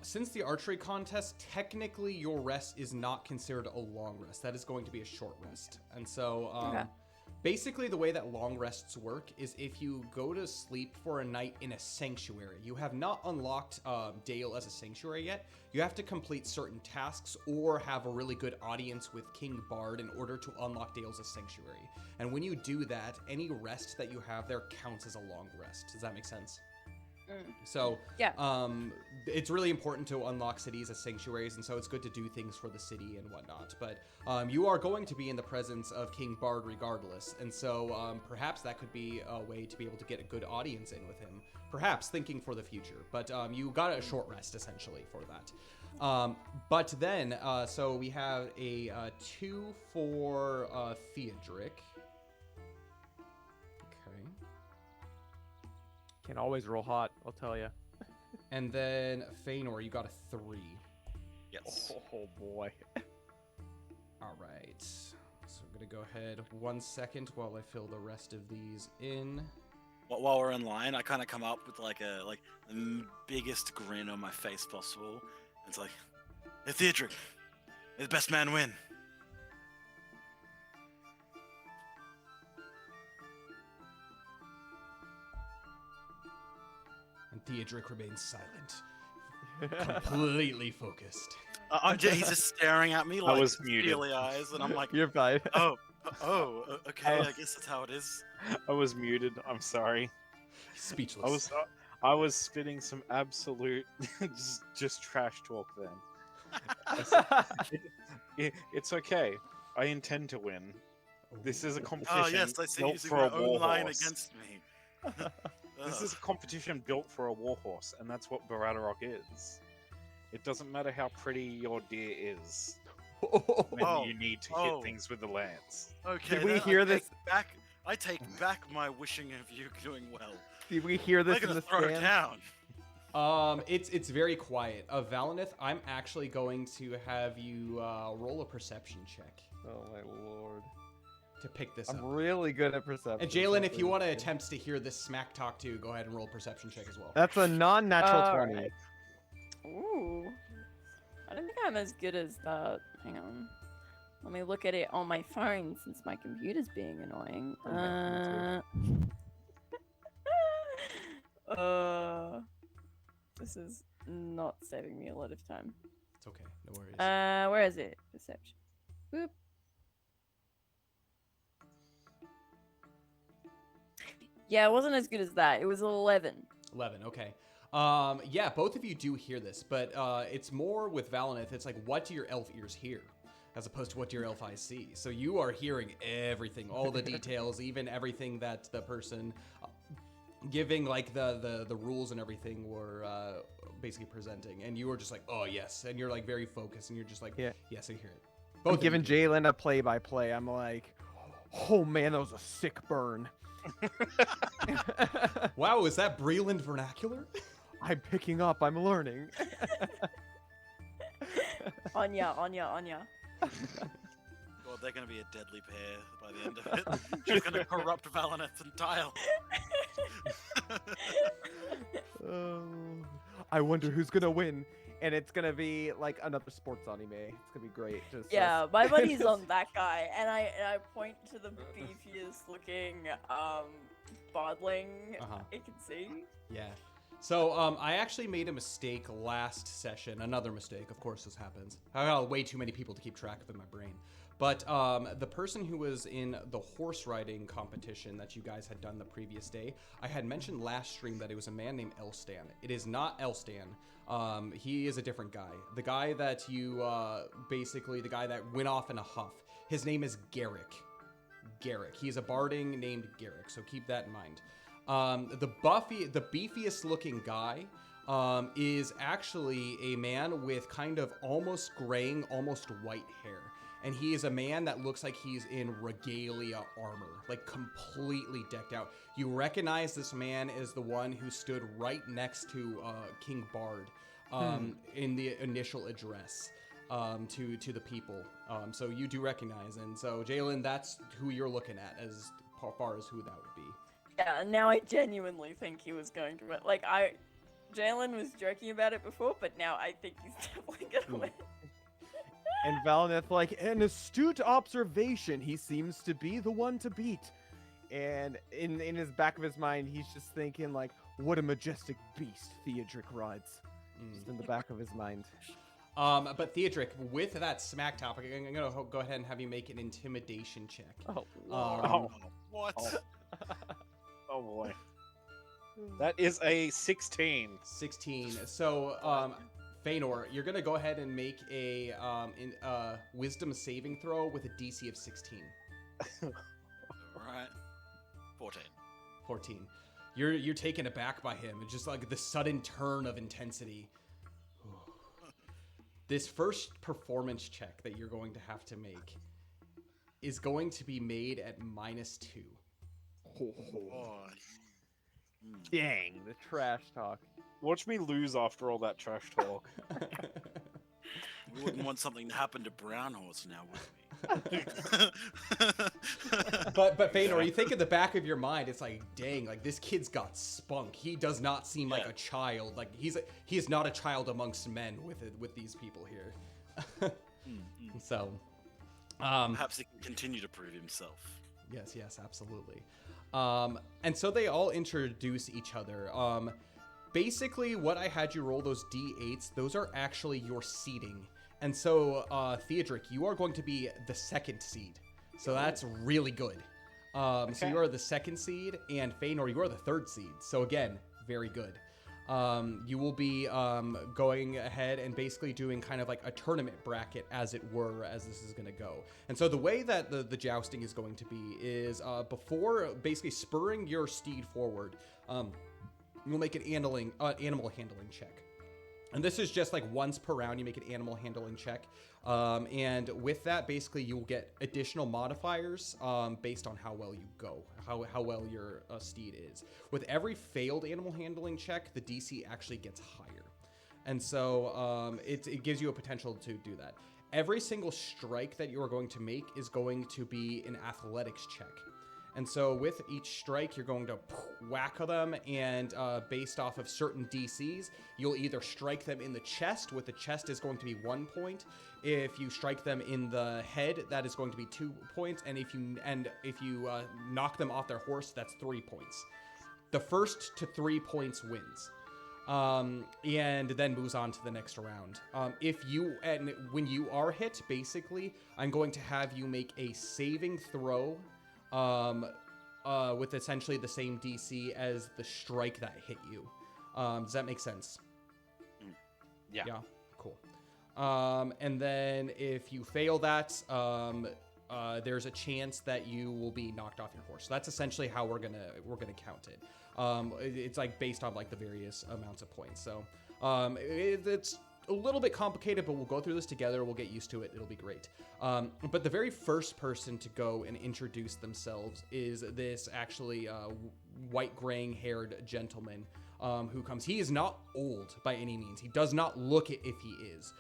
Since the archery contest, technically your rest is not considered a long rest. That is going to be a short rest. And so, Okay. Basically the way that long rests work is if you go to sleep for a night in a sanctuary, you have not unlocked Dale as a sanctuary yet. You have to complete certain tasks or have a really good audience with King Bard in order to unlock Dale as a sanctuary. And when you do that, any rest that you have there counts as a long rest. Does that make sense? So Yeah. it's really important to unlock cities as sanctuaries, and so it's good to do things for the city and whatnot. But you are going to be in the presence of King Bard regardless, and so perhaps that could be a way to be able to get a good audience in with him, perhaps thinking for the future. But you got a short rest essentially for that. But then, so we have a 2 for Theodric. Can always roll hot, I'll tell you. And then Faenor, you got a 3. Yes. Oh boy. All right. So I'm going to go ahead 1 second while I fill the rest of these in. While we're in line, I kind of come up with the biggest grin on my face possible. It's like, hey, Theodric, may the best man win. And Theodric remains silent, completely focused. He's just staring at me like was muted. steely eyes, and I'm like, You're fine. okay, I guess that's how it is. I was muted. I'm sorry. Speechless. I was spitting some absolute just trash talk then. It's okay. I intend to win. This is a competition Oh yes, I see you built using for my a own war line horse. against me. This is a competition built for a warhorse, and that's what Baradarok is. It doesn't matter how pretty your deer is when Oh, you need to oh. hit things with the lance. Okay. Did we then hear I this? take back. I take back my wishing of you doing well. Did we hear I'm this in gonna the throw it stand? down. It's very quiet. Valineth, I'm actually going to have you roll a perception check Oh my lord. to pick this up. I'm really good at perception. And Jaylyn, if you want to That's attempt to hear this smack talk too, go ahead and roll a perception check as well. a non-natural 20. Alright. Ooh. I don't think I'm as good as that. Hang on. Let me look at it on my phone since my computer's being annoying. This is not saving me a lot of time. It's okay, no worries. Where is it? Perception. Boop. Yeah, it wasn't as good as that. It was 11. 11, okay. Yeah, both of you do hear this, but it's more with Valineth. It's like, what do your elf ears hear? As opposed to what do your elf eyes see. So you are hearing everything, all the details, even everything that the person... giving like the rules and everything were basically presenting, and you were just like, oh yes, and you're like very focused, and you're just like, Yeah. yes, I hear it. I'm Both of giving you do. Jaylyn a play-by-play. I'm like, oh man, that was a sick burn. Wow, is that Breland vernacular? I'm picking up. I'm learning. Anya. God, they're going to be a deadly pair by the end of it. She's going to corrupt Valineth entirely. I wonder who's gonna win, and it's gonna be like another sports anime. It's gonna be great. Just Yeah, my money's on that guy, and I point to the beefiest looking bodling I can see. Yeah. So I actually made a mistake last session. Another mistake, of course, this happens. I got way too many people to keep track of in my brain. But the person who was in the horse riding competition that you guys had done the previous day, I had mentioned last stream that it was a man named Elstan. It is not Elstan. He is a different guy. The guy that you, basically, the guy that went off in a huff. His name is Garrick. Garrick. He is a barding named Garrick, so keep that in mind. The beefiest looking guy is actually a man with kind of almost graying, almost white hair. And he is a man that looks like he's in regalia armor, like completely decked out. You recognize this man as the one who stood right next to King Bard in the initial address to the people. So you do recognize. And so, Jaylyn, that's who you're looking at as far as who that would be. Yeah, now I genuinely think he was going to win. Like, Jaylyn was joking about it before, but now I think he's definitely gonna win. And Valineth, like, an astute observation. He seems to be the one to beat. And in his back of his mind, he's just thinking, like, what a majestic beast Theodric rides. Just in the back of his mind. But Theodric, with that smack topic, I'm gonna go ahead and have you make an intimidation check. What? Oh boy. That is a 16. 16. So, Faenor, you're gonna go ahead and make a wisdom saving throw with a DC of 16. Alright. 14. 14. You're taken aback by him. It's just like the sudden turn of intensity. This first performance check that you're going to have to make is going to be made at -2. Oh. Dang, the trash talk. Watch me lose after all that trash talk. We wouldn't want something to happen to Brown Horse now, would we? But Faenor, you think in the back of your mind, it's like, dang, like this kid's got spunk. He does not seem like a child. Like he is not a child amongst men with these people here. So, perhaps he can continue to prove himself. Yes, absolutely. And so they all introduce each other. Basically, what I had you roll, those D8s, those are actually your seeding. And so, Theodric, you are going to be the second seed. So that's really good. So you are the second seed, and Faenor, you are the third seed. So again, very good. You will be going ahead and basically doing kind of like a tournament bracket, as it were, as this is going to go. And so the way that the jousting is going to be is before basically spurring your steed forward, you'll make an animal handling check. And this is just like once per round, you make an animal handling check. And with that, basically, you will get additional modifiers based on how well you go, how well your steed is. With every failed animal handling check, the DC actually gets higher. And so it gives you a potential to do that. Every single strike that you are going to make is going to be an athletics check. And so with each strike, you're going to whack them, and based off of certain DCs, you'll either strike them in the chest, with the chest is going to be 1 point. If you strike them in the head, that is going to be 2 points, and if you knock them off their horse, that's 3 points. The first to 3 points wins. And then moves on to the next round. When you are hit, basically, I'm going to have you make a saving throw with essentially the same DC as the strike that hit you. Does that make sense? Yeah. Yeah, cool. And then if you fail that, there's a chance that you will be knocked off your horse. So that's essentially how we're gonna count it. It's like based on like the various amounts of points. So it's a little bit complicated, but we'll go through this together. We'll get used to it. It'll be great. But the very first person to go and introduce themselves is this actually white graying haired gentleman who comes. He is not old by any means. He does not look it if he is.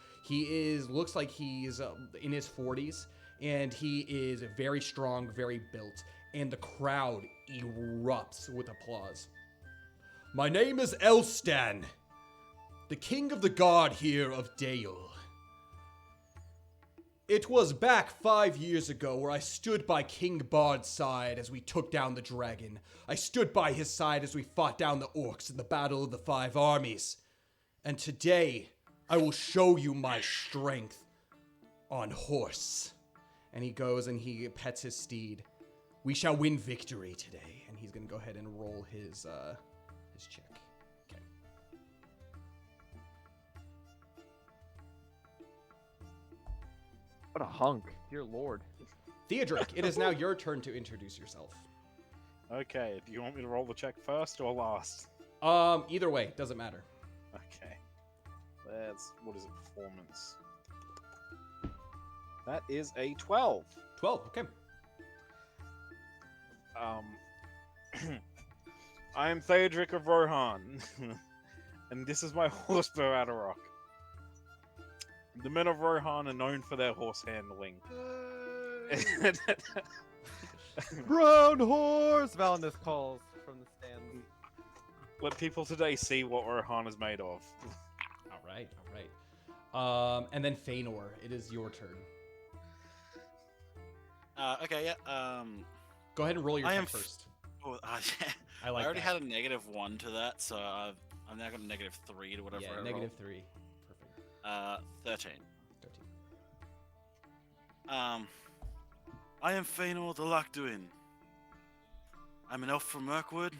Looks like he's in his 40s, and he is very strong, very built, and the crowd erupts with applause. My name is Elstan, the king of the guard here of Dale. It was back 5 years ago where I stood by King Bard's side as we took down the dragon. I stood by his side as we fought down the orcs in the Battle of the Five Armies. And today, I will show you my strength on horse. And he goes and he pets his steed. We shall win victory today. And he's going to go ahead and roll his check. Okay. What a hunk. Dear Lord. Theodric, it is now your turn to introduce yourself. Okay, do you want me to roll the check first or last? Either way, doesn't matter. Okay. What is it, performance? That is a 12. 12, okay. I am Theodric of Rohan, and this is my horse Baradorok. The men of Rohan are known for their horse handling. Brown horse! Valineth calls from the stand. Let people today see what Rohan is made of. All right. And then Faenor, it is your turn. Okay, yeah. Go ahead and roll your I check am first. Oh, yeah. I like I already that. had a -1 to that, so I've now got a -3 to whatever I rolled. -3. Perfect. 13. 13. I am Faenor the Lockduin. I'm an elf from Mirkwood.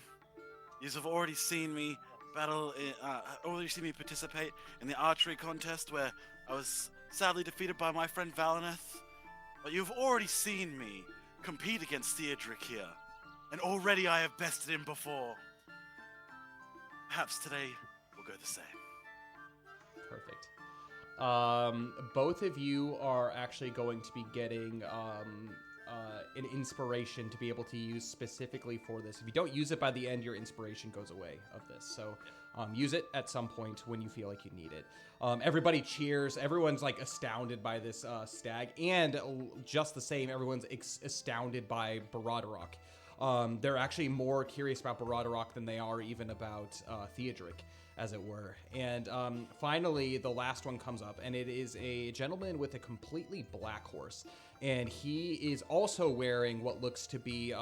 You have already seen me participate in the archery contest where I was sadly defeated by my friend Valineth. But you've already seen me compete against Theodric here, and already I have bested him before. Perhaps today will go the same. Perfect. Both of you are actually going to be getting an inspiration to be able to use specifically for this. If you don't use it by the end, your inspiration goes away of this. So use it at some point when you feel like you need it. Everybody cheers. Everyone's like astounded by this stag, and just the same, everyone's astounded by Baradorok. They're actually more curious about Baradorok than they are even about Theodric, as it were. And finally, the last one comes up, and it is a gentleman with a completely black horse. And he is also wearing what looks to be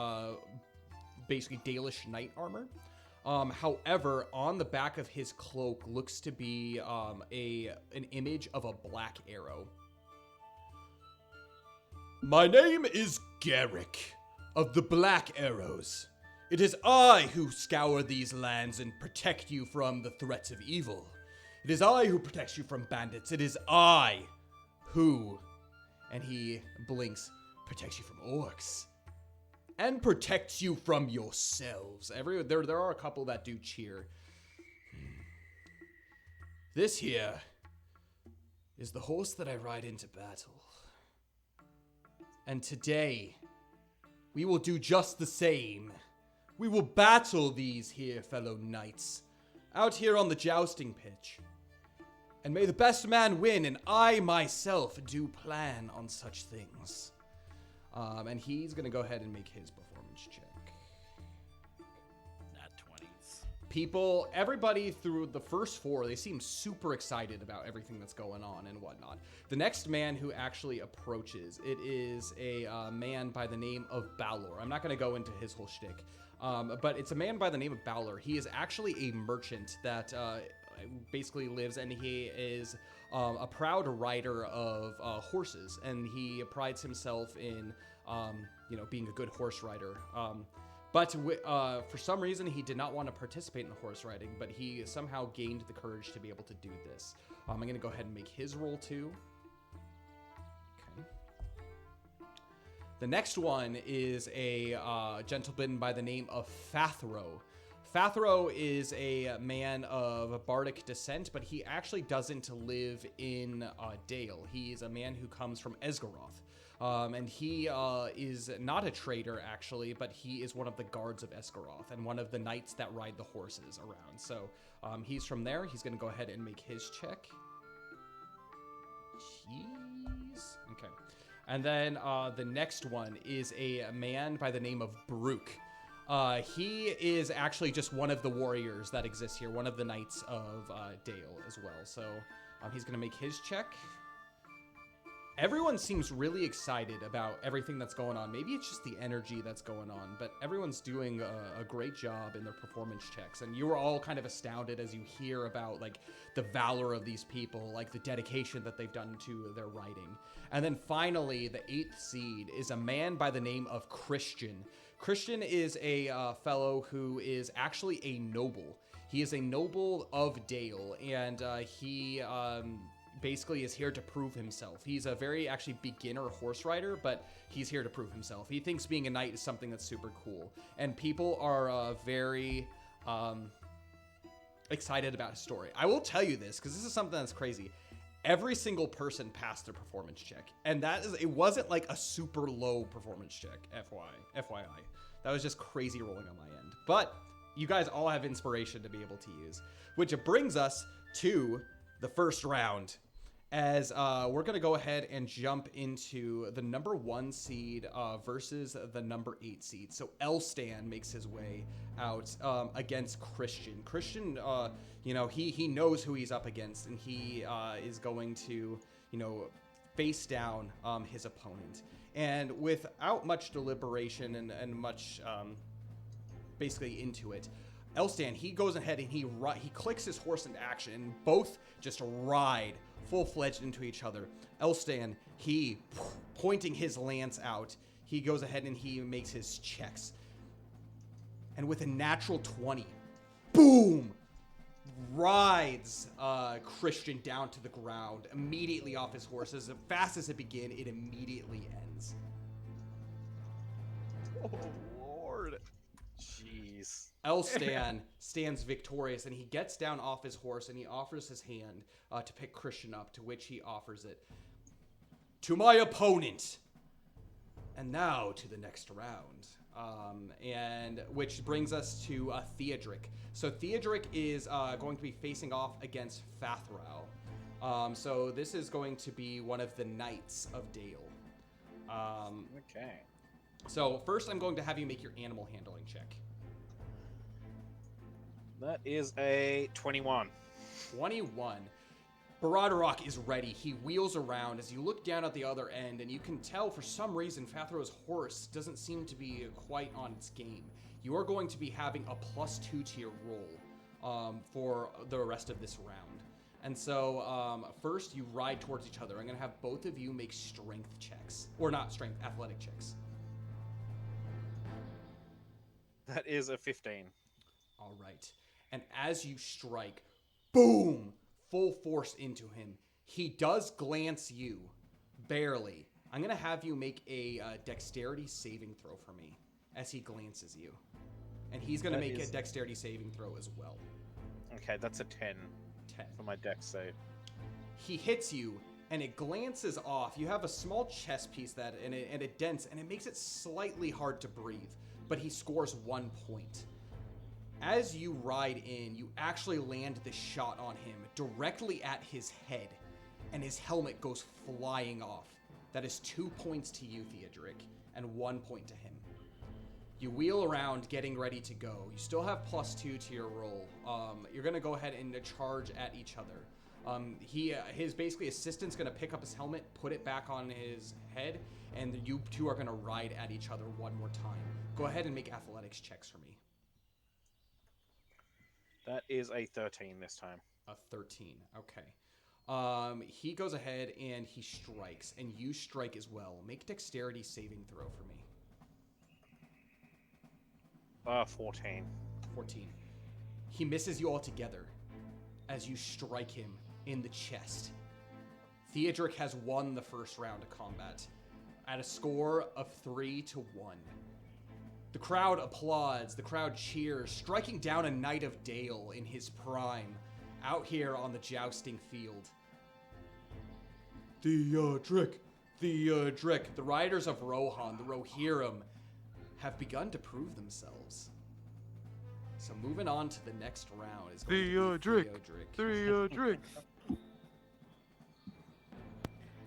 basically Dalish knight armor. However, on the back of his cloak looks to be an image of a black arrow. My name is Garrick of the Black Arrows. It is I who scour these lands and protect you from the threats of evil. It is I who protects you from bandits. It is I who, and he blinks, protects you from orcs. And protects you from yourselves. There are a couple that do cheer. This here is the horse that I ride into battle. And today, we will do just the same. We will battle these here fellow knights out here on the jousting pitch. And may the best man win, and I myself do plan on such things. And he's going to go ahead and make his performance check. Nat 20s. People, everybody through the first four, they seem super excited about everything that's going on and whatnot. The next man who actually approaches, it is a man by the name of Balor. I'm not going to go into his whole shtick, but it's a man by the name of Balor. He is actually a merchant that basically lives, and he is a proud rider of horses, and he prides himself in being a good horse rider. But for some reason, he did not want to participate in the horse riding, but he somehow gained the courage to be able to do this. I'm going to go ahead and make his roll too. Okay. The next one is a gentleman by the name of Fathro. Fathro is a man of bardic descent, but he actually doesn't live in Dale. He's a man who comes from Esgaroth. And he is not a trader, actually, but he is one of the guards of Esgaroth and one of the knights that ride the horses around. So he's from there. He's going to go ahead and make his check. Jeez. Okay. And then the next one is a man by the name of Brooke. He is actually just one of the warriors that exists here, one of the knights of Dale as well. So he's going to make his check. Everyone seems really excited about everything that's going on. Maybe it's just the energy that's going on, but everyone's doing a great job in their performance checks. And you were all kind of astounded as you hear about like the valor of these people, like the dedication that they've done to their writing. And then finally, the 8th seed is a man by the name of Christian. Christian is a fellow who is actually a noble. He is a noble of Dale, and he basically is here to prove himself. He's a very actually beginner horse rider, but he's here to prove himself. He thinks being a knight is something that's super cool, and people are very excited about his story. I will tell you this because this is something that's crazy. Every single person passed their performance check, and it wasn't like a super low performance check, FYI. That was just crazy rolling on my end. But you guys all have inspiration to be able to use, which brings us to the first round, as we're going to go ahead and jump into the number 1 seed versus the number 8 seed. So Elstan makes his way out against Christian. Christian, he knows who he's up against, and he is going to, face down his opponent. And without much deliberation and much basically into it, Elstan, he goes ahead and he clicks his horse into action, and both just ride full-fledged into each other. Elstan, he pointing his lance out, he goes ahead and he makes his checks. And with a natural 20, boom, rides Christian down to the ground, immediately off his horse. As fast as it began, it immediately ends. Oh, Lord. Jeez. Elstan stands victorious, and he gets down off his horse, and he offers his hand to pick Christian up, to which he offers it. To my opponent! And now to the next round. And which brings us to Theodric. So Theodric is going to be facing off against Fathro. So this is going to be one of the knights of Dale. Okay. So first I'm going to have you make your animal handling check. That is a 21. 21. Baradarok is ready. He wheels around as you look down at the other end, and you can tell for some reason Fathro's horse doesn't seem to be quite on its game. You are going to be having a +2 to your roll for the rest of this round. And so first you ride towards each other. I'm going to have both of you make strength checks. Or not strength, athletic checks. That is a 15. All right. And as you strike, boom, full force into him. He does glance you, barely. I'm going to have you make a dexterity saving throw for me as he glances you. And he's going to make a dexterity saving throw as well. Okay, that's a 10. 10. For my dex save. He hits you, and it glances off. You have a small chest piece and it dents, and it makes it slightly hard to breathe. But he scores 1 point. As you ride in, you actually land the shot on him directly at his head, and his helmet goes flying off. That is 2 points to you, Theodric, and 1 point to him. You wheel around, getting ready to go. You still have +2 to your roll. You're going to go ahead and charge at each other. His basically assistant's going to pick up his helmet, put it back on his head, and you two are going to ride at each other one more time. Go ahead and make athletics checks for me. That is a 13 this time. A 13. Okay. He goes ahead and he strikes, and you strike as well. Make dexterity saving throw for me. 14. 14. He misses you altogether as you strike him in the chest. Theodric has won the first round of combat at a score of 3-1. The crowd applauds, the crowd cheers, striking down a Knight of Dale in his prime, out here on the jousting field. Theodric, the riders of Rohan, the Rohirrim, have begun to prove themselves. So moving on to the next round is going to be Theodric.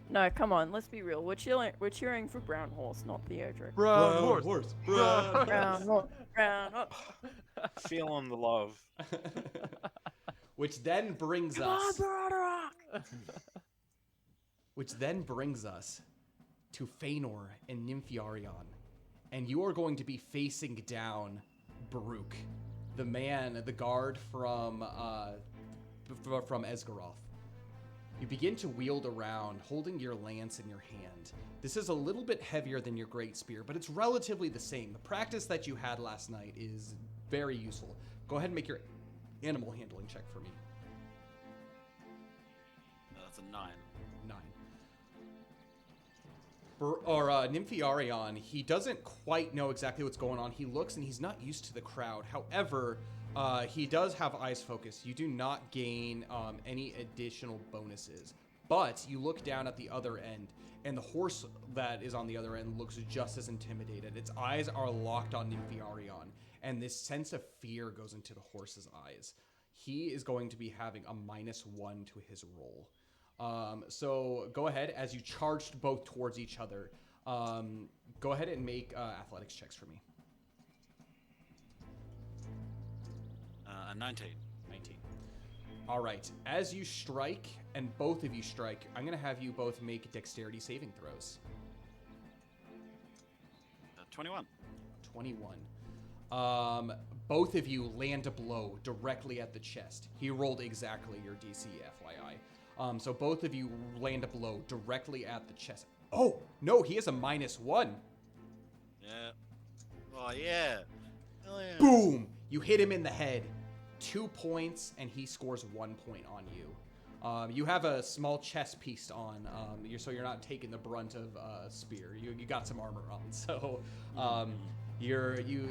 No, come on, let's be real. We're cheering for Brown Horse, not Theodric. Brown horse. Brown Horse. Brown Horse. Feeling the love. Which then brings Come on, us Broderick! which then brings us to Faenor and Nymphiarion. And you are going to be facing down Baruch, the man, the guard from Esgaroth. You begin to wield around, holding your lance in your hand. This is a little bit heavier than your great spear, but it's relatively the same. The practice that you had last night is very useful. Go ahead and make your animal handling check for me. That's a 9. 9. Nymphiarion, he doesn't quite know exactly what's going on. He looks and he's not used to the crowd. However, he does have eyes focus. You do not gain any additional bonuses. But you look down at the other end, and the horse that is on the other end looks just as intimidated. Its eyes are locked on Nymphiarion, and this sense of fear goes into the horse's eyes. He is going to be having a -1 to his roll. So go ahead, as you charged both towards each other, go ahead and make athletics checks for me. 19. 19. All right. As you strike, and both of you strike, I'm going to have you both make dexterity saving throws. 21. 21. Both of you land a blow directly at the chest. He rolled exactly your DC, FYI. So both of you land a blow directly at the chest. Oh, no, he has a -1. Yeah. Oh, yeah. Hell yeah. Boom! You hit him in the head. 2 points, and he scores 1 point on you. You have a small chest piece on, so you're not taking the brunt of spear. You got some armor on, so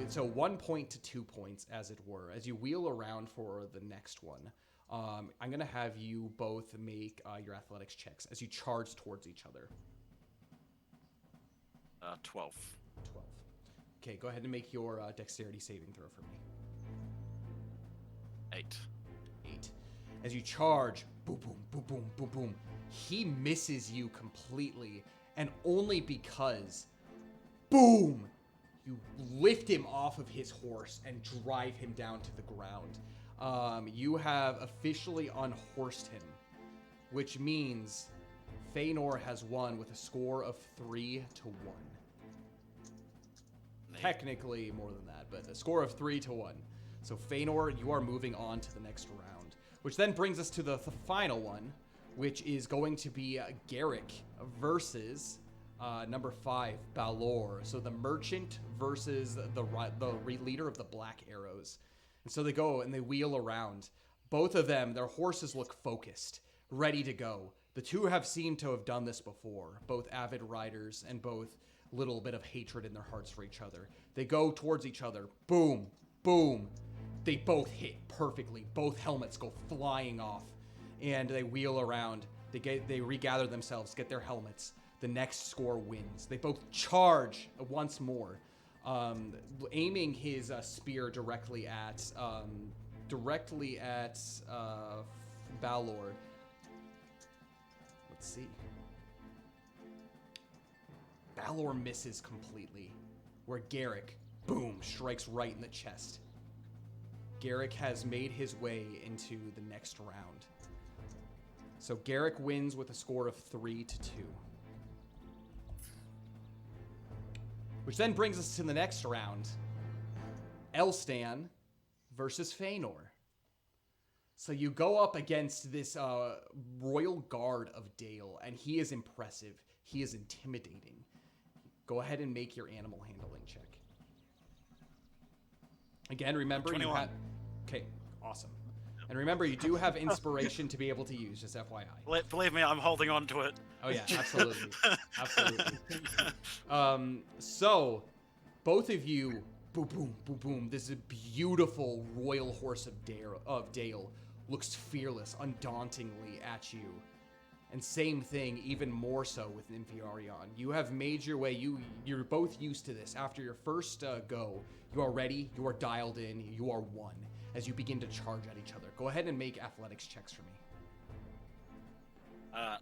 so 1 point to 2 points, as it were. As you wheel around for the next one, I'm gonna have you both make your athletics checks as you charge towards each other. 12. 12. Okay, go ahead and make your dexterity saving throw for me. 8. 8. As you charge, boom, boom, boom, boom, boom, boom, he misses you completely, and only because, boom, you lift him off of his horse and drive him down to the ground. You have officially unhorsed him, which means Faenor has won with a score of 3-1. Technically more than that, but a score of 3-1. So Faenor, you are moving on to the next round, which then brings us to the final one, which is going to be Garrick versus number 5, Balor. So the merchant versus the leader of the Black Arrows. And so they go and they wheel around. Both of them, their horses look focused, ready to go. The two have seemed to have done this before, both avid riders and both little bit of hatred in their hearts for each other. They go towards each other. Boom, boom. They both hit perfectly. Both helmets go flying off, and they wheel around. They regather themselves, get their helmets. The next score wins. They both charge once more, aiming his spear directly at Balor. Let's see. Balor misses completely, where Garrick, boom, strikes right in the chest. Garrick has made his way into the next round. So Garrick wins with a score of 3-2. Which then brings us to the next round. Elstan versus Faenor. So you go up against this royal guard of Dale, and he is impressive. He is intimidating. Go ahead and make your animal handling check. Again, remember 21. you have... Okay, awesome. And remember, you do have inspiration to be able to use, just FYI. Believe me, I'm holding on to it. Oh yeah, absolutely. Absolutely. So, both of you boom, boom, boom, boom. This is a beautiful royal horse of Dale looks fearless, undauntingly at you. And same thing, even more so with Nympharion. You have made your way, you're both used to this. After your first go, you are ready, you are dialed in, you are one as you begin to charge at each other. Go ahead and make athletics checks for me.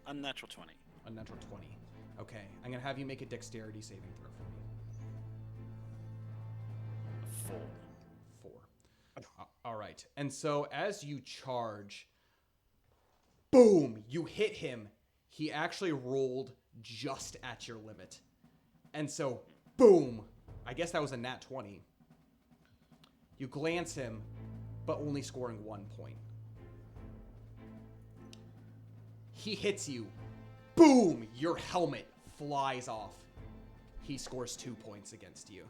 Unnatural 20. Unnatural 20. Okay, I'm gonna have you make a dexterity saving throw for me. 4. 4. All right, and so as you charge, boom, you hit him. He actually rolled just at your limit. And so, boom, I guess that was a nat 20. You glance him, but only scoring 1 point. He hits you. Boom! Your helmet flies off. He scores 2 points against you.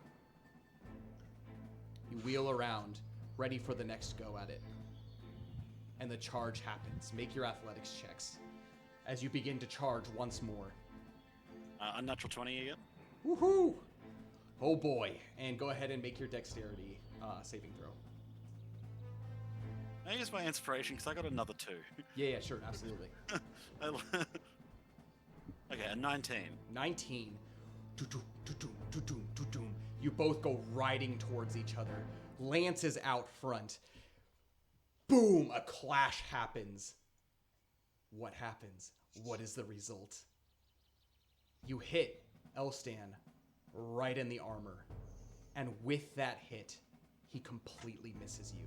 You wheel around, ready for the next go at it. And the charge happens. Make your athletics checks as you begin to charge once more. Unnatural 20 again. Woohoo! Oh boy. And go ahead and make your dexterity saving throw. I use my inspiration because I got another 2. Yeah, sure, absolutely. Okay, a 19. 19. Do-doom, do-doom, do-doom, do-doom. You both go riding towards each other. Lance is out front. Boom! A clash happens. What happens? What is the result? You hit Elstan right in the armor. And with that hit, he completely misses you.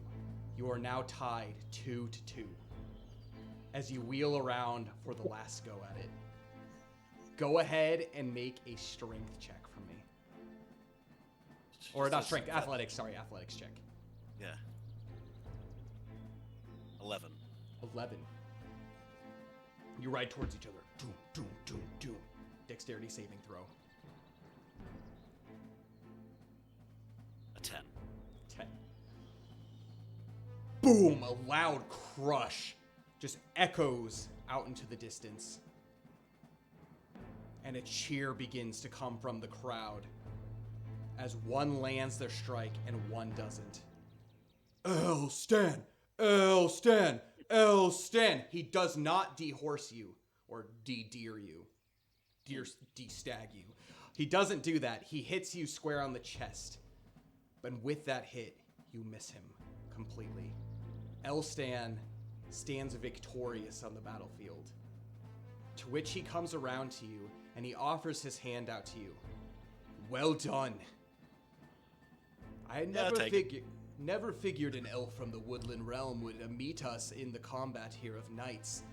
You are now tied 2-2. As you wheel around for the last go at it. Go ahead and make a strength check for me. Or not strength, athletics, sorry, athletics check. Yeah. 11. 11. You ride towards each other. Doom, doom, doom, doom. Dexterity saving throw. A 10. 10. Boom! A loud crush just echoes out into the distance. And a cheer begins to come from the crowd as one lands their strike and one doesn't. Elstan! Elstan! Elstan! He does not dehorse you or de-deer you. De-stag you. He doesn't do that. He hits you square on the chest. But with that hit, you miss him completely. Elstan stands victorious on the battlefield. To which he comes around to you and he offers his hand out to you. Well done. I never figured an elf from the woodland realm would meet us in the combat here of knights.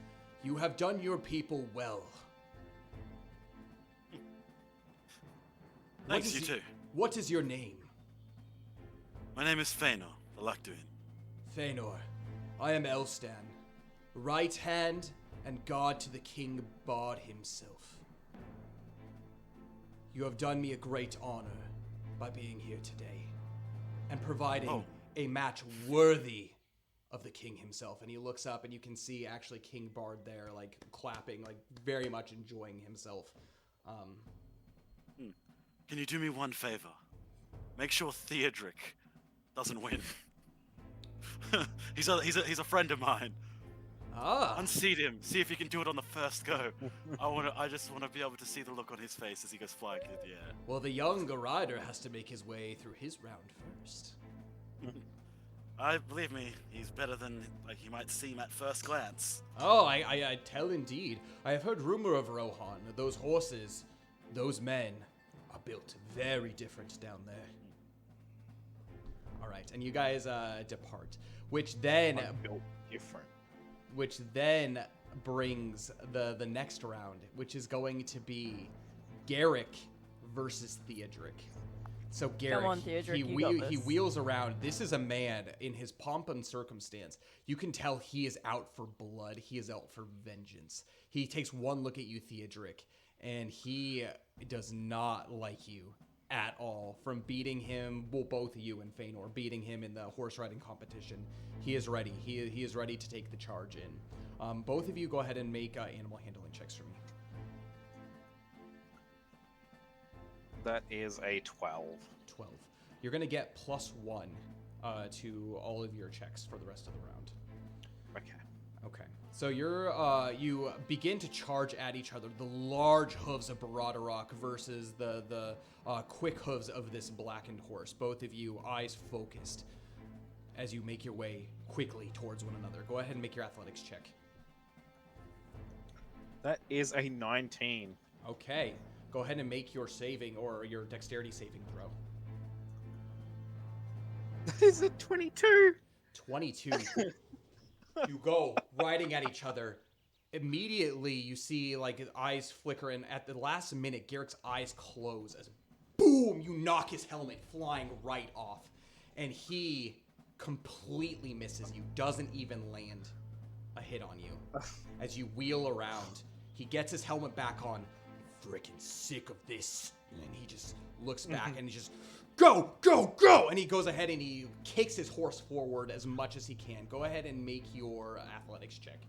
You have done your people well. Thanks, you too. What is your name? My name is Faenor, the Luctuin. Faenor, I am Elstan, right hand and guard to the King Bard himself. You have done me a great honor by being here today and providing a match worthy of the king himself. And he looks up and you can see actually King Bard there, like clapping, like very much enjoying himself. Can you do me one favor? Make sure Theodric doesn't win. He's a friend of mine. Unseat him. See if you can do it on the first go. I just want to be able to see the look on his face as he goes flying through the air. Well, the younger rider has to make his way through his round first. Believe me, he's better than he might seem at first glance. Oh, I tell indeed. I have heard rumor of Rohan. Those horses, those men, are built very different down there. All right, and you guys depart, which then Built different. which then brings the next round, which is going to be Garrick versus Theodric. So Garrick, on, Theodric, he wheels around. This is a man in his pomp and circumstance. You can tell he is out for blood. He is out for vengeance. He takes one look at you, Theodric, and he does not like you at all. From beating him, well, both of you and Faenor, beating him in the horse riding competition. He is ready. He is ready to take the charge in. Both of you go ahead and make animal handling checks for me. That is a 12. 12. You're gonna get +1 to all of your checks for the rest of the round. Okay. Okay. So you begin to charge at each other. The large hooves of Baradarok versus the quick hooves of this blackened horse. Both of you, eyes focused, as you make your way quickly towards one another. Go ahead and make your athletics check. That is a 19. Okay. Go ahead and make your saving or your dexterity saving throw. That is a 22. 22. You go riding at each other. Immediately, you see like his eyes flicker, and at the last minute, Garrick's eyes close as boom, you knock his helmet flying right off, and he completely misses you, doesn't even land a hit on you. As you wheel around, he gets his helmet back on. Freaking sick of this, and he just looks back and he just go, go, go, and he goes ahead and he kicks his horse forward as much as he can. Go ahead and make your athletics check.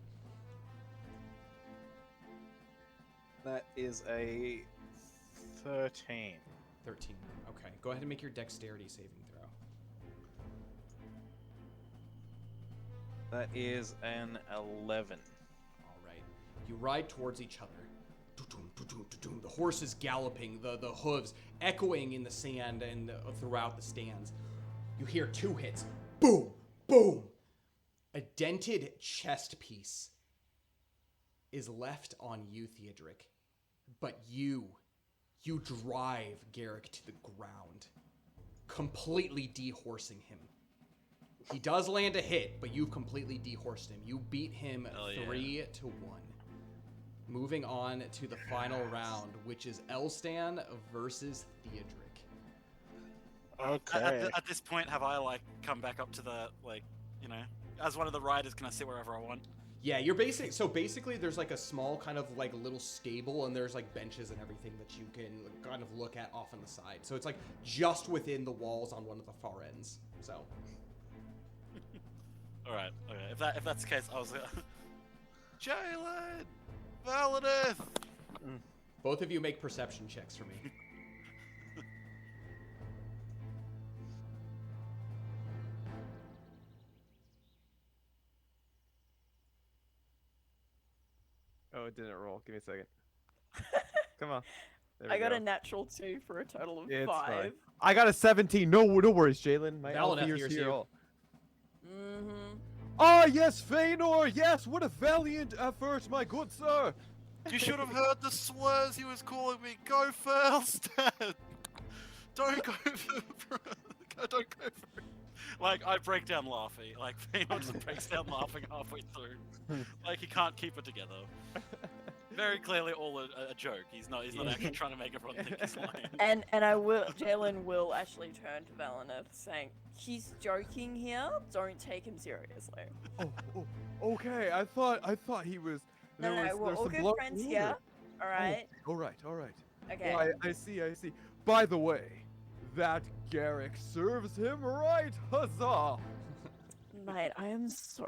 That is a 13. 13. Okay. Go ahead and make your dexterity saving throw. That is an 11. All right. You ride towards each other. The horse is galloping, the hooves echoing in the sand and throughout the stands. You hear 2 hits. Boom, boom. A dented chest piece is left on you, Theodric. But you drive Garrick to the ground, completely dehorsing him. He does land a hit, but you've completely dehorsed him. You beat him 3-1. Moving on to the final round, which is Elstan versus Theodric. Okay. At this point, have I like come back up to the as one of the riders? Can I sit wherever I want? Yeah, you're basically there's like a small kind of like little stable, and there's like benches and everything that you can kind of look at off on the side. So it's like just within the walls on one of the far ends. So. All right. Okay. If that's the case, I was Jaylyn, Valineth. Both of you make perception checks for me. Oh, it didn't roll. Give me a second. Come on. There I we got go. a natural 2 for a total of It's 5. fine. I got a 17. No worries, Jaylyn. My Valineth Alfear's hears here. you. Mm-hmm. Ah, yes, Faenor. Yes, what a valiant effort, my good sir. You should have heard the slurs he was calling me. Go first. Don't go for don't go for it. Like, I break down laughing. Like, Faenor just breaks down laughing halfway through. Like, he can't keep it together. Very clearly all a joke. He's not actually trying to make everyone think he's lying. And Jaylyn will actually turn to Valineth saying, he's joking here, don't take him seriously. Oh, okay. I thought he was. No, we're there's all some good blood friends water. here, alright? All right. Okay. Well, I see. By the way, that Garrick serves him right. Huzzah! Mate, I am so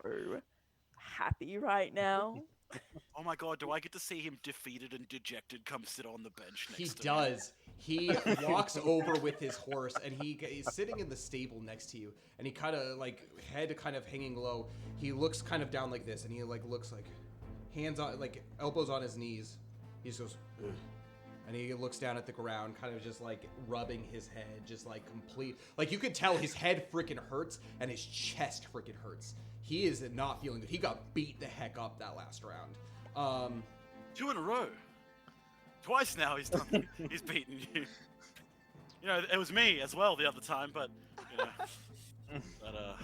happy right now. Oh my god, do I get to see him defeated and dejected come sit on the bench next He to me? does. He walks over with his horse, and he is sitting in the stable next to you, and he kind of like head kind of hanging low. He looks kind of down like this, and he like looks like hands on like elbows on his knees. He just goes, ugh. And he looks down at the ground, kind of just like rubbing his head, just like complete. Like you could tell his head freaking hurts and his chest freaking hurts. He is not feeling good. He got beat the heck up that last round. 2 in a row. Twice now he's done. He's beaten you. You know, it was me as well the other time, but you know. But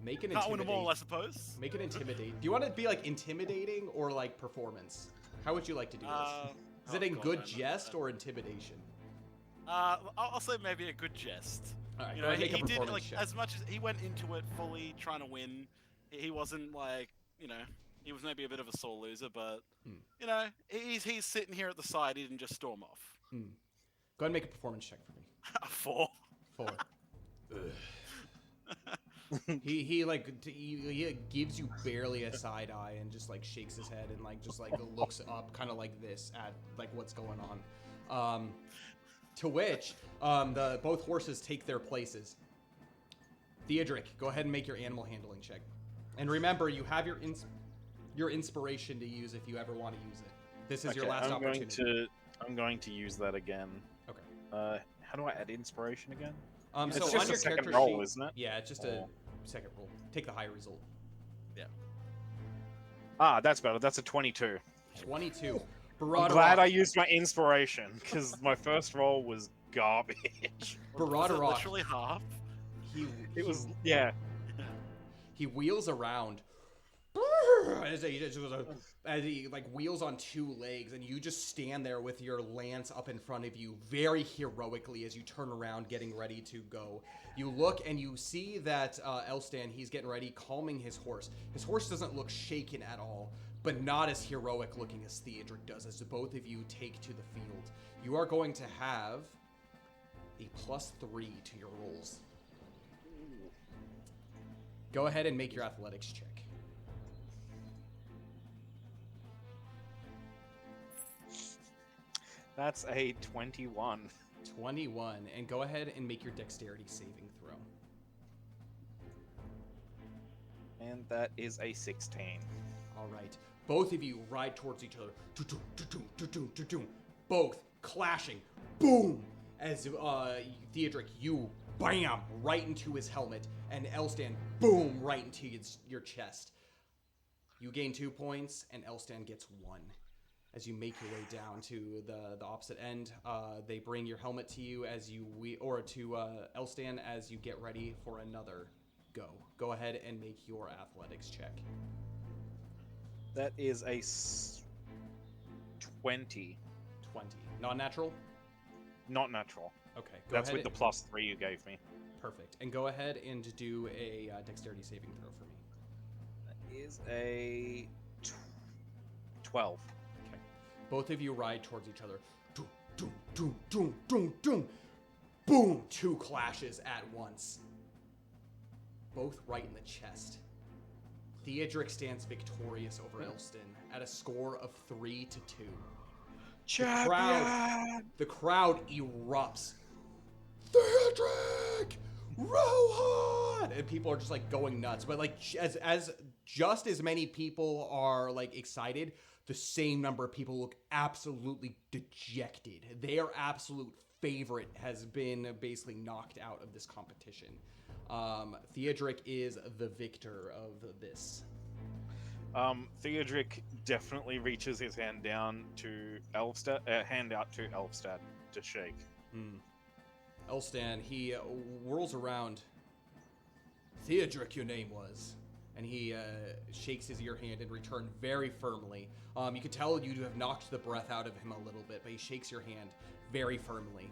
Make an can't win them all, I intimidate. suppose. Make it intimidate. Do you want it to be like intimidating or like performance? How would you like to do this? Is it a good jest or intimidation? I'll say maybe a good jest. All right, You go know, ahead and he make a did performance like check. as much as he went into it fully trying to win. He wasn't like, you know, he was maybe a bit of a sore loser, but you know, he's sitting here at the side. He didn't just storm off. Go ahead and make a performance check for me. A 4. 4. He gives you barely a side eye and just like shakes his head and like just like looks up kind of like this at like what's going on. To which both horses take their places. Theodric, go ahead and make your animal handling check. And remember, you have your inspiration to use if you ever want to use it. This is your last opportunity. I'm going to use that again. Okay. How do I add inspiration again? So it's on just your a second character roll, sheet, isn't it? Yeah, it's just a second roll. Take the higher result. Ah, that's better. That's a 22. 22. I'm glad I used my inspiration, because my first roll was garbage. Was it Baradorok, literally half? he wheels around as he like wheels on two legs, and you just stand there with your lance up in front of you very heroically as you turn around getting ready to go. You look and you see that Elstan, he's getting ready, calming his horse. His horse doesn't look shaken at all, but not as heroic looking as Theodric does, as both of you take to the field. You are going to have a +3 to your rolls. Go ahead and make your athletics check. That's a 21. 21, and go ahead and make your dexterity saving throw. And that is a 16. All right. Both of you ride towards each other. Both clashing. Boom! As Theodric, you bam right into his helmet, and Elstan, boom, right into your chest. You gain 2 points, and Elstan gets 1. As you make your way down to the opposite end, they bring your helmet to you as you to Elstan as you get ready for another go. Go ahead and make your athletics check. That is a 20. 20. Non-natural? Not natural. Okay. That's with the +3 you gave me. Perfect. And go ahead and do a dexterity saving throw for me. That is a 12. Okay. Both of you ride towards each other. Doom, doom, doom, doom, doom, doom. Boom! 2 clashes at once. Both right in the chest. Theodric stands victorious over Elstan at a score of 3-2. The crowd erupts. Theodric! Rohan! And people are just like going nuts. But like as just as many people are like excited, the same number of people look absolutely dejected. Their absolute favorite has been basically knocked out of this competition. Theodric is the victor of this. Theodric definitely reaches his hand down to Elfstad, out to Elfstad to shake. Elstan, he whirls around. Theodric, your name was. And he shakes your hand in return very firmly. You could tell you have knocked the breath out of him a little bit, but he shakes your hand very firmly.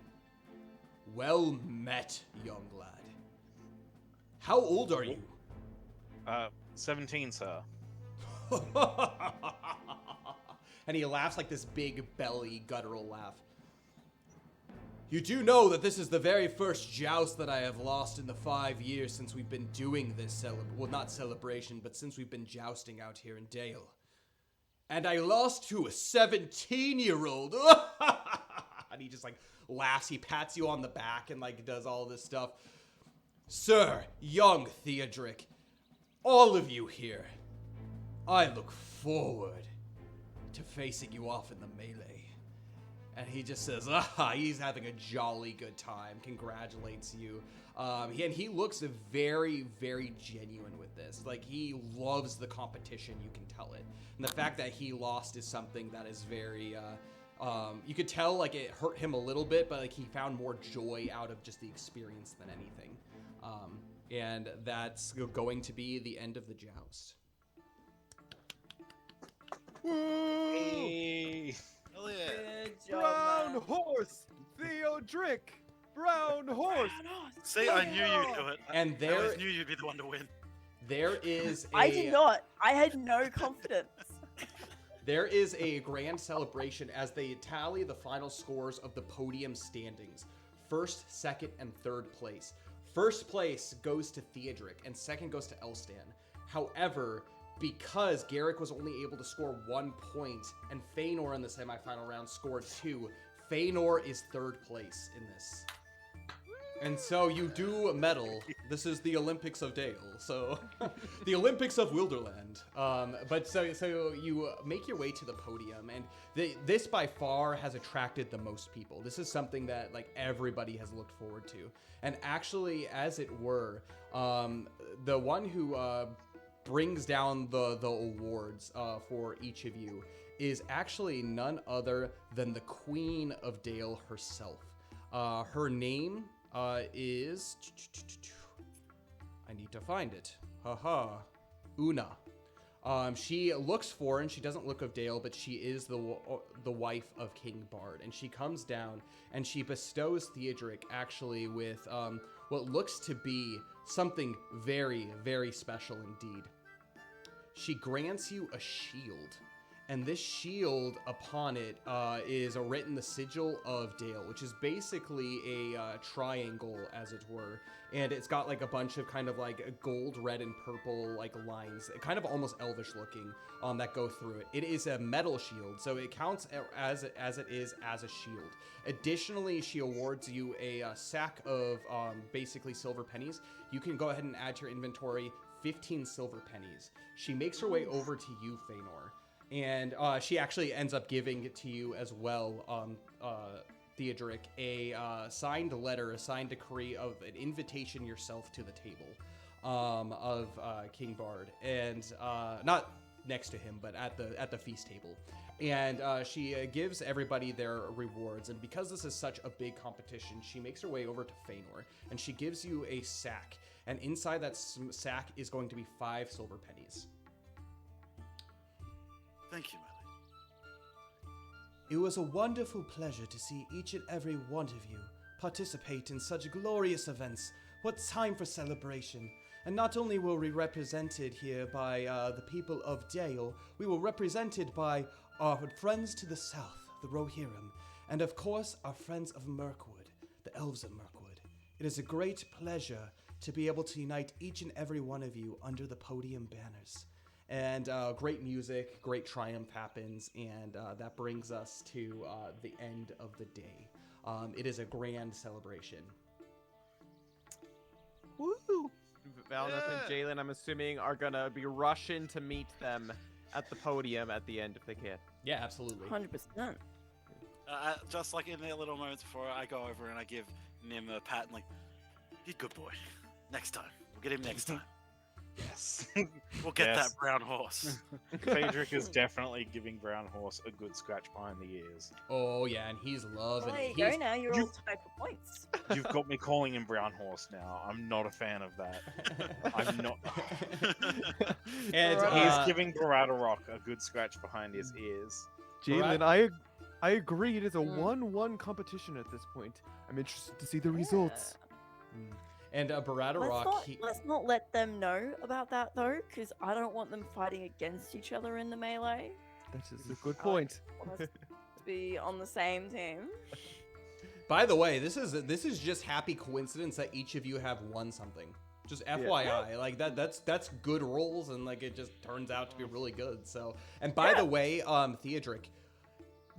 Well met, young lad. How old are you? 17, sir. And he laughs like this big belly guttural laugh. You do know that this is the very first joust that I have lost in the 5 years since we've been doing this not celebration, but since we've been jousting out here in Dale. And I lost to a 17-year-old. And he just like laughs, he pats you on the back and like does all this stuff. Sir, young Theodric, all of you here, I look forward to facing you off in the melee. And he just says, he's having a jolly good time, congratulates you. And he looks very, very genuine with this. Like, he loves the competition, you can tell it. And the fact that he lost is something that is very, you could tell, like, it hurt him a little bit, but, like, he found more joy out of just the experience than anything. And that's going to be the end of the joust. Hey. Hell yeah. Good job, Brown man. horse! Theodric! Brown horse! See, I knew you'd do it. And I always knew you'd be the one to win. there is a... I did not. I had no confidence. There is a grand celebration as they tally the final scores of the podium standings. First, second, and third place. First place goes to Theodric, and second goes to Elstan. However, because Garrick was only able to score 1 point, and Faenor in the semifinal round scored 2, Faenor is third place in this. And so you do medal. This is the Olympics of Dale, so the Olympics of Wilderland. But so you make your way to the podium, and this by far has attracted the most people. This is something that like everybody has looked forward to, and actually, as it were, the one who brings down the awards for each of you is actually none other than the Queen of Dale herself. Her name is... I need to find it. Haha. Una. She looks foreign. She doesn't look of Dale, but she is the wife of King Bard. And she comes down and she bestows Theodric actually with what looks to be something very, very special indeed. She grants you a shield. And this shield, upon it, is written the Sigil of Dale, which is basically a triangle, as it were. And it's got like a bunch of kind of like gold, red, and purple like lines, kind of almost elvish looking, that go through it. It is a metal shield, so it counts as it is as a shield. Additionally, she awards you a sack of basically silver pennies. You can go ahead and add to your inventory 15 silver pennies. She makes her way over to you, Faenor. And she actually ends up giving it to you as well, Theodric, a signed letter, a signed decree of an invitation yourself to the table of King Bard, and not next to him, but at the feast table. And she gives everybody their rewards. And because this is such a big competition, she makes her way over to Faenor, and she gives you a sack. And inside that sack is going to be 5 silver pennies. Thank you, Melly. It was a wonderful pleasure to see each and every one of you participate in such glorious events. What time for celebration! And not only were we represented here by the people of Dale, we were represented by our friends to the south, the Rohirrim, and of course our friends of Mirkwood, the elves of Mirkwood. It is a great pleasure to be able to unite each and every one of you under the podium banners. And great music, great triumph happens, and that brings us to the end of the day. It is a grand celebration. Woo! Valineth and Jaylyn, I'm assuming, are gonna be rushing to meet them at the podium at the end if they can. Yeah, absolutely. 100%. Just like in their little moments before I go over and I give Nim a pat and like, you're good boy. Next time. We'll get him next time. Yes. We'll get Yes. that brown horse. Phaedric is definitely giving Brown Horse a good scratch behind the ears. Oh yeah, and he's loving Well, there it. you go now. You're all tied for points. You've got me calling him Brown Horse now. I'm not a fan of that. I'm not. And He's giving Baradarok a good scratch behind his ears. Jaylyn, I agree. It is a 1-1 competition at this point. I'm interested to see the results. And Baradarok, Let's not let them know about that though, because I don't want them fighting against each other in the melee. That is a good point. I want us to be on the same team. by the way, this is just happy coincidence that each of you have won something. Just FYI, like that's good rolls, and like it just turns out to be really good. So, and by the way, Theodric,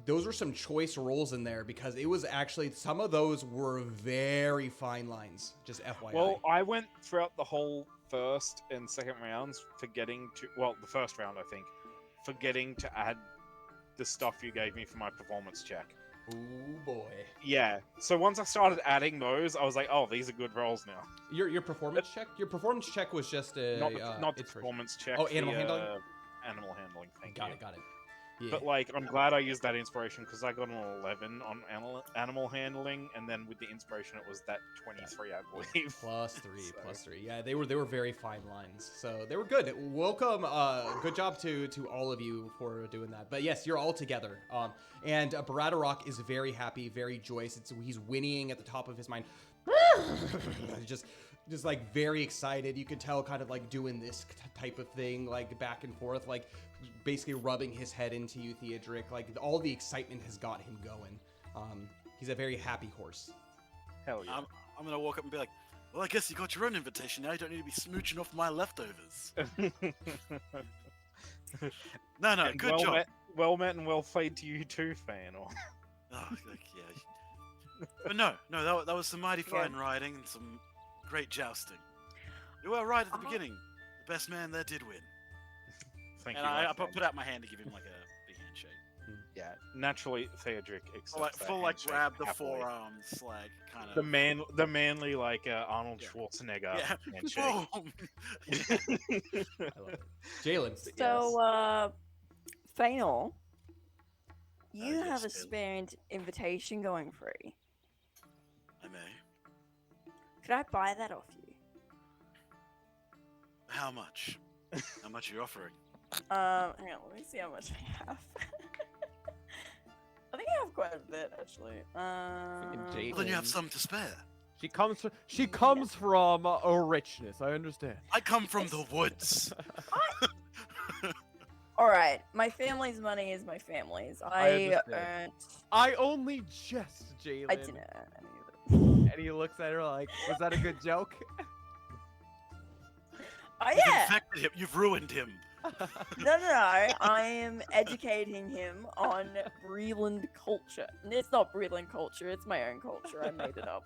those were some choice rolls in there because it was actually some of those were very fine lines. Just FYI. Well, I went throughout the whole first and second rounds forgetting to, well, the first round I think, forgetting to add the stuff you gave me for my performance check. Oh boy. Yeah. So once I started adding those, I was like, oh, these are good rolls now. Your performance check? Your performance check was just a Not the it's for- performance check. Oh, animal the, handling? Animal handling. Thank Got you. it. Yeah. But like, I'm glad I used that inspiration because I got an 11 on animal handling, and then with the inspiration, it was that 23, I believe. +3. Yeah, they were very fine lines, so they were good. Welcome, good job to all of you for doing that. But yes, you're all together. And Baradarok is very happy, very joyous. He's whinnying at the top of his mind. just like very excited. You could tell kind of like doing this type of thing, like back and forth, like basically rubbing his head into you, Theodric. Like all the excitement has got him going. He's a very happy horse. Hell yeah. I'm gonna walk up and be like, well, I guess you got your own invitation now. You don't need to be smooching off my leftovers. No, And good job. Well met and well played to you too, Faenor. Oh, like, yeah. But no, that was some mighty fine riding and some great jousting. You were right at the beginning. The best man there did win. Thank And you. I my friend. put out my hand to give him like a big handshake. Yeah, naturally, Theodric accepts Full like, that full like handshake grab the happily. forearms, like kind of. The manly like Arnold Yeah. Schwarzenegger Yeah. handshake. Boom! I love it. Jalen. So, Faenor, you yes, have a Jaylen. spare invitation going free. I may. Could I buy that off you? How much? How much are you offering? Hang on, let me see how much I have. I think I have quite a bit actually. Jaylen. Well, then you have some to spare. She comes from a richness. I understand. I come from the woods. All right, my family's money is my family's. I understand. earned. I only jest, Jaylyn. I didn't earn any of it. And he looks at her like, was that a good joke? Oh You've yeah. infected him. You've ruined him. No. I am educating him on Breland culture. And it's not Breland culture. It's my own culture. I made it up.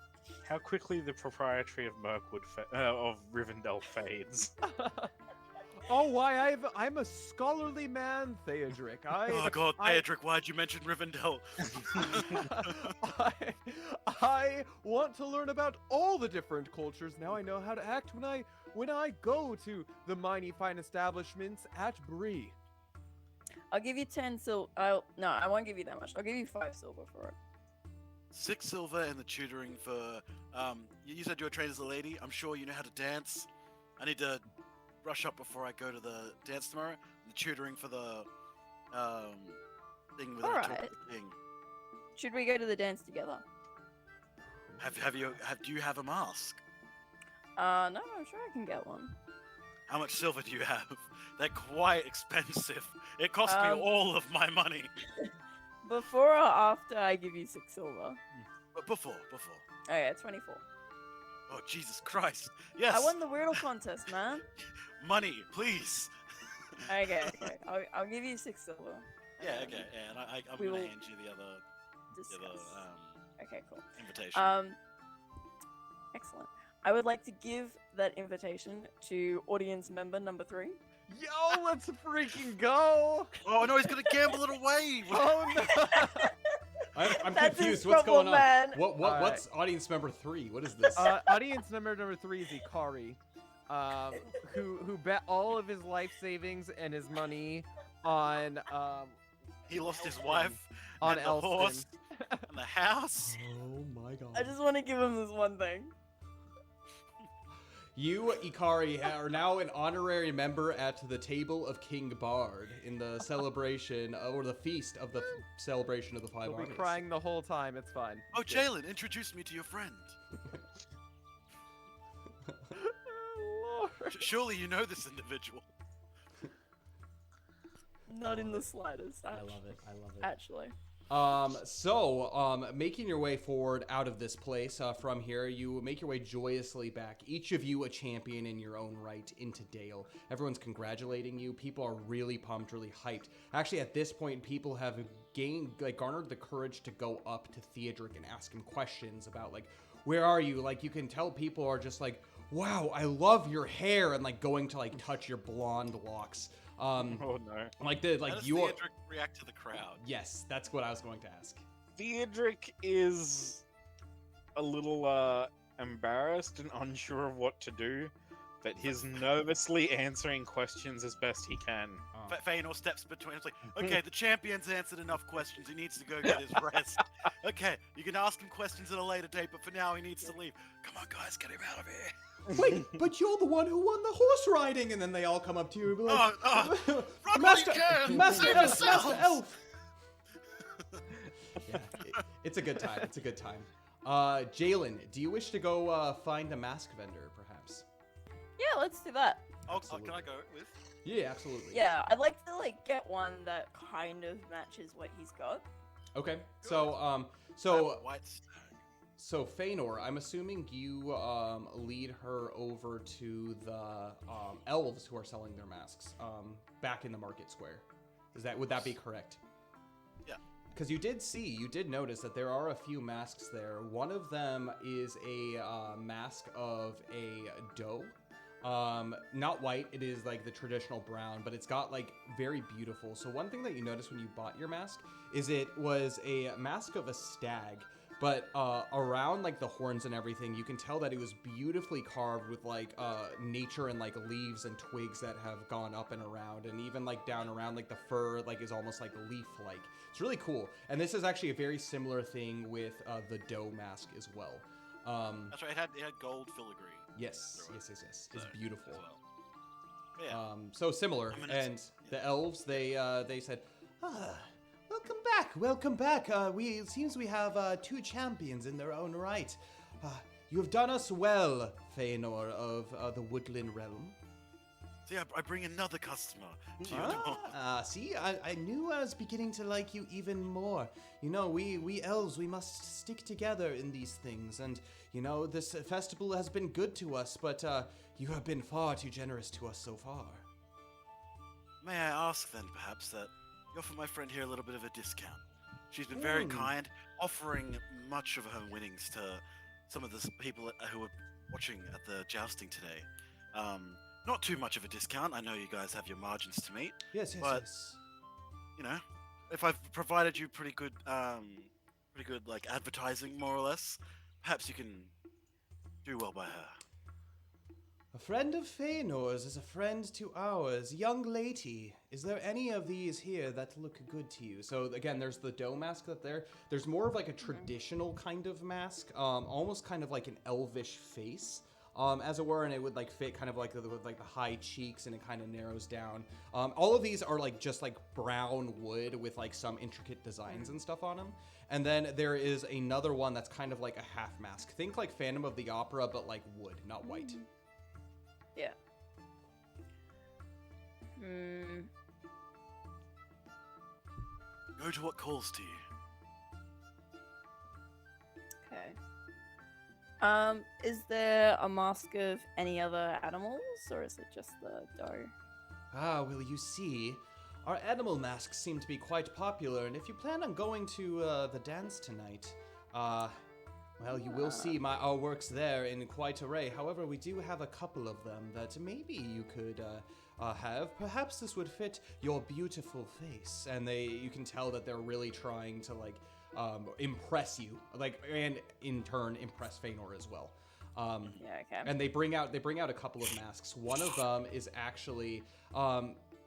How quickly the proprietary of Mirkwood of Rivendell fades. Oh, why? I'm a scholarly man, Theodric. Oh God, Theodric, why'd you mention Rivendell? I want to learn about all the different cultures. Now I know how to act when I go to the mighty fine establishments at Bree. I'll give you 10 silver. No, I won't give you that much. I'll give you 5 silver for it. 6 silver and the tutoring for. You said you were trained as a lady. I'm sure you know how to dance. I need to brush up before I go to the dance tomorrow. The tutoring for the thing with Alright. the king. Should we go to the dance together? Do you have a mask? No, I'm sure I can get one. How much silver do you have? They're quite expensive. It cost me Um, all of my money. Before or after I give you 6 silver? But before. Oh yeah, 24. Oh Jesus Christ! Yes. I won the Wordle contest, man. Money, please. Okay. I'll give you 6 silver. Yeah. Okay. Yeah. And I'm we gonna will hand you the other Discuss. Okay, cool. invitation. Excellent. I would like to give that invitation to audience member number 3. Yo, let's freaking go! Oh no, he's gonna gamble it away. Oh no! I'm That's his confused. What's going problem, on? man. What's audience member 3? What is this? Audience number 3 is Ikari, who bet all of his life savings and his money on He lost his wife, on and the Elston. horse, and the house. Oh my god. I just want to give him this one thing. You, Ikari, are now an honorary member at the table of King Bard in the celebration, or the feast of the celebration of the Five He'll be Armies. crying the whole time. It's fine. Oh, Jaylyn, introduce me to your friend. Lord. Surely you know this individual. Not in the slightest. I love it. Actually. Making your way forward out of this place, from here, you make your way joyously back, each of you a champion in your own right, into Dale. Everyone's congratulating you. People are really pumped, really hyped. Actually, at this point, people have garnered the courage to go up to Theodric and ask him questions about, like, where are you? Like, you can tell people are just like, wow, I love your hair, and, like, going to, like, touch your blonde locks. Oh no. How does Theodric react to the crowd? Yes, that's what I was going to ask. Theodric is a little embarrassed and unsure of what to do, but he's nervously answering questions as best he can. Faenor steps between. It's like, okay, the champion's answered enough questions. He needs to go get his rest. Okay, you can ask him questions at a later date, but for now he needs to leave. Come on, guys, get him out of here. Wait, but you're the one who won the horse riding, and then they all come up to you and be like, Run Master, while you can! Master Save Elf, yourselves!" Master Elf. Yeah, it's a good time. It's a good time. Jaylyn, do you wish to go find a mask vendor, perhaps? Yeah, let's do that. Oh, Absolutely. can I go with? Yeah, absolutely. Yeah, I'd like to get one that kind of matches what he's got. Okay. So White stone. So Faenor, I'm assuming you lead her over to the elves who are selling their masks back in the market square. Would that be correct? Yeah. because you did notice that there are a few masks there. One of them is a mask of a doe. Not white, it is like the traditional brown, but it's got like very beautiful. So one thing that you noticed when you bought your mask is it was a mask of a stag, but around like the horns and everything, you can tell that it was beautifully carved with like nature and like leaves and twigs that have gone up and around, and even like down around like the fur like is almost like leaf-like. It's really cool. And this is actually a very similar thing with the doe mask as well. That's right. It had gold filigree. Yes. It's beautiful. As well. But yeah. So similar, and the elves they said, welcome back. It seems we have two champions in their own right. You have done us well, Faenor of the Woodland Realm. See, I bring another customer to your door. See, I knew I was beginning to like you even more. You know, we elves, we must stick together in these things, and you know, this festival has been good to us, but you have been far too generous to us so far. May I ask then, perhaps, that you offer my friend here a little bit of a discount? She's been very kind, offering much of her winnings to some of the people who were watching at the jousting today. Not too much of a discount. I know you guys have your margins to meet. Yes. You know, if I've provided you pretty good like advertising, more or less, perhaps you can do well by her. A friend of Faenor's is a friend to ours. Young lady, is there any of these here that look good to you? So again, there's the doe mask up there. There's more of like a traditional kind of mask, almost kind of like an elvish face. As it were, and it would like fit kind of like with like the high cheeks, and it kind of narrows down. All of these are like just like brown wood with like some intricate designs and stuff on them. And then there is another one that's kind of like a half mask. Think like Phantom of the Opera, but like wood, not white. Yeah. Go to what calls to you. Okay. Is there a mask of any other animals, or is it just the doe? Well, you see, our animal masks seem to be quite popular, and if you plan on going to the dance tonight, well, you will see our works there in quite array. However, we do have a couple of them that maybe you could have. Perhaps this would fit your beautiful face. And you can tell that they're really trying to like impress you, like, and in turn impress Faenor as well. Yeah, okay. And they bring out a couple of masks. One of them is actually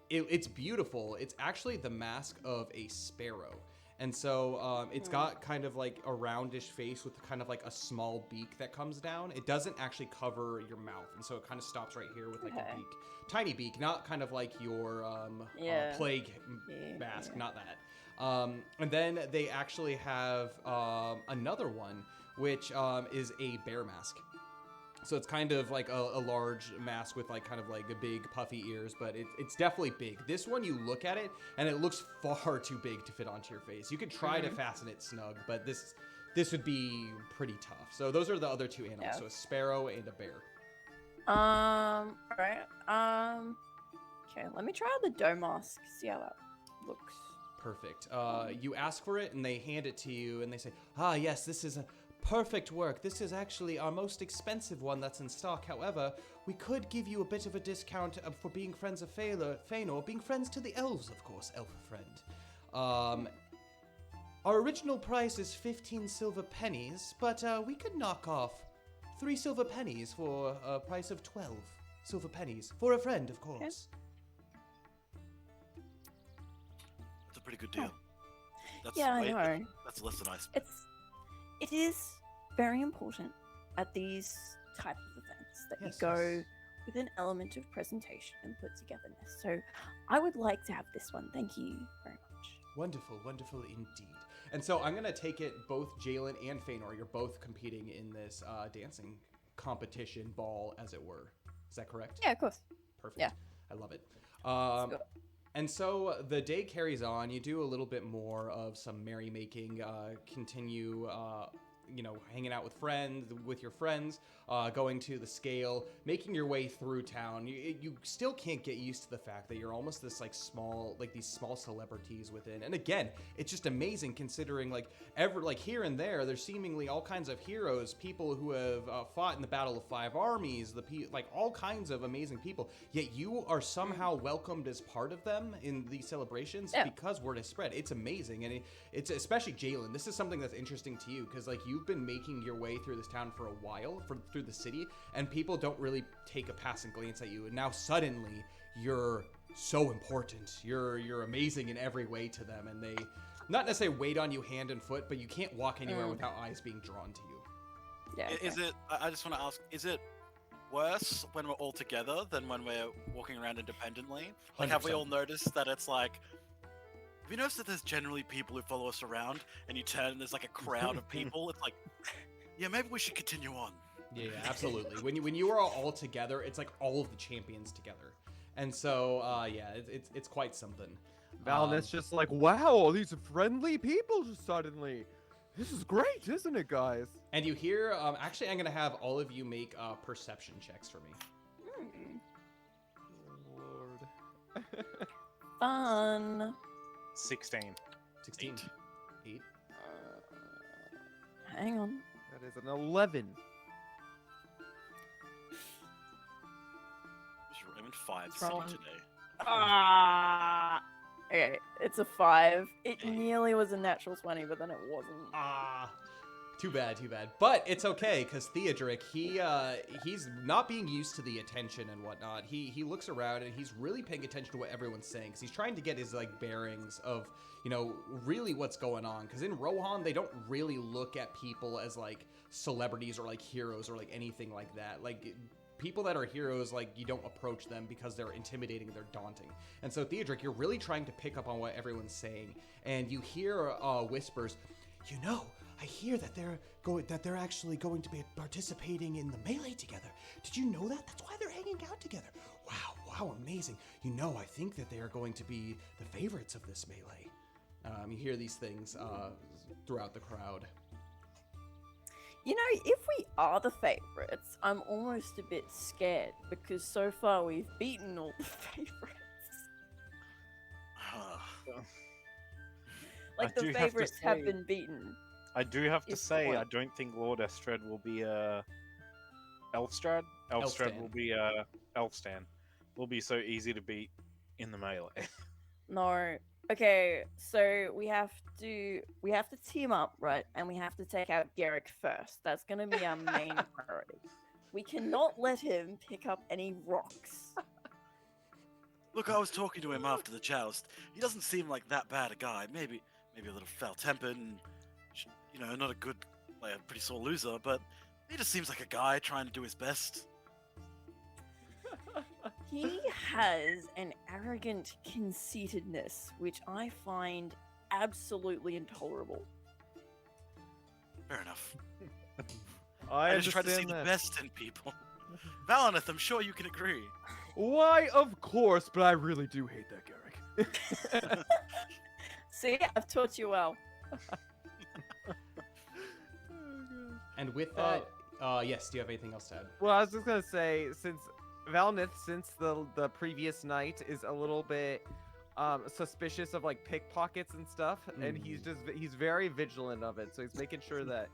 it's beautiful. It's actually the mask of a sparrow. And so it's got kind of like a roundish face with kind of like a small beak that comes down. It doesn't actually cover your mouth, and so it kind of stops right here with like a beak, tiny beak, not kind of like your plague mask, not that. And then they actually have another one, which is a bear mask. So it's kind of like a large mask with like kind of like a big puffy ears, but it's definitely big. This one, you look at it and it looks far too big to fit onto your face. You could try to fasten it snug, but this would be pretty tough. So those are the other two animals. So a sparrow and a bear. Alright. Okay, let me try out the doe mask, see how that looks. Perfect. You ask for it and they hand it to you and they say, yes, this is a perfect work. This is actually our most expensive one that's in stock. However, we could give you a bit of a discount for being friends of Faenor, being friends to the elves, of course, elf friend. Our original price is 15 silver pennies, but we could knock off 3 silver pennies for a price of 12 silver pennies for a friend, of course. That's a pretty good deal. I know. That's less than I expected. It is very important at these type of events that you go with an element of presentation and put togetherness. So I would like to have this one. Thank you very much. Wonderful, wonderful indeed. And so I'm going to take it, both Jaylyn and Faenor, you're both competing in this dancing competition ball, as it were. Is that correct? Yeah, of course. Perfect. Yeah. I love it. And so the day carries on. You do a little bit more of some merrymaking, continue hanging out with your friends, going to the scale, making your way through town. You still can't get used to the fact that you're almost this these small celebrities within. And again, it's just amazing considering here and there's seemingly all kinds of heroes, people who have fought in the Battle of Five Armies, all kinds of amazing people. Yet you are somehow welcomed as part of them in these celebrations because word has spread. It's amazing, and it's especially Jaylyn. This is something that's interesting to you because you've been making your way through this town for a while, through the city, and people don't really take a passing glance at you. And now suddenly you're so important. You're amazing in every way to them, and they not necessarily wait on you hand and foot, but you can't walk anywhere without eyes being drawn to you. Yeah. Is it? I just want to ask: is it worse when we're all together than when we're walking around independently? Have we all noticed that it's have you noticed that there's generally people who follow us around, and you turn and there's a crowd of people? It's yeah, maybe we should continue on. Yeah, absolutely. When you are all together, it's all of the champions together, and so it's quite something. Valineth's just wow, these friendly people just suddenly. This is great, isn't it, guys? And you hear, actually, I'm gonna have all of you make perception checks for me. Oh, Lord. Fun. 16. 16. 8. Hang on. That is an 11. I'm in 5 Wrong. city today. Ah. Okay, it's a 5. It nearly was a natural 20, but then it wasn't. Too bad. But it's okay, because Theodric, he's not being used to the attention and whatnot. He looks around and he's really paying attention to what everyone's saying, because he's trying to get his bearings of, really what's going on. Because in Rohan, they don't really look at people as celebrities or heroes or anything like that. People that are heroes, you don't approach them because they're intimidating, they're daunting. And so Theodric, you're really trying to pick up on what everyone's saying, and you hear whispers, I hear that they're actually going to be participating in the melee together. Did you know that? That's why they're hanging out together. Wow, amazing. I think that they are going to be the favorites of this melee. You hear these things throughout the crowd. If we are the favorites, I'm almost a bit scared because so far we've beaten all the favorites. The favorites have been beaten. I do have to Is the say, point. I don't think Lord Estrad will be Elfstrad. Elfstrad Elstan. will be Elfstan. Will be so easy to beat in the melee. No. Okay, so we have to team up, right? And we have to take out Garrick first. That's gonna be our main priority. We cannot let him pick up any rocks. Look, I was talking to him after the joust. He doesn't seem like that bad a guy. Maybe a little foul-tempered and, not a good, a pretty sore loser, but he just seems like a guy trying to do his best. He has an arrogant conceitedness, which I find absolutely intolerable. Fair enough. I just try to see understand the that. best in people. Valineth, I'm sure you can agree. Why, of course, but I really do hate that Garrick. See, I've taught you well. And with that, yes, do you have anything else to add? Well, I was just gonna say, since Valineth, since the previous night is a little bit suspicious of pickpockets and stuff, and he's very vigilant of it, so he's making sure that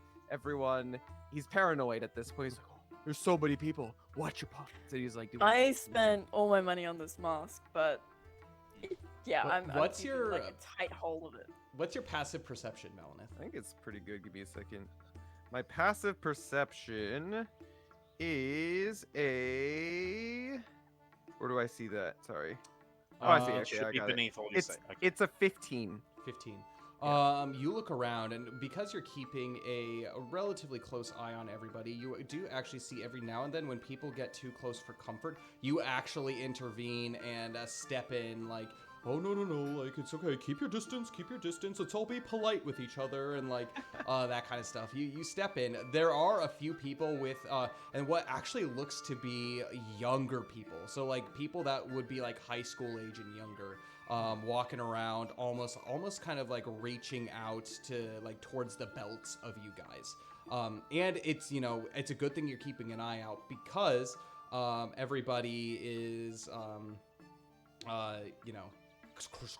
he's paranoid at this point. He's like, oh, there's so many people, watch your pockets. And he's doing I spent all my money on this mask, but yeah, I'm what's keeping, your a tight hold of it. What's your passive perception, Valineth? I think it's pretty good. Give me a second. My passive perception is a. Where do I see that? Sorry. Oh, I see. It Okay, should I be got it. beneath all you say. Okay. It's a 15. 15. You look around, and because you're keeping a relatively close eye on everybody, you do actually see every now and then when people get too close for comfort, you actually intervene and step in, oh no, like it's okay, keep your distance, let's all be polite with each other, and like that kind of stuff. You step in. There are a few people with and what actually looks to be younger people, so like people that would be like high school age and younger, walking around, almost kind of like reaching out to like towards the belts of you guys. And it's, you know, it's a good thing you're keeping an eye out, because everybody is you know,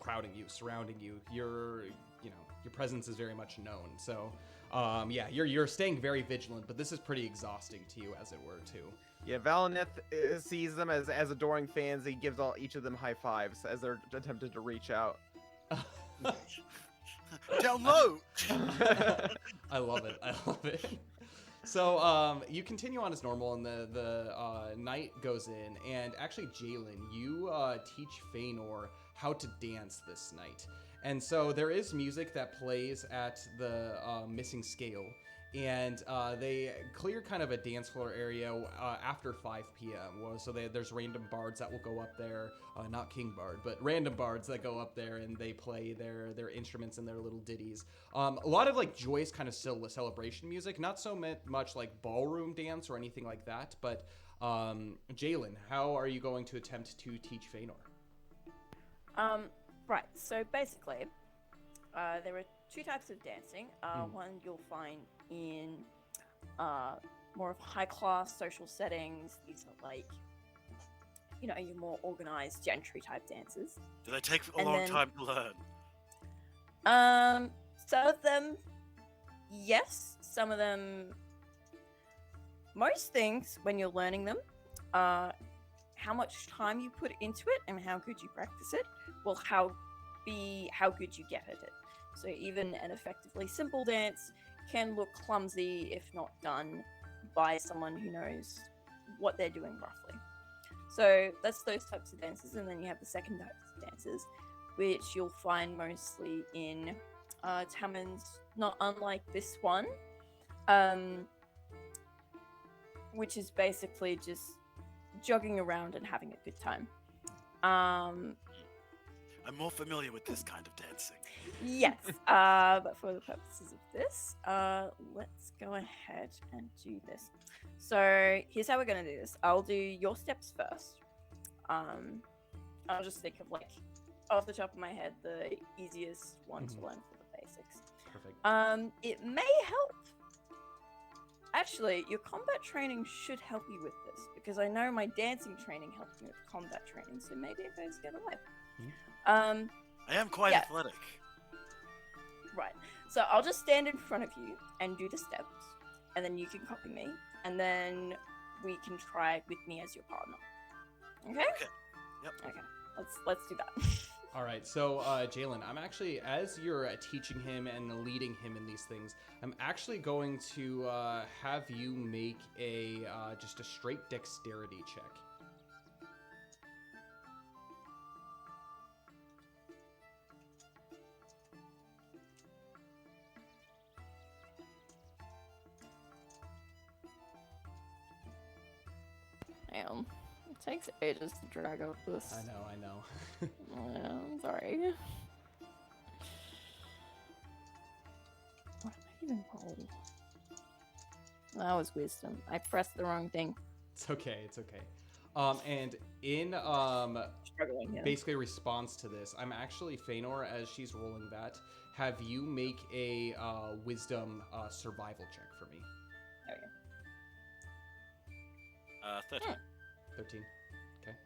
crowding you, surrounding you. Your presence is very much known. So yeah, you're staying very vigilant, but this is pretty exhausting to you, as it were, too. Yeah, Valineth sees them as adoring fans. He gives each of them high fives as they're attempting to reach out. Down low. I love it. So you continue on as normal, and the night goes in, and actually, Jaylyn, you teach Faenor how to dance this night. And so there is music that plays at the missing scale, and they clear kind of a dance floor area after 5 p.m. So there's random bards that will go up there, not King Bard, but random bards that go up there, and they play their instruments and their little ditties. A lot of like joyous kind of celebration music, not so much like ballroom dance or anything like that. But Jaylyn, how are you going to attempt to teach Faenor? Right, so basically, there are 2 types of dancing. One you'll find in more of high-class social settings. These are like, you know, your more organized gentry type dances. Do they take a long time to learn? Some of them, yes. Some of them, most things when you're learning them, how much time you put into it and how good you practice it will how good you get at it. So even an effectively simple dance can look clumsy if not done by someone who knows what they're doing roughly. So that's those types of dances, and then you have the second types of dances, which you'll find mostly in taverns, not unlike this one, which is basically just jogging around and having a good time. I'm more familiar with this kind of dancing. Yes, but for the purposes of this, let's go ahead and do this. So here's how we're going to do this. I'll do your steps first. I'll just think of, like, off the top of my head, the easiest one to learn for the basics. Perfect. It may help. Actually, your combat training should help you with this, because I know my dancing training helped me with combat training, so maybe it goes the other way. I am quite athletic. Right. So I'll just stand in front of you and do the steps, and then you can copy me, and then we can try with me as your partner. Okay? Okay. Yep. Okay. Let's do that. All right, so Jaylyn, I'm actually, as you're teaching him and leading him in these things, I'm actually going to have you make a just a straight dexterity check. Damn. It takes ages to drag out this. I know. Yeah, I'm sorry. What did I even roll? That was wisdom. I pressed the wrong thing. It's okay. And in Struggling here. basically response to this, I'm actually, Faenor, as she's rolling that, have you make a wisdom survival check for me. There we go. 13. 13. Okay.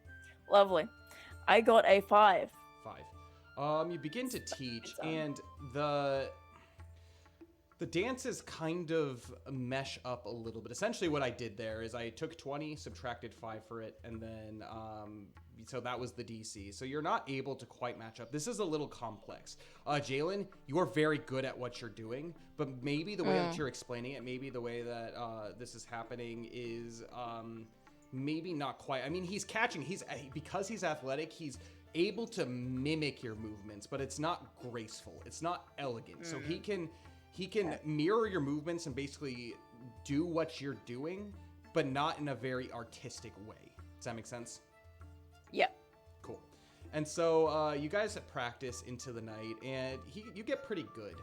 Lovely. I got a 5. 5. You begin to teach, and the dances kind of mesh up a little bit. Essentially what I did there is I took 20, subtracted 5 for it, and then so that was the DC. So you're not able to quite match up. This is a little complex. Jaylyn, you are very good at what you're doing, but maybe the way that you're explaining it, maybe the way that this is happening is maybe not quite. I mean, he's catching. Because he's athletic, he's able to mimic your movements, but it's not graceful. It's not elegant. So he can mirror your movements and basically do what you're doing, but not in a very artistic way. Does that make sense? Yeah. Cool. And so you guys practice into the night, and you get pretty good.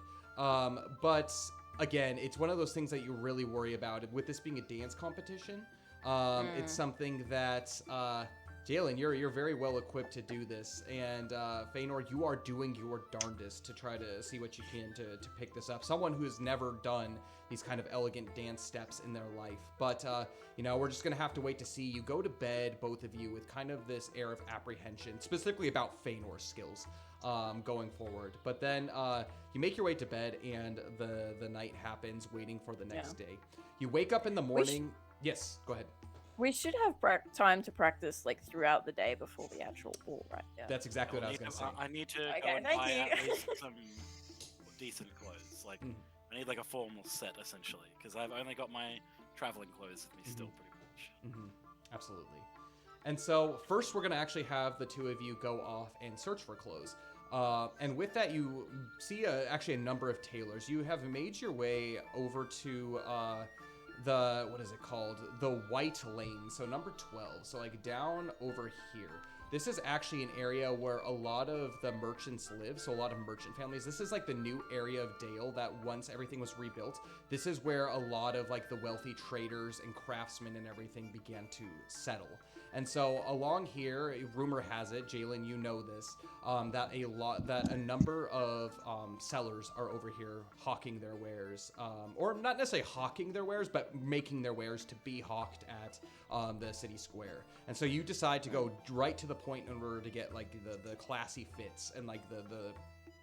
But again, it's one of those things that you really worry about. With this being a dance competition, it's something that Jaylyn, you're very well equipped to do this, and Faenor, you are doing your darndest to try to see what you can to pick this up. Someone who has never done these kind of elegant dance steps in their life, but we're just gonna have to wait to see. You go to bed, both of you, with kind of this air of apprehension, specifically about Faenor's skills going forward. But then you make your way to bed, and the night happens, waiting for the next day. You wake up in the morning. Yes, go ahead. We should have time to practice like throughout the day before the actual ball, right? Yeah. That's exactly what I was going to say. I need to go Okay, and thank buy you. at least some decent clothes. Like, I need like a formal set essentially, because I've only got my traveling clothes with me still, pretty much. Absolutely. And so first, we're going to actually have the two of you go off and search for clothes. And with that, you see actually a number of tailors. You have made your way over to what is it called? The White Lane. So number 12. So like down over here. This is actually an area where a lot of the merchants live. So a lot of merchant families. This is like the new area of Dale that once everything was rebuilt, this is where a lot of like the wealthy traders and craftsmen and everything began to settle. And so along here, rumor has it, Jaylyn, you know this, that a number of sellers are over here hawking their wares, or not necessarily hawking their wares, but making their wares to be hawked at the city square. And so you decide to go right to the point in order to get like the classy fits and like the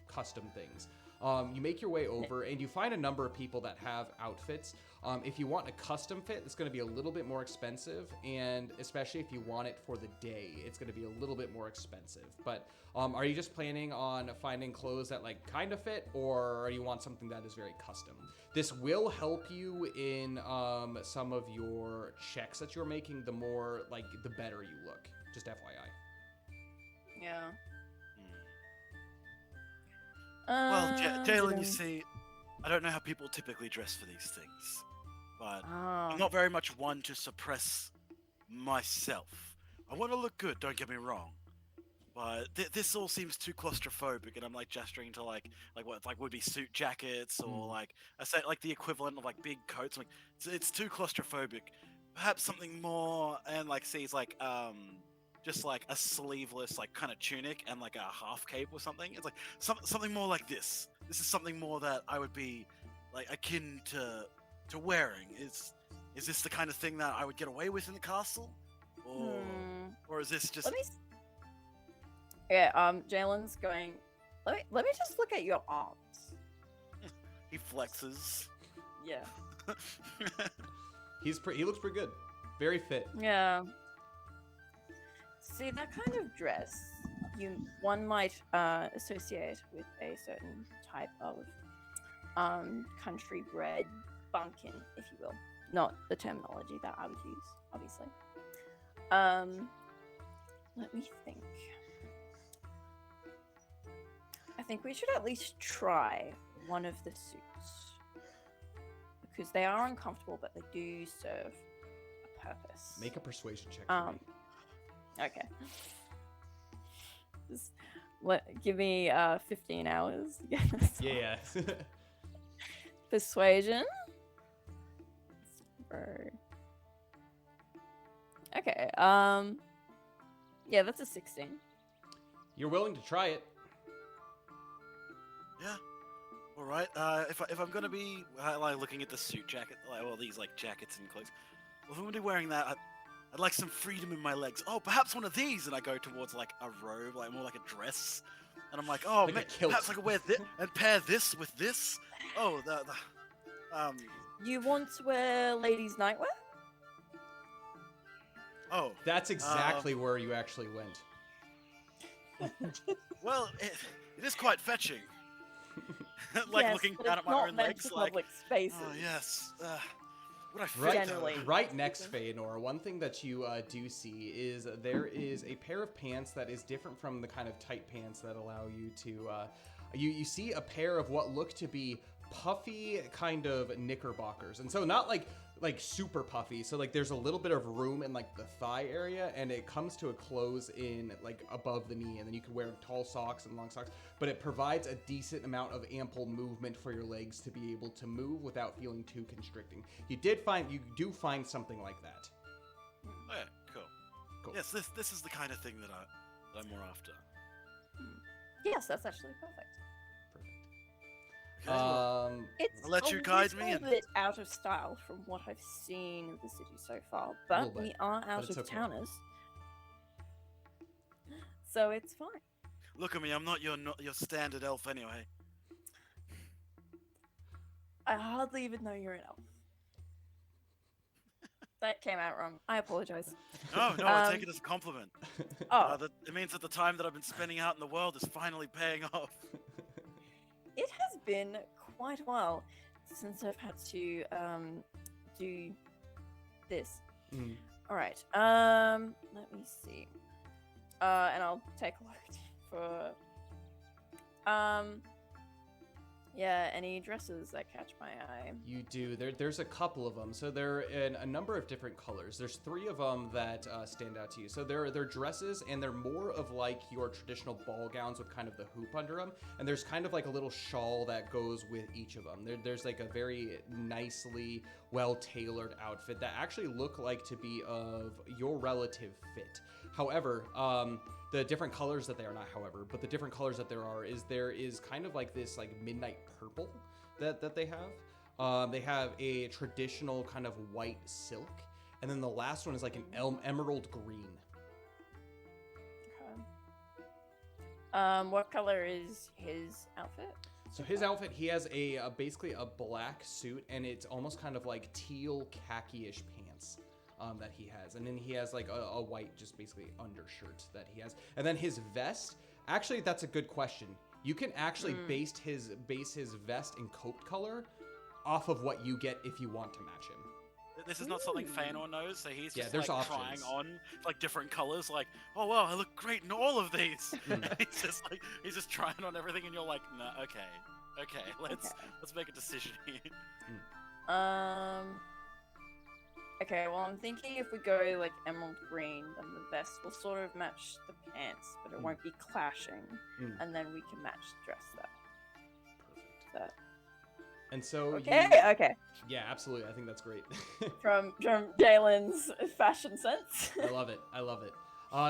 custom things. You make your way over and you find a number of people that have outfits. If you want a custom fit, it's going to be a little bit more expensive, and especially if you want it for the day, it's going to be a little bit more expensive. But are you just planning on finding clothes that like kind of fit, or you want something that is very custom? This will help you in some of your checks that you're making. The more like the better you look. Just FYI. Yeah. Well, Jaylyn, you see, I don't know how people typically dress for these things, but I'm not very much one to suppress myself. I want to look good, don't get me wrong, but this all seems too claustrophobic, and I'm like gesturing to like what like would be suit jackets or like I say like the equivalent of like big coats. Like it's too claustrophobic. Perhaps something more, and like sees like just like a sleeveless like kind of tunic and like a half cape or something. It's like something more like this. This is something more that I would be like akin to wearing. Is this the kind of thing that I would get away with in the castle, or is this just? Jaylyn's going. Let me just look at your arms. He flexes. Yeah. He looks pretty good. Very fit. Yeah. See, that kind of dress, one might associate with a certain type of country-bred bumpkin, if you will. Not the terminology that I would use, obviously. Let me think. I think we should at least try one of the suits. Because they are uncomfortable, but they do serve a purpose. Make a persuasion check for me. Okay. Just give me 15 hours to get this off. Yeah. Persuasion. Okay. Yeah, that's a 16. You're willing to try it. Yeah. All right. If I'm gonna be like looking at the suit jacket, like all these like jackets and clothes, well, if I'm gonna be wearing that, I'd like some freedom in my legs. Oh, perhaps one of these, and I go towards like a robe, like more like a dress, and I'm like, oh, like perhaps I could wear this and pair this with this. Oh, You want to wear ladies' nightwear? Oh, that's exactly where you actually went. Well, it is quite fetching. Like yes, looking but down it's at my not own meant legs, for like, public spaces. oh yes. Would I fit Generally. Right next, Faenor, one thing that you do see is there is a pair of pants that is different from the kind of tight pants that allow you to. You see a pair of what look to be puffy kind of knickerbockers, and so not like like super puffy. So like there's a little bit of room in like the thigh area, and it comes to a close in like above the knee, and then you can wear tall socks and long socks, but it provides a decent amount of ample movement for your legs to be able to move without feeling too constricting. You do find something like that. Okay, cool. Cool. Yes, this is the kind of thing that I'm more after. Yes, that's actually perfect. Okay, well, It's I'll let you a guide me little in. bit out of style from what I've seen of the city so far, Little but bit, we are out it's of okay. towners, so it's fine. look at me. I'm not your standard elf anyway. I hardly even know you're an elf. That came out wrong. I apologize. No, I take it as a compliment. Oh, It means that the time that I've been spending out in the world is finally paying off. it has been quite a while since I've had to do this. Mhm. All right. Let me see. And I'll take a look for yeah, any dresses that catch my eye. You do. There's a couple of them. So they're in a number of different colors. There's 3 of them that stand out to you. So they're dresses, and they're more of like your traditional ball gowns with kind of the hoop under them. And there's kind of like a little shawl that goes with each of them. There's like a very nicely well-tailored outfit that actually look like to be of your relative fit. However, the different colors that they are not, however, but the different colors that there is kind of like this like midnight purple that they have. They have a traditional kind of white silk, and then the last one is like an emerald green. Okay. What color is his outfit? So his outfit, he has a basically a black suit, and it's almost kind of like teal khaki-ish pants. That he has, and then he has like a white, just basically undershirt that he has, and then his vest. Actually, that's a good question. You can actually base his vest and coat color off of what you get if you want to match him. This is not something Faenor knows, so he's Yeah, just there's like options. trying on like different colors. Like, oh wow, I look great in all of these. And he's just trying on everything, and you're like, no, okay, let's make a decision here. Okay, well, I'm thinking if we go like emerald green, then the vest will sort of match the pants, but it won't be clashing, and then we can match the dress there. Perfect. That. And so Okay. Yeah, absolutely. I think that's great. From Jaylyn's fashion sense. I love it.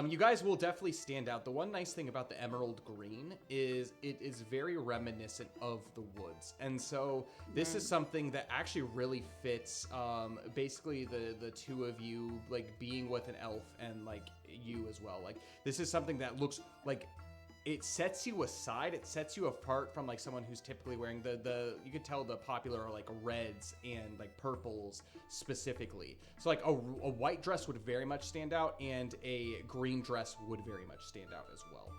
You guys will definitely stand out. The one nice thing about the emerald green is it is very reminiscent of the woods. And so this is something that actually really fits basically the two of you, like being with an elf and like you as well. Like this is something that looks like it sets you aside. It sets you apart from like someone who's typically wearing the you could tell the popular like reds and like purples specifically. So like a white dress would very much stand out, and a green dress would very much stand out as well.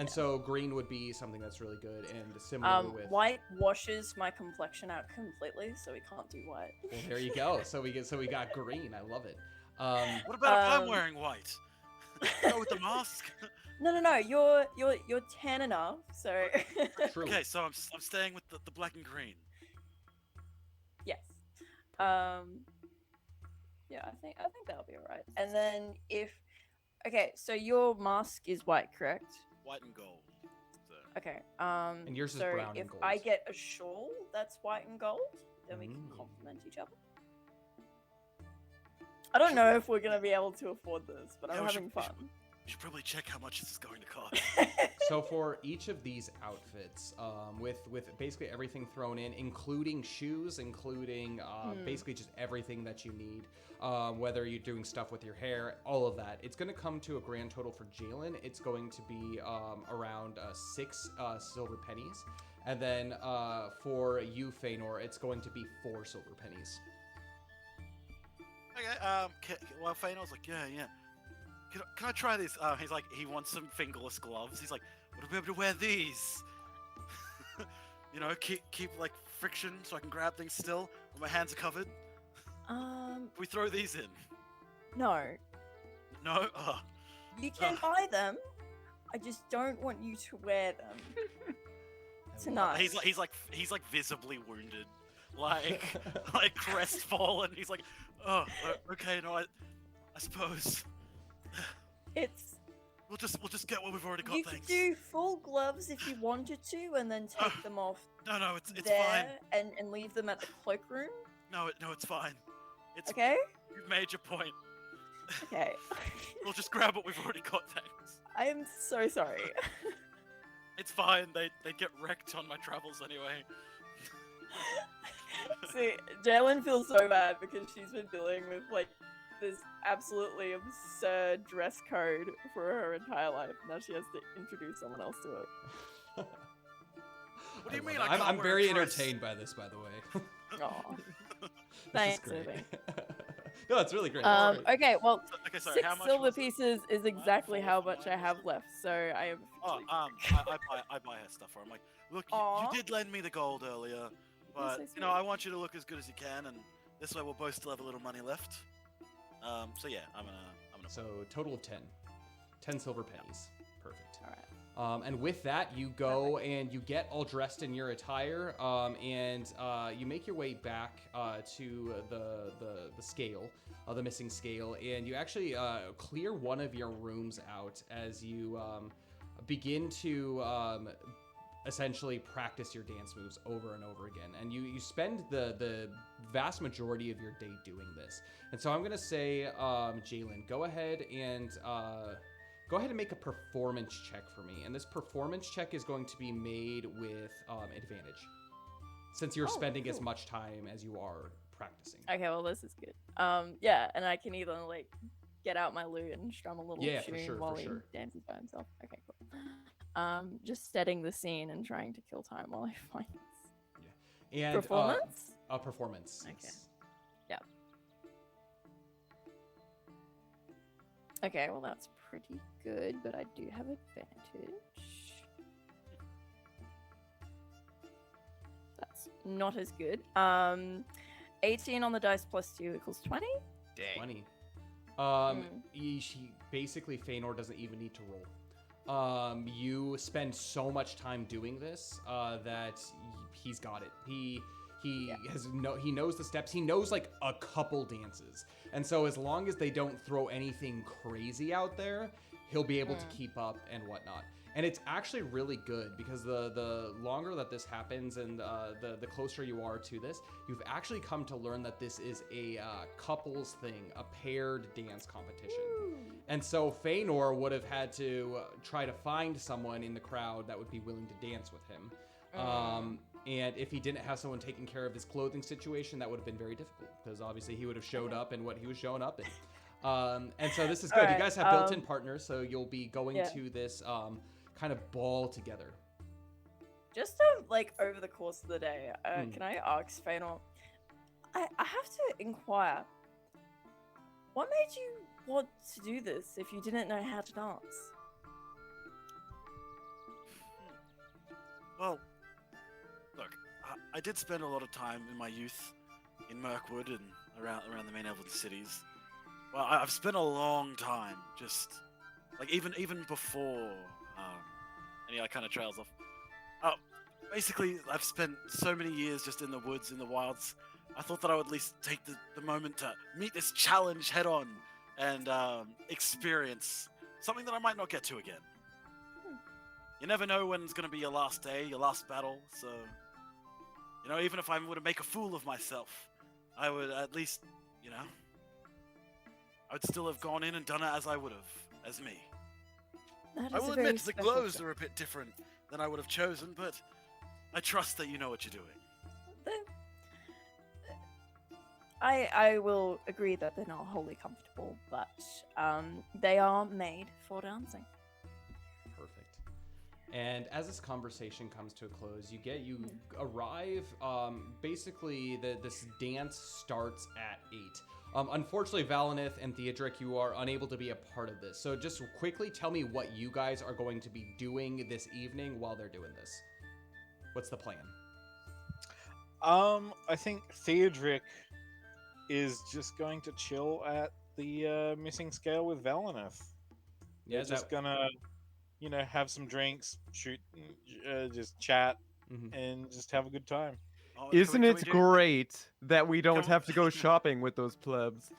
So green would be something that's really good, and similar with white washes my complexion out completely, so we can't do white. Well, there you go. So we got green. I love it. What about if I'm wearing white? Go with the mask. No. You're tan enough, so. True. Okay, so I'm staying with the black and green. Yes. Yeah, I think that'll be alright. And then so your mask is white, correct? White and gold. So. Okay. And yours is so brown and if gold. I get a shawl that's white and gold, then we can complement each other. I don't know if we're gonna be able to afford this, but I'm having fun. We should probably check how much this is going to cost. So for each of these outfits, with basically everything thrown in, including shoes, including basically just everything that you need, whether you're doing stuff with your hair, all of that, it's going to come to a grand total for Jaylyn. It's going to be around 6 silver pennies, and then for you, Faenor, it's going to be 4 silver pennies. Okay. Well, Faenor's like, yeah. Can I try these? He's like, he wants some fingerless gloves. He's like, would I be able to wear these? You know, keep like friction so I can grab things still when my hands are covered. We throw these in. No. No. Oh. You can buy them. I just don't want you to wear them tonight. He's like visibly wounded. like crestfallen. He's like, oh, okay, no, I suppose It's we'll just get what we've already got. you could Thanks. do full gloves if you wanted to, and then take them off No, it's there fine. and leave them at the cloakroom. No, it's fine. It's Okay. You've made your point. Okay. We'll just grab what we've already got. Thanks. I am so sorry. It's fine. They get wrecked on my travels anyway. See, Jaylyn feels so bad because she's been dealing with like this absolutely absurd dress code for her entire life. Now she has to introduce someone else to it. What do you I mean? love I it. can't I'm wear a very dress? entertained by this, by the way. Aw. This Thanks, is great. Irving. No, it's really great. It's great. Okay, well, Okay, sorry. 6 How much silver was it? pieces is exactly how four much for I mine, have was it? left, so I am. Oh, I buy her stuff for her. I'm like, look, you Aw. did lend me the gold earlier, but so you know, I want you to look as good as you can, and this way we'll both still have a little money left. So yeah, I'm gonna. So total of 10 silver pennies. Perfect. All right. And with that, you go and you get all dressed in your attire, and you make your way back to the scale, the missing scale, and you actually clear one of your rooms out as you begin to essentially practice your dance moves over and over again. And you spend the vast majority of your day doing this. And so I'm gonna say, Jaylyn, go ahead and make a performance check for me. And this performance check is going to be made with advantage, since you're spending as cool. much time as you are practicing. Okay, well this is good. Yeah, and I can either like get out my lute and strum a little Yeah, for tune sure, while for he sure. dances by himself. Okay, cool. Just setting the scene and trying to kill time while I find And performance. performance. Okay. Yes. Okay, well that's pretty good, but I do have advantage. That's not as good. 18 on the dice plus 2 equals 20. 20. Hmm. She basically, Faenor doesn't even need to roll. You spend so much time doing this that he's got it. He knows the steps. He knows like a couple dances, and so as long as they don't throw anything crazy out there, he'll be able to keep up and whatnot. And it's actually really good because the longer that this happens and the closer you are to this, you've actually come to learn that this is a couples thing, a paired dance competition. And so Faenor would have had to try to find someone in the crowd that would be willing to dance with him. And if he didn't have someone taking care of his clothing situation, that would have been very difficult because obviously he would have showed up in what he was showing up in. And so this is good. All right, You guys have built-in partners, so you'll be going to this kind of ball together. Just like over the course of the day, can I ask Faenor? I have to inquire. What made you want to do this if you didn't know how to dance? Well, look, I did spend a lot of time in my youth in Mirkwood and around the main Elven cities. Well, I've spent a long time just like even before any kind of trails off. Basically, I've spent so many years just in the woods, in the wilds. I thought that I would at least take the moment to meet this challenge head on and experience something that I might not get to again. You never know when it's going to be your last day, your last battle, so, you know, even if I were to make a fool of myself, I would at least, you know, I would still have gone in and done it as I would have, as me. That I is will a very admit the special glows choice. are a bit different than I would have chosen, but I trust that you know what you're doing. I will agree that they're not wholly comfortable, but they are made for dancing. Perfect. And as this conversation comes to a close, you arrive. Basically, this dance starts at 8. Unfortunately, Valineth and Theodric, you are unable to be a part of this. So just quickly tell me what you guys are going to be doing this evening while they're doing this. What's the plan? I think Theodric is just going to chill at the missing scale with Valineth. Yeah, They're just gonna, you know, have some drinks, shoot, just chat, and just have a good time. Oh, Isn't can we it do, great that we don't Can we- have to go shopping with those plebs?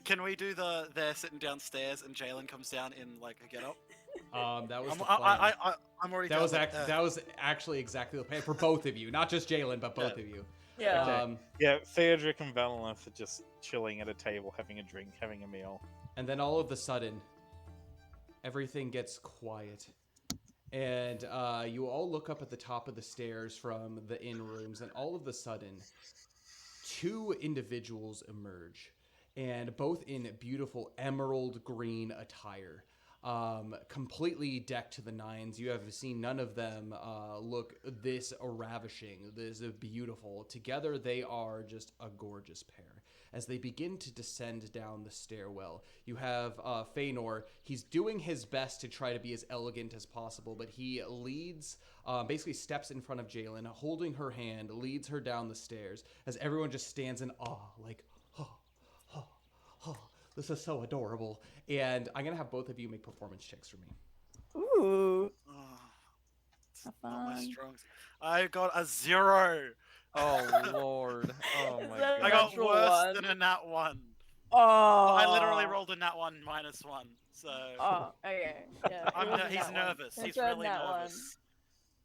Can we do they're sitting downstairs and Jaylyn comes down in like a get up? That was I'm, the plan. I'm already That down. was Like, that was actually exactly the plan for both of you, not just Jaylyn, but both Yeah. of you. Yeah. Um, Yeah, Theodric and Valineth are just chilling at a table, having a drink, having a meal. and then all of a sudden, everything gets quiet. And you all look up at the top of the stairs from the inn rooms, and all of a sudden, two individuals emerge, and both in beautiful emerald green attire, completely decked to the nines. You have seen none of them look this ravishing, this beautiful. Together, they are just a gorgeous pair. As they begin to descend down the stairwell, you have Faenor. He's doing his best to try to be as elegant as possible, but he leads, basically steps in front of Jaylyn, holding her hand, leads her down the stairs, as everyone just stands in awe, like, oh, oh, oh, this is so adorable. And I'm going to have both of you make performance checks for me. Ooh. oh, Have not my fun. strong. I got a 0. Oh lord. Oh my that I god. got Natural worse one. than a nat 1. Oh. I literally rolled a nat 1 -1. So Oh, okay. Yeah. it was a he's nat one. nervous. It's He's a really nat one. nervous.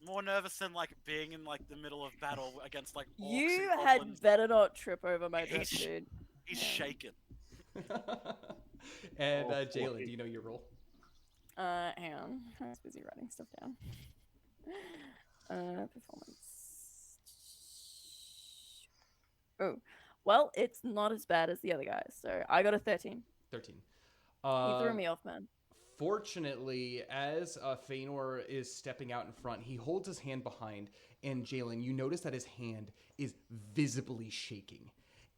More nervous than like being in like the middle of battle against like orcs You and had goblins. better not trip over my dress, He's- dude. He's Yeah. shaking. And Oh, Jaylyn, boy. do you know your role? Hang on. I was busy writing stuff down. Performance. Oh, well, it's not as bad as the other guys, so I got a 13. 13. He threw me off, man. Fortunately, as Faenor is stepping out in front, he holds his hand behind, and Jaylyn, you notice that his hand is visibly shaking.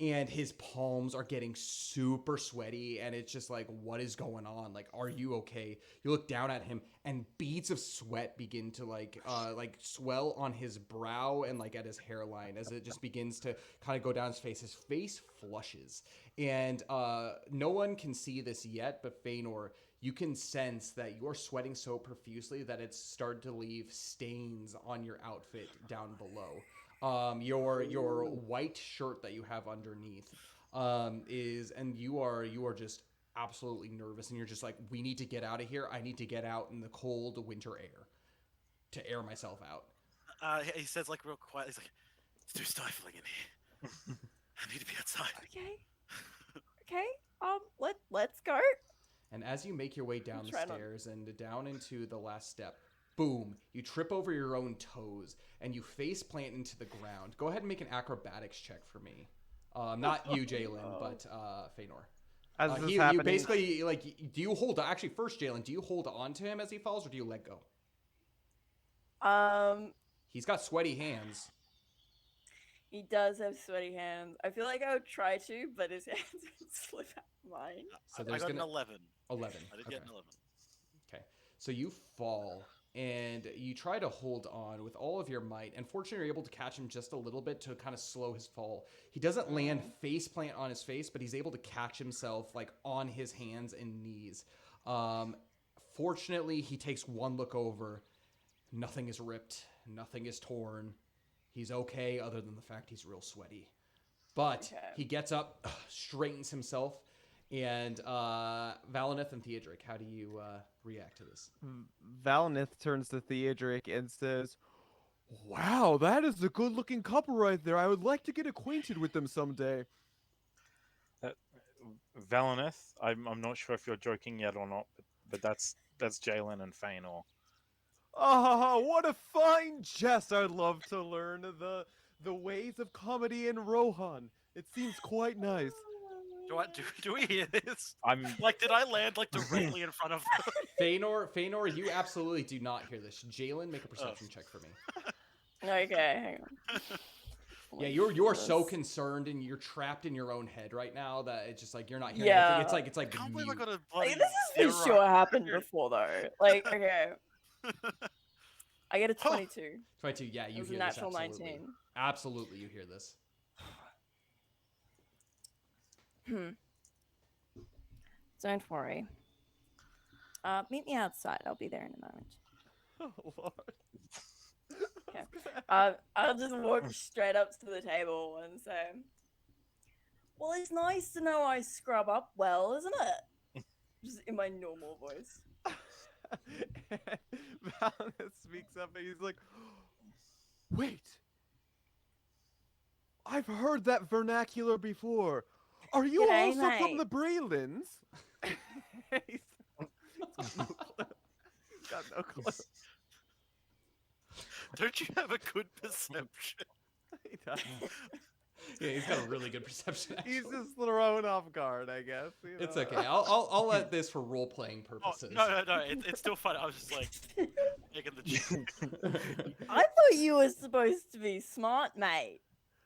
And his palms are getting super sweaty, and it's just like, what is going on? Like, are you okay? You look down at him, and beads of sweat begin to like swell on his brow and like at his hairline as it just begins to kind of go down his face. His face flushes, and no one can see this yet, but Faenor, you can sense that you're sweating so profusely that it's started to leave stains on your outfit down below. Your white shirt that you have underneath you are just absolutely nervous, and you're just like, we need to get out of here. I need to get out in the cold winter air to air myself out. He says like real quiet. He's like, "It's too stifling in here. I need to be outside." Okay. Okay. Let's go. And as you make your way down the Try not- stairs and down into the last step, boom, you trip over your own toes and you face plant into the ground. Go ahead and make an acrobatics check for me. Not you, Jaylyn, but Faenor. As this is You happening, basically, like, do you hold, actually, first, Jaylyn, do you hold on to him as he falls, or do you let go? He's got sweaty hands. He does have sweaty hands. I feel like I would try to, but his hands would slip out of mine. So I there's got gonna... an 11. 11. I did Okay. get an 11. Okay. So you fall, and you try to hold on with all of your might. And fortunately, you're able to catch him just a little bit to kind of slow his fall. He doesn't land face plant on his face, but he's able to catch himself like on his hands and knees. Fortunately, he takes one look over. Nothing is ripped. Nothing is torn. He's okay, other than the fact he's real sweaty. But Okay. he gets up, straightens himself, and Valineth and Theodric, how do you react to this? Valineth turns to Theodric and says, "Wow, that is a good-looking couple right there. I would like to get acquainted with them someday." Valineth, I'm not sure if you're joking yet or not, but that's Jaylyn and Faenor. Ah, what a fine jest! I'd love to learn the ways of comedy in Rohan. It seems quite nice. Do we hear this? I'm Like, did I land like directly in front of them? Faenor, you absolutely do not hear this. Jaylyn, make a perception check for me. Okay, hang on. Yeah, you're so concerned and you're trapped in your own head right now that it's just like you're not hearing Yeah. anything. It's like I can't believe I mute. got a bloody Like, this has for 0. sure happened before, though. Like, okay. I get a 22. 22. Yeah, you It was a hear this. natural Absolutely. 19. Absolutely, you hear this. Don't worry. Meet me outside. I'll be there in a moment. Oh, Lord. Okay. I'll just walk straight up to the table and say, "Well, it's nice to know I scrub up well, isn't it?" Just in my normal voice. Valineth speaks up and he's like, "Wait, I've heard that vernacular before. Are you G'day, also from mate." the Braylons?" He's got no clue. Don't you have a good perception? He does. Yeah, he's got a really good perception. He's Actually. just thrown off guard, I guess. You It's know? okay. I'll let this for role playing Oh, purposes. no, it's still funny. I was just like making the joke. I thought you were supposed to be smart, mate.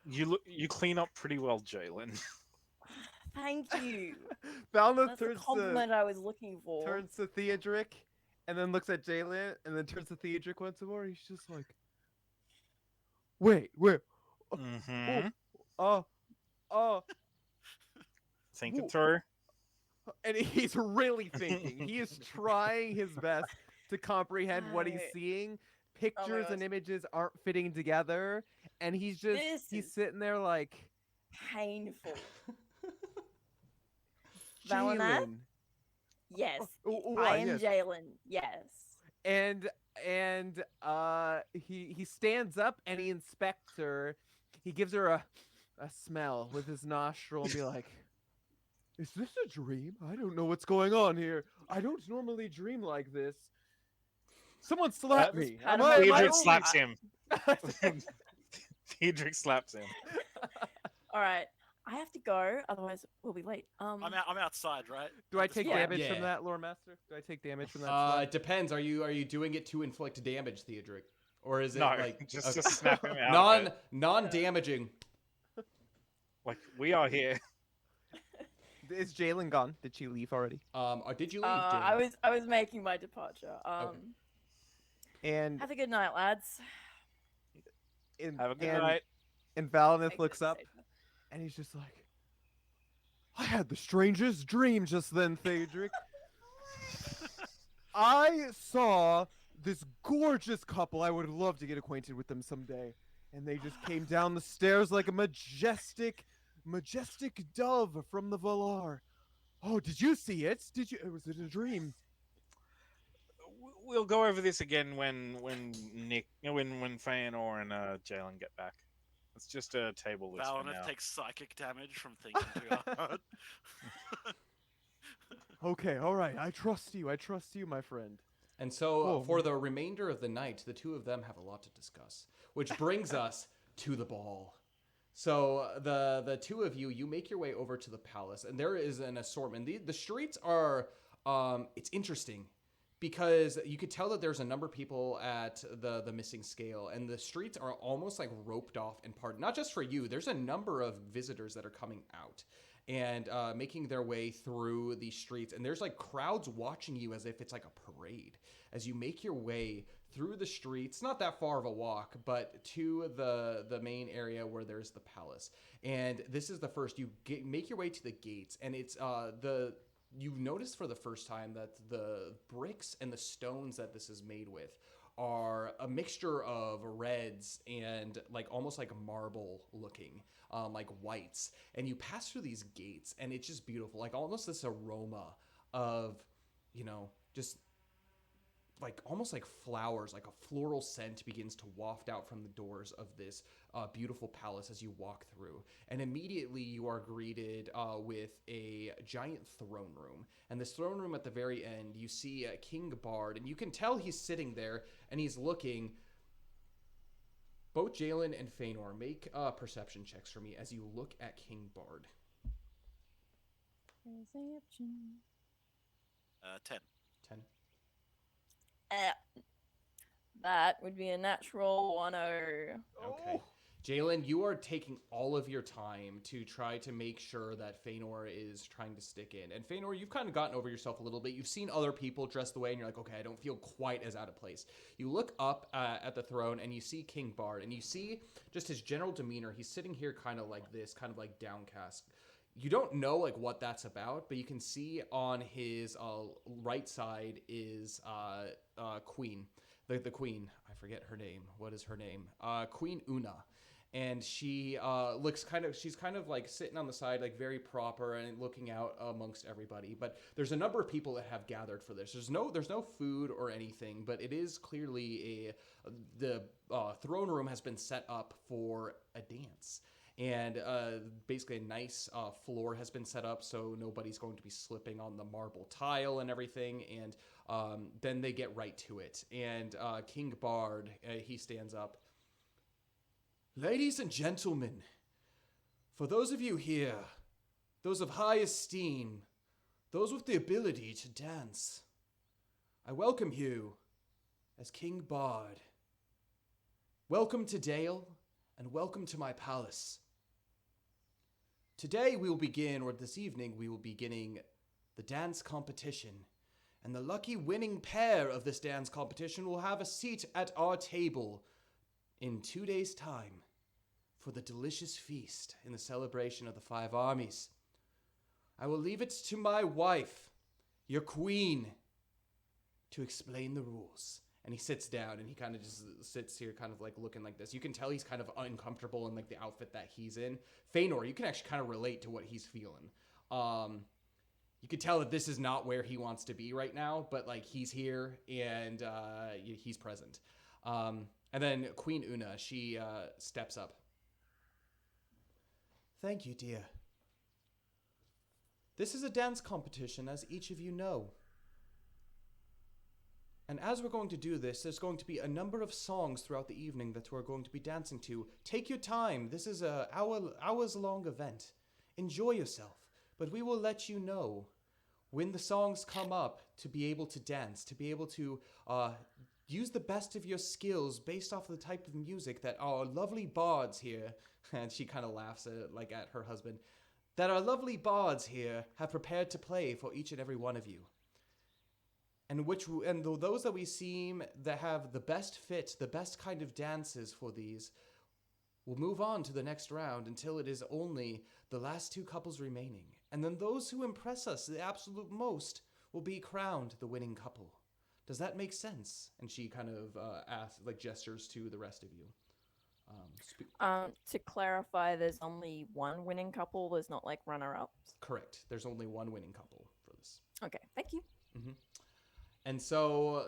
You clean up pretty well, Jaylyn. Thank you. Valineth That's the turns compliment I was looking for. to Theodric, and then looks at Jaylyn, and then turns to Theodric once more. He's just like, "Wait, Mm-hmm. oh," Think it through. and he's really thinking. He is trying his best to comprehend what he's Right. seeing. Pictures and gosh. images aren't fitting together, and he's This he's is- sitting there like, Painful. Valineth? "Jaylyn." Yes. Oh, I am yes. Jaylyn. Yes. And he stands up and he inspects her. He gives her a smell with his nostril and be like, "Is this a dream? I don't know what's going on here. I don't normally dream like this. Someone slap me." Pat Am him I- on am I Theodric only- slaps him. Theodric slaps him. All right. I have to go, otherwise we'll be late. I'm outside, right? Do I At this take point? damage Yeah. from that, Lore Master? Do I take damage from that? It slap? depends. Are you doing it to inflict damage, Theodric, or is it No, like just okay. to snap him out. of it. non-damaging? Like we are here. Is Jaylyn gone? Did she leave already? Did you leave? I Jaylyn? was making my departure. And Have a good night, lads. Have a good night. And Valineth Exit looks up stage. and he's just like, "I had the strangest dream just then, Theodric. I saw this gorgeous couple. I would love to get acquainted with them someday. And they just came down the stairs like a majestic dove from the Valar. Oh, did you see it? Did you? Was it a dream?" We'll go over this again when Faenor and Jaylyn get back. It's just a table list for now. Valineth takes psychic damage from thinking too hard. Okay, all right. I trust you, my friend. And so, Oh, for the remainder of the night, the two of them have a lot to discuss, which brings us to the ball. So the two of you make your way over to the palace, and there is an assortment. The streets are it's interesting because you could tell that there's a number of people at the missing scale, and the streets are almost like roped off in part. Not just for you. There's a number of visitors that are coming out and making their way through these streets, and there's like crowds watching you as if it's like a parade as you make your way through the streets. Not that far of a walk, but to the main area where there's the palace. And this is the first. You make your way to the gates, and it's you notice for the first time that the bricks and the stones that this is made with are a mixture of reds and like almost like marble looking, like whites. And you pass through these gates, and it's just beautiful, like almost this aroma of, just like almost like flowers, like a floral scent begins to waft out from the doors of this beautiful palace as you walk through. And immediately you are greeted with a giant throne room. And this throne room at the very end, you see King Bard, and you can tell he's sitting there and he's looking. Both Jaylyn and Faenor, make perception checks for me as you look at King Bard. 10. 10. That would be a natural 10. Okay. Jaylyn, you are taking all of your time to try to make sure that Faenor is trying to stick in. And Faenor, you've kind of gotten over yourself a little bit. You've seen other people dressed the way, and you're like, okay, I don't feel quite as out of place. You look up at the throne, and you see King Bard, and you see just his general demeanor. He's sitting here kind of like this, kind of like downcast. You don't know like what that's about, but you can see on his right side is Queen. the queen. I forget her name. What is her name? Queen Una. And she she's kind of like sitting on the side, like very proper and looking out amongst everybody. But there's a number of people that have gathered for this. There's no food or anything, but it is clearly the throne room has been set up for a dance. And basically a nice floor has been set up so nobody's going to be slipping on the marble tile and everything. And then they get right to it. And King Bard, he stands up. Ladies and gentlemen, for those of you here, those of high esteem, those with the ability to dance, I welcome you as King Bard. Welcome to Dale, and welcome to my palace. Today we will begin, or this evening we will be beginning the dance competition, and the lucky winning pair of this dance competition will have a seat at our table in 2 days' time for the delicious feast in the celebration of the 5 armies. I will leave it to my wife, your queen, to explain the rules. And he sits down and he kind of just sits here kind of like looking like this. You can tell he's kind of uncomfortable in like the outfit that he's in. Faenor, you can actually kind of relate to what he's feeling. You can tell that this is not where he wants to be right now, but like he's here and he's present. And then Queen Una, she steps up. Thank you, dear. This is a dance competition, as each of you know. And as we're going to do this, there's going to be a number of songs throughout the evening that we're going to be dancing to. Take your time. This is an hours-long event. Enjoy yourself. But we will let you know when the songs come up to be able to dance, to be able to use the best of your skills based off of the type of music that our lovely bards here, and she kind of laughs at her husband, that our lovely bards here have prepared to play for each and every one of you. And those that we seem that have the best fit, the best kind of dances for these, will move on to the next round until it is only the last 2 couples remaining. And then those who impress us the absolute most will be crowned the winning couple. Does that make sense? And she kind of gestures to the rest of you. To clarify, there's only one winning couple. There's not like runner-ups. Correct. There's only one winning couple for this. Okay, thank you. Mm-hmm. And so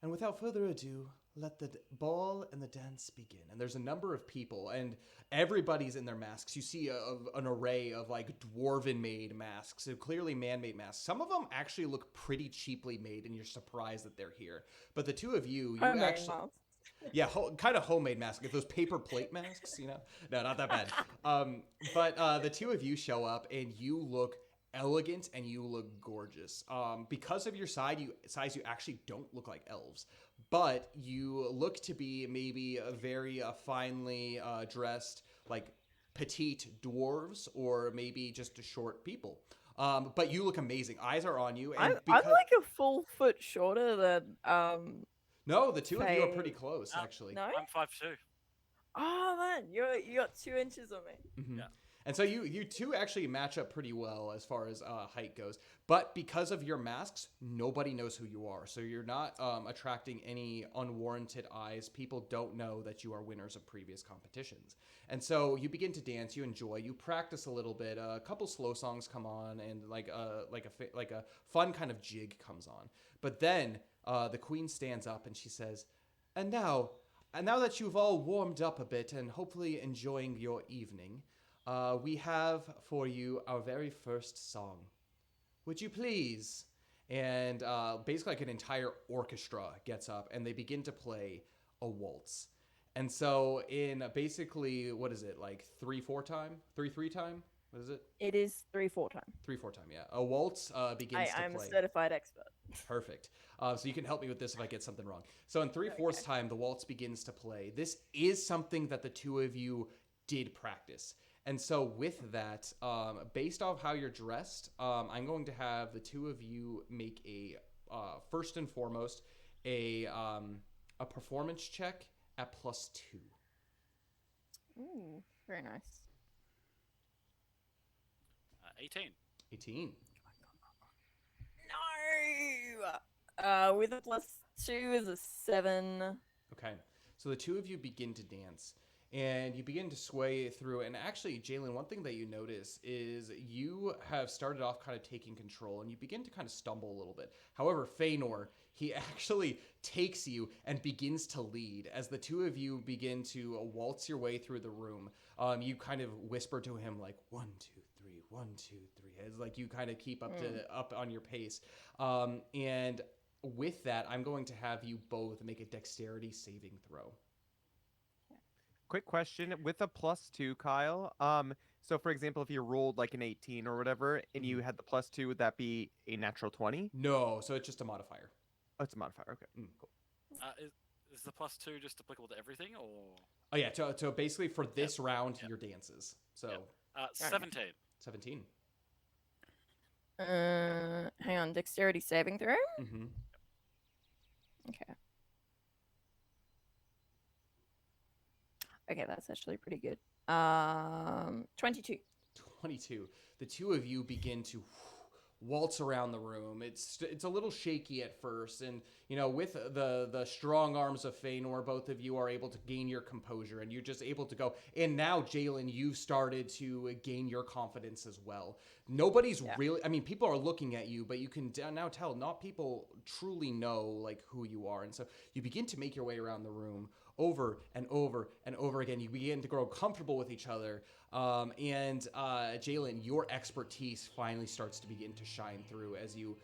and without further ado, let the ball and the dance begin. And there's a number of people, and everybody's in their masks. You see an array of like dwarven-made masks, so clearly man-made masks. Some of them actually look pretty cheaply made, and you're surprised that they're here. But the two of you actually. Yeah, kind of homemade masks. Like those paper plate masks, you know? No, not that bad. But the two of you show up, and you look elegant and you look gorgeous. Because of your size, you actually don't look like elves. But you look to be maybe a very finely dressed, like petite dwarves, or maybe just short people. But you look amazing. Eyes are on you. And I'm like a full foot shorter than No, the two of you are pretty close, actually. No? I'm 5'2". Oh man, you got 2 inches on me. Mm-hmm. Yeah. And so you two actually match up pretty well as far as height goes. But because of your masks, nobody knows who you are. So you're not attracting any unwarranted eyes. People don't know that you are winners of previous competitions. And so you begin to dance, you enjoy, you practice a little bit. A couple slow songs come on, and like a fun kind of jig comes on. But then the queen stands up and she says, And now that you've all warmed up a bit and hopefully enjoying your evening, we have for you our very first song. Would you please? And basically like an entire orchestra gets up and they begin to play a waltz. And so in basically, what is it, like 3/4 time? 3/3 time? What is it? It is 3/4 time. 3/4 time, yeah. A waltz begins to play. I'm a certified expert. Perfect. So you can help me with this if I get something wrong. So in 3/4 time, the waltz begins to play. This is something that the two of you did practice. And so with that, based off how you're dressed, I'm going to have the two of you make a, first and foremost, a performance check at +2. Ooh, very nice. 18. 18. No! With a +2 is a 7. Okay. So the two of you begin to dance. And you begin to sway through. And actually, Jaylyn, one thing that you notice is you have started off kind of taking control and you begin to kind of stumble a little bit. However, Faenor, he actually takes you and begins to lead. As the two of you begin to waltz your way through the room, you kind of whisper to him like 1, 2, 3, 1, 2, 3. As like you kind of keep up on your pace. And with that, I'm going to have you both make a dexterity saving throw. Quick question with a +2, Kyle. So for example, if you rolled like an 18 or whatever, and you had the +2, would that be a natural 20? No, so it's just a modifier. Oh, it's a modifier. Okay. Cool. Is the +2 just applicable to everything, or? Oh yeah, so basically for this round, your dances. So 17. 17. Hang on, dexterity saving throw? Mm-hmm. Okay. Okay, that's actually pretty good. 22. 22. The two of you begin to waltz around the room. It's a little shaky at first, and with the strong arms of Faenor, both of you are able to gain your composure, and you're just able to go. And now, Jaylyn, you've started to gain your confidence as well. Nobody's really, I mean, people are looking at you, but you can now tell not people truly know like who you are, and so you begin to make your way around the room over and over and over again. You begin to grow comfortable with each other. And Jaylyn, your expertise finally starts to begin to shine through as you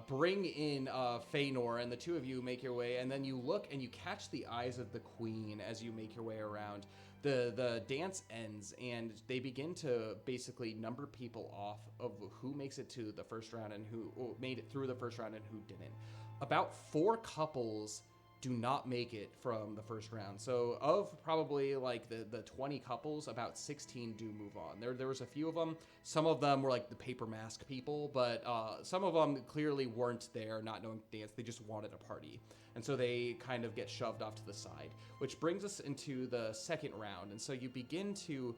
bring in Faenor, and the two of you make your way, and then you look and you catch the eyes of the queen as you make your way around. The dance ends, and they begin to basically number people off of who makes it to the first round and who made it through the first round and who didn't. About 4 couples do not make it from the first round. So of probably like the 20 couples, about 16 do move on. There was a few of them. Some of them were like the paper mask people, but some of them clearly weren't there, not knowing to dance. They just wanted a party. And so they kind of get shoved off to the side, which brings us into the second round. And so you begin to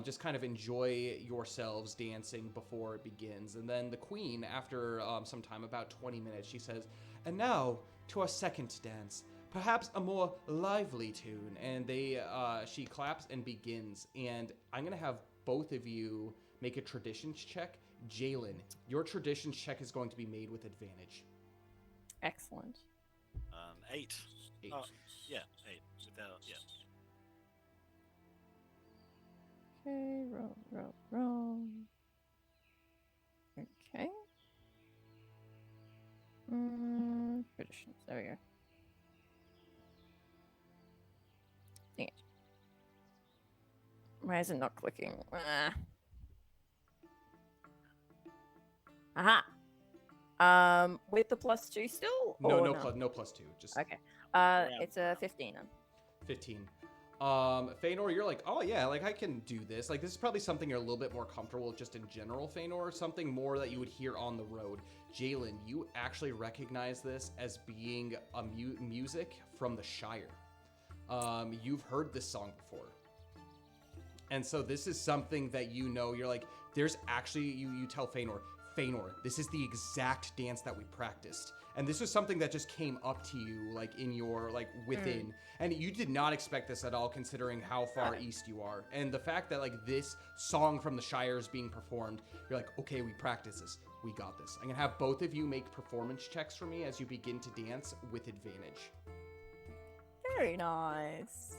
just kind of enjoy yourselves dancing before it begins. And then the queen, after some time, about 20 minutes, she says, "And now to our second dance, perhaps a more lively tune." And she claps and begins. And I'm gonna have both of you make a traditions check. Jaylyn, your traditions check is going to be made with advantage. Excellent. 8. 8. Oh, yeah, 8. Without, yeah. Okay, roll. Okay. Traditions. There we go. Dang it. Why is it not clicking? Aha. With the +2 still? No, or no +2. Just Okay. It's a 15 then. 15. Faenor, you're like, oh yeah, like I can do this. Like this is probably something you're a little bit more comfortable with just in general, Faenor, something more that you would hear on the road. Jaylyn, you actually recognize this as being a music from the Shire. You've heard this song before. And so this is something that you're like, there's actually, you tell Faenor, this is the exact dance that we practiced. And this was something that just came up to you, like, in your, like, within. And you did not expect this at all, considering how far east you are. And the fact that, like, this song from the Shire is being performed, you're like, okay, we practiced this. We got this. I'm gonna have both of you make performance checks for me as you begin to dance with advantage. Very nice.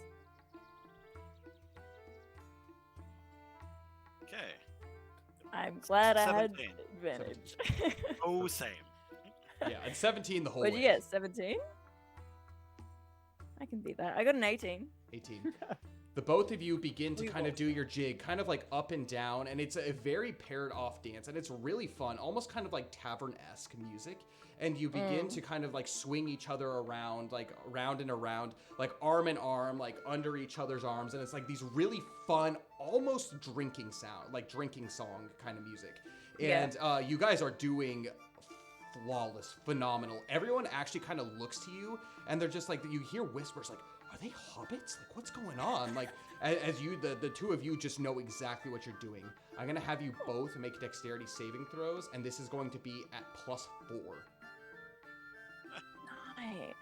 Okay. I'm glad I had 17. advantage. Oh, same. Yeah, and 17 the whole What'd way. you get? 17? I can beat that. I got an 18. 18. The both of you begin to We kind of both. do your jig, kind of like up and down, and it's a very paired off dance, and it's really fun, almost kind of like tavern-esque music. And you begin to kind of like swing each other around, like around and around, like arm in arm, like under each other's arms, and it's like these really fun, almost drinking sound, like drinking song kind of music. And you guys are doing flawless, phenomenal. Everyone actually kind of looks to you, and they're just like, you hear whispers like, are they hobbits? Like, what's going on? Like, as you, the two of you just know exactly what you're doing. I'm gonna have you both make dexterity saving throws, and this is going to be at +4. Nice.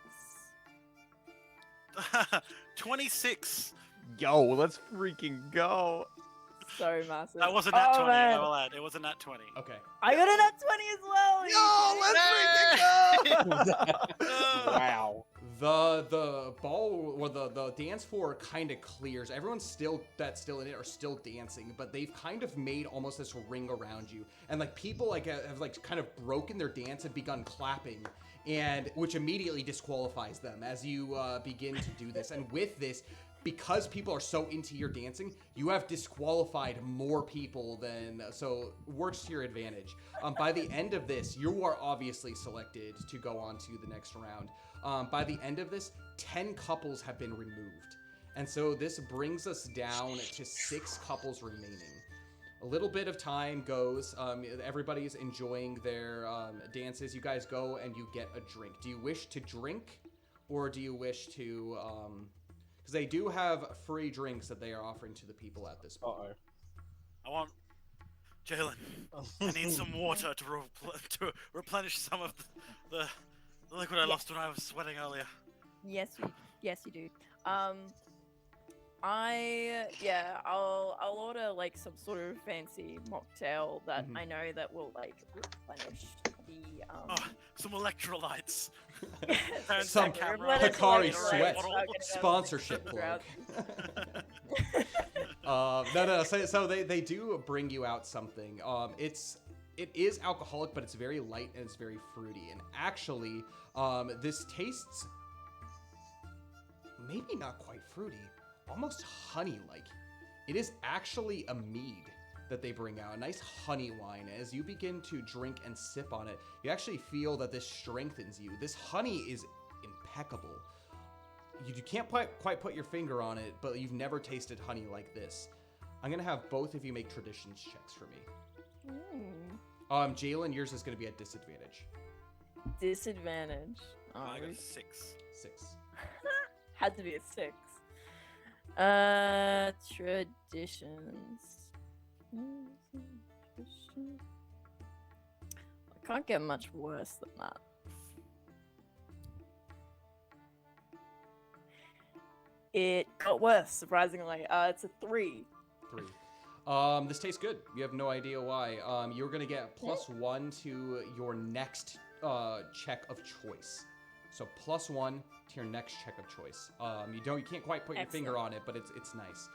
26. Yo, let's freaking go. So massive. That was a nat 20. Man. I will add. It was a nat 20. Okay. I got a nat 20 as well. Yo, let's freaking go. Wow. The ball or the dance floor kind of clears. Everyone's still in it are still dancing, but they've kind of made almost this ring around you, and like people like have like kind of broken their dance and begun clapping, and which immediately disqualifies them as you begin to do this. And with this, because people are so into your dancing, you have disqualified more people than, so works to your advantage. By the end of this, you are obviously selected to go on to the next round. By the end of this, 10 couples have been removed. And so this brings us down to 6 couples remaining. A little bit of time goes. Everybody's enjoying their dances. You guys go and you get a drink. Do you wish to drink, or do you wish to... Because they do have free drinks that they are offering to the people at this point. Uh-oh. I want Jaylyn. I need some water to replenish some of the liquid I lost when I was sweating earlier. Yes, you do. I'll order like some sort of fancy mocktail that I know that will like replenish the Some electrolytes. Some Hikari Sweat sponsorship plug. So they do bring you out something. It is alcoholic, but it's very light and it's very fruity. And actually, this tastes maybe not quite fruity, almost honey-like. It is actually a mead that they bring out, a nice honey wine. As you begin to drink and sip on it, you actually feel that this strengthens you. This honey is impeccable. You can't quite put your finger on it, but you've never tasted honey like this. I'm gonna have both of you make traditions checks for me. Jaylyn, yours is gonna be at disadvantage. Disadvantage. I got 6. 6. Had to be a 6. Traditions. I can't get much worse than that. It got worse, surprisingly. It's a 3. 3. This tastes good. You have no idea why. You're gonna get +1 to your next check of choice. So +1 to your next check of choice. You can't quite put your finger on it, but it's nice.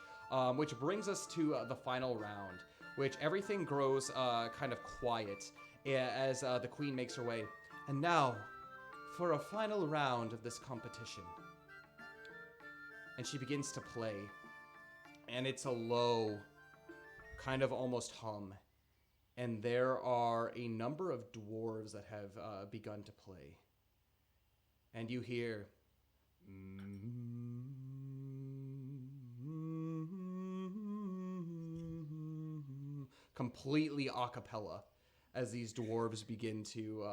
Which brings us to the final round, which everything grows kind of quiet as the queen makes her way. And now, for a final round of this competition. And she begins to play. And it's a low, kind of almost hum. And there are a number of dwarves that have begun to play. And you hear... completely a cappella as these dwarves begin to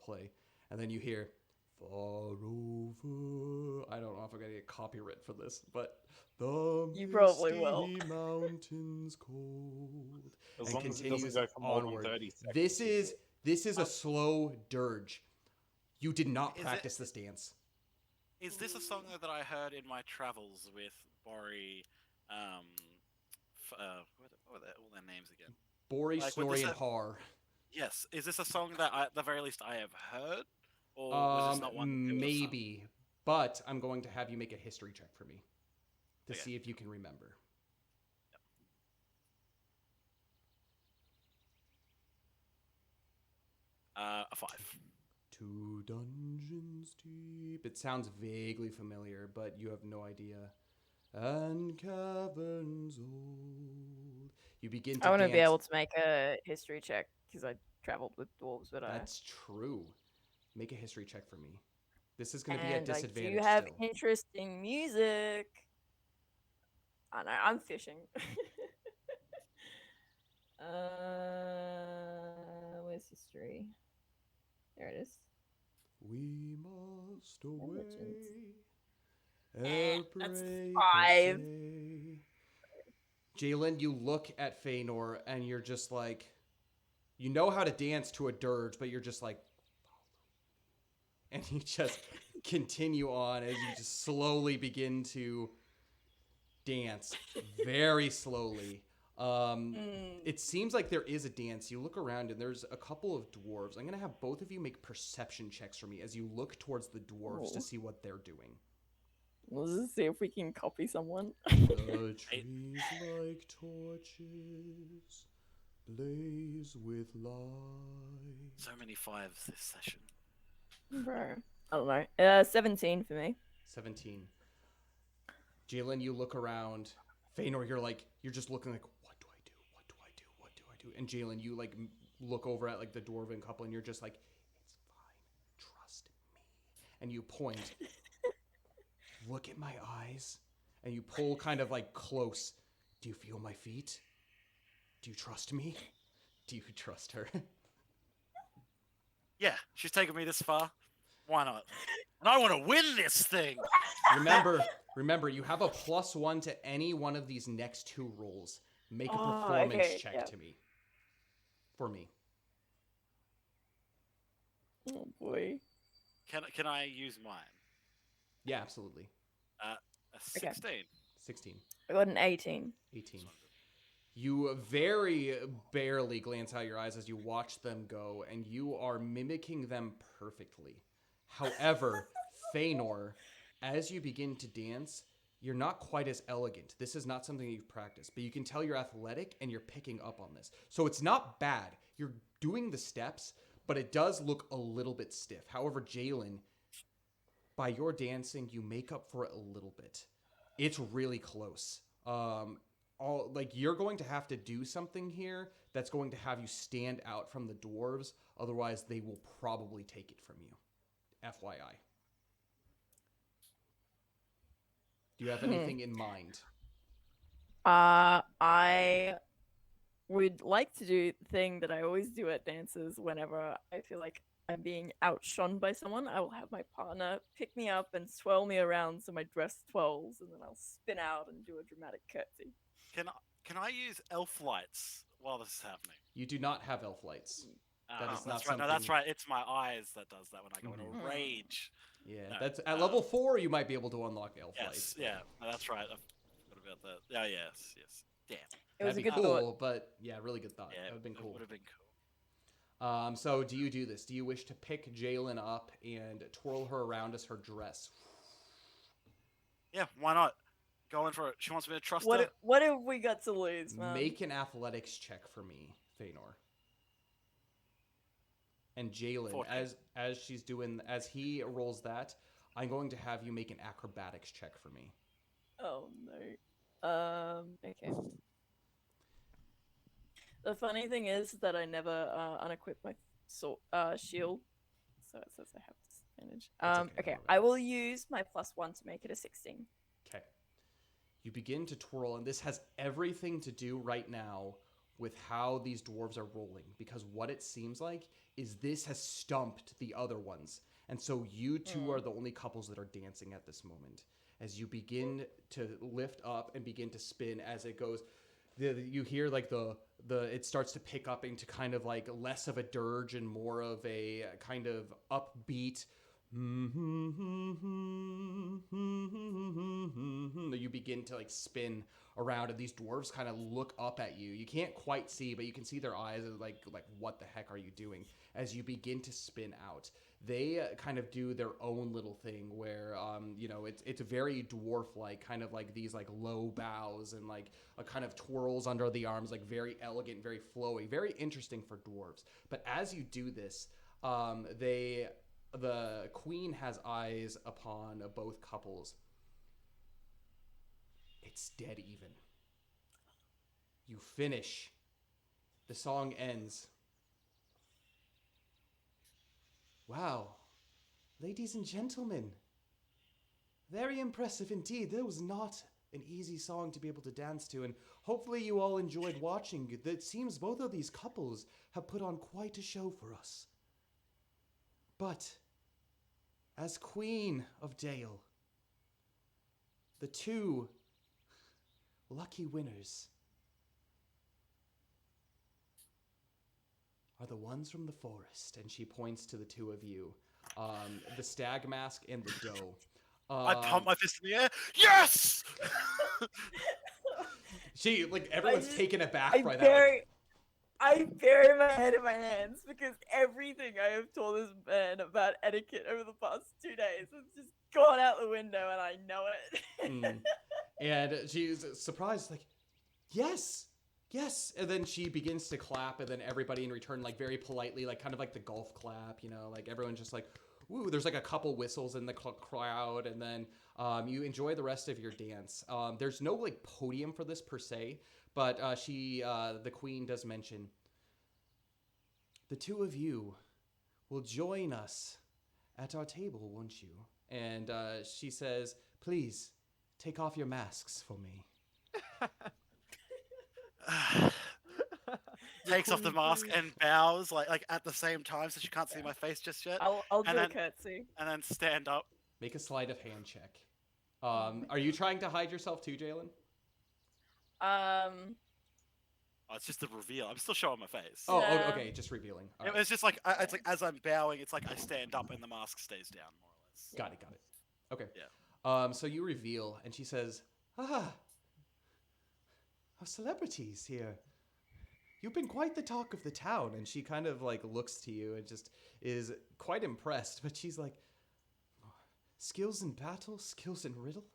play. And then you hear... far over... I don't know if I'm going to get copyright for this, but... the You probably will. misty mountains cold. As And long as it continues doesn't go for more than onward. 30 seconds. This is a slow dirge. You did not Is practice this dance. Is this a song that I heard in my travels with Bori? What were all their names again? Bori, Like, Snorri, with and this- Har. Yes. Is this a song that, at the very least, I have heard? Or was this not one? it was a song? Maybe. But I'm going to have you make a history check for me to Okay. see if you can remember. A 5. 2 dungeons deep. It sounds vaguely familiar, but you have no idea. And caverns old. You begin to I want to dance. be able to make a history check because I traveled with dwarves, but That's true. Make a history check for me. This is going to be at and disadvantage. I do have still. interest in music. I know, I'm fishing. Where's history? There it is. We must away. That's Elbray 5. could say. Jaylyn, you look at Faenor and you're just like, you know how to dance to a dirge, but you're just like, and you just continue on as you just slowly begin to dance very slowly. It seems like there is a dance. You look around and there's a couple of dwarves. I'm going to have both of you make perception checks for me as you look towards the dwarves to see what they're doing. Let's just see if we can copy someone. The trees like torches blaze with light. So many fives this session. Bro. I don't know. 17 for me. 17. Jaylyn, you look around. Faenor, you're just looking like, what do I do? What do I do? What do I do? And Jaylyn, you like look over at like the dwarven couple and you're just like, it's fine. Trust me. And you point. Look at my eyes. And you pull kind of like close. Do you feel my feet? Do you trust me? Do you trust her? Yeah, she's taken me this far. Why not? And I want to win this thing. Remember, you have a +1 to any one of these next 2 rolls. Make a Oh, performance okay, check yeah. to me. For me. Oh boy. Can I use mine? Yeah, absolutely. A 16. 16. I got an 18. 18. You very barely glance out your eyes as you watch them go, and you are mimicking them perfectly. However, Faenor, as you begin to dance, you're not quite as elegant. This is not something you've practiced, but you can tell you're athletic and you're picking up on this. So it's not bad. You're doing the steps, but it does look a little bit stiff. However, Jaylyn, by your dancing, you make up for it a little bit. It's really close. You're going to have to do something here that's going to have you stand out from the dwarves. Otherwise, they will probably take it from you. FYI. Do you have anything in mind? I would like to do the thing that I always do at dances whenever I feel like I'm being outshone by someone. I will have my partner pick me up and swirl me around so my dress twirls, and then I'll spin out and do a dramatic curtsy. Can I use elf lights while this is happening? You do not have elf lights. That is not that's right. No, that's something- right. It's my eyes that does that when I go into a rage. Yeah, No, that's at level 4. You might be able to unlock elf Yes, lights. yeah, no, that's right. I forgot about that. Yeah, yes. Damn. It was That'd a be good cool, thought. but yeah, really good thought. Yeah, That would have been cool. Would have been cool. So do you do this? Do you wish to pick Jaylyn up and twirl her around as her dress? Yeah, why not? Going for it. She wants me to trust her. What have we got to lose, man? Make an athletics check for me, Faenor. And Jaylyn, 14. as he rolls that, I'm going to have you make an acrobatics check for me. Oh no. Okay. The funny thing is that I never unequip my shield, so it says I have disadvantage. That's okay, Okay, don't worry I about will use my +1 to make it a 16. Okay. You begin to twirl, and this has everything to do right now with how these dwarves are rolling, because what it seems like is this has stumped the other ones. And so you two are the only couples that are dancing at this moment. As you begin to lift up and begin to spin as it goes, you hear like it starts to pick up into kind of like less of a dirge and more of a kind of upbeat. You begin to like spin around, and these dwarves kind of look up at you. You can't quite see, but you can see their eyes are like what the heck are you doing? As you begin to spin out, they kind of do their own little thing where it's very dwarf-like, kind of like these like low bows and like a kind of twirls under the arms, like very elegant, very flowy, very interesting for dwarves. But as you do this, the queen has eyes upon both couples. It's dead even. You finish. The song ends. Wow. Ladies and gentlemen. Very impressive indeed. That was not an easy song to be able to dance to, and hopefully you all enjoyed watching. It seems both of these couples have put on quite a show for us. But as Queen of Dale, the two lucky winners are the ones from the forest. And she points to the two of you. the stag mask, and the doe. I pump my fist in the air. Yes! She like everyone's taken aback I by that. bury, I bury my head in my hands because everything I have taught this man about etiquette over the past 2 days has just gone out the window, and I know it. And she's surprised, like, yes, yes. And then she begins to clap, and then everybody in return, like, very politely, like, kind of like the golf clap, you know, like everyone's just like, ooh, there's like a couple whistles in the crowd, and then you enjoy the rest of your dance. There's no like podium for this per se, but the queen does mention, the two of you will join us at our table, won't you? And she says, please take off your masks for me. Takes off the mask and bows like at the same time, so she can't see my face just yet. I'll do And a then- curtsy. And then stand up. Make a sleight of hand check. Are you trying to hide yourself too, Jaylyn? Oh, it's just the reveal. I'm still showing my face. Oh, Yeah. okay, just revealing. All It right. was just like it's like as I'm bowing, it's like I stand up and the mask stays down, more or less. Got it. Okay. Yeah. So you reveal, and she says, our celebrities here. You've been quite the talk of the town. And she kind of like looks to you and just is quite impressed. But she's like, skills in battle, skills in riddle?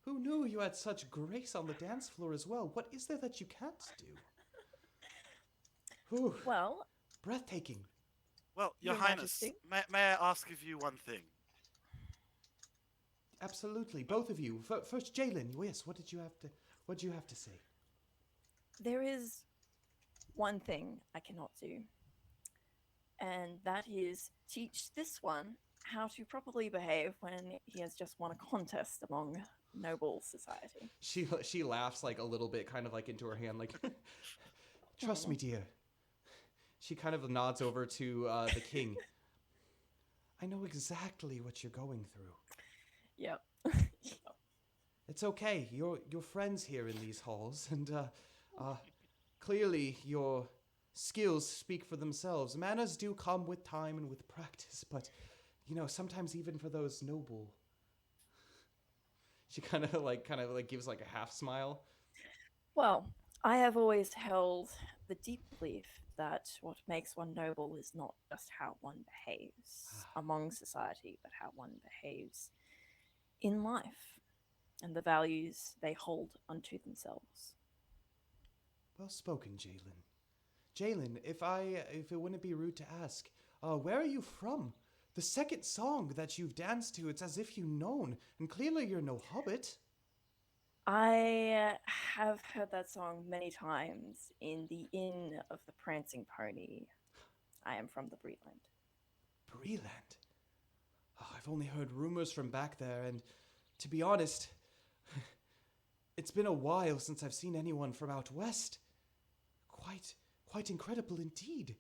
Who knew you had such grace on the dance floor as well? What is there that you can't do? Whew, Well, breathtaking. Well, Your Your Highness, Majesty? may I ask of you one thing? Absolutely, both of you. First, Jaylyn, yes, what did you have to say? there is one thing I cannot do, and that is teach this one how to properly behave when he has just won a contest among noble society. She laughs like a little bit, kind of like into her hand, like, trust me, dear. She kind of nods over to the king. I know exactly what you're going through. Yep. It's okay. You're friends here in these halls, and clearly your skills speak for themselves. Manners do come with time and with practice, but you know, sometimes even for those noble. She kind of like gives like a half smile. Well, I have always held the deep belief that what makes one noble is not just how one behaves among society, but how one behaves in life and the values they hold unto themselves. Well spoken, Jaylyn. Jaylyn, if it wouldn't be rude to ask, where are you from? The second song that you've danced to, it's as if you've known, and clearly you're no hobbit. I have heard that song many times in the Inn of the Prancing Pony. I am from the Breland. Breland? Oh, I've only heard rumors from back there, and to be honest, it's been a while since I've seen anyone from out west. Quite incredible indeed.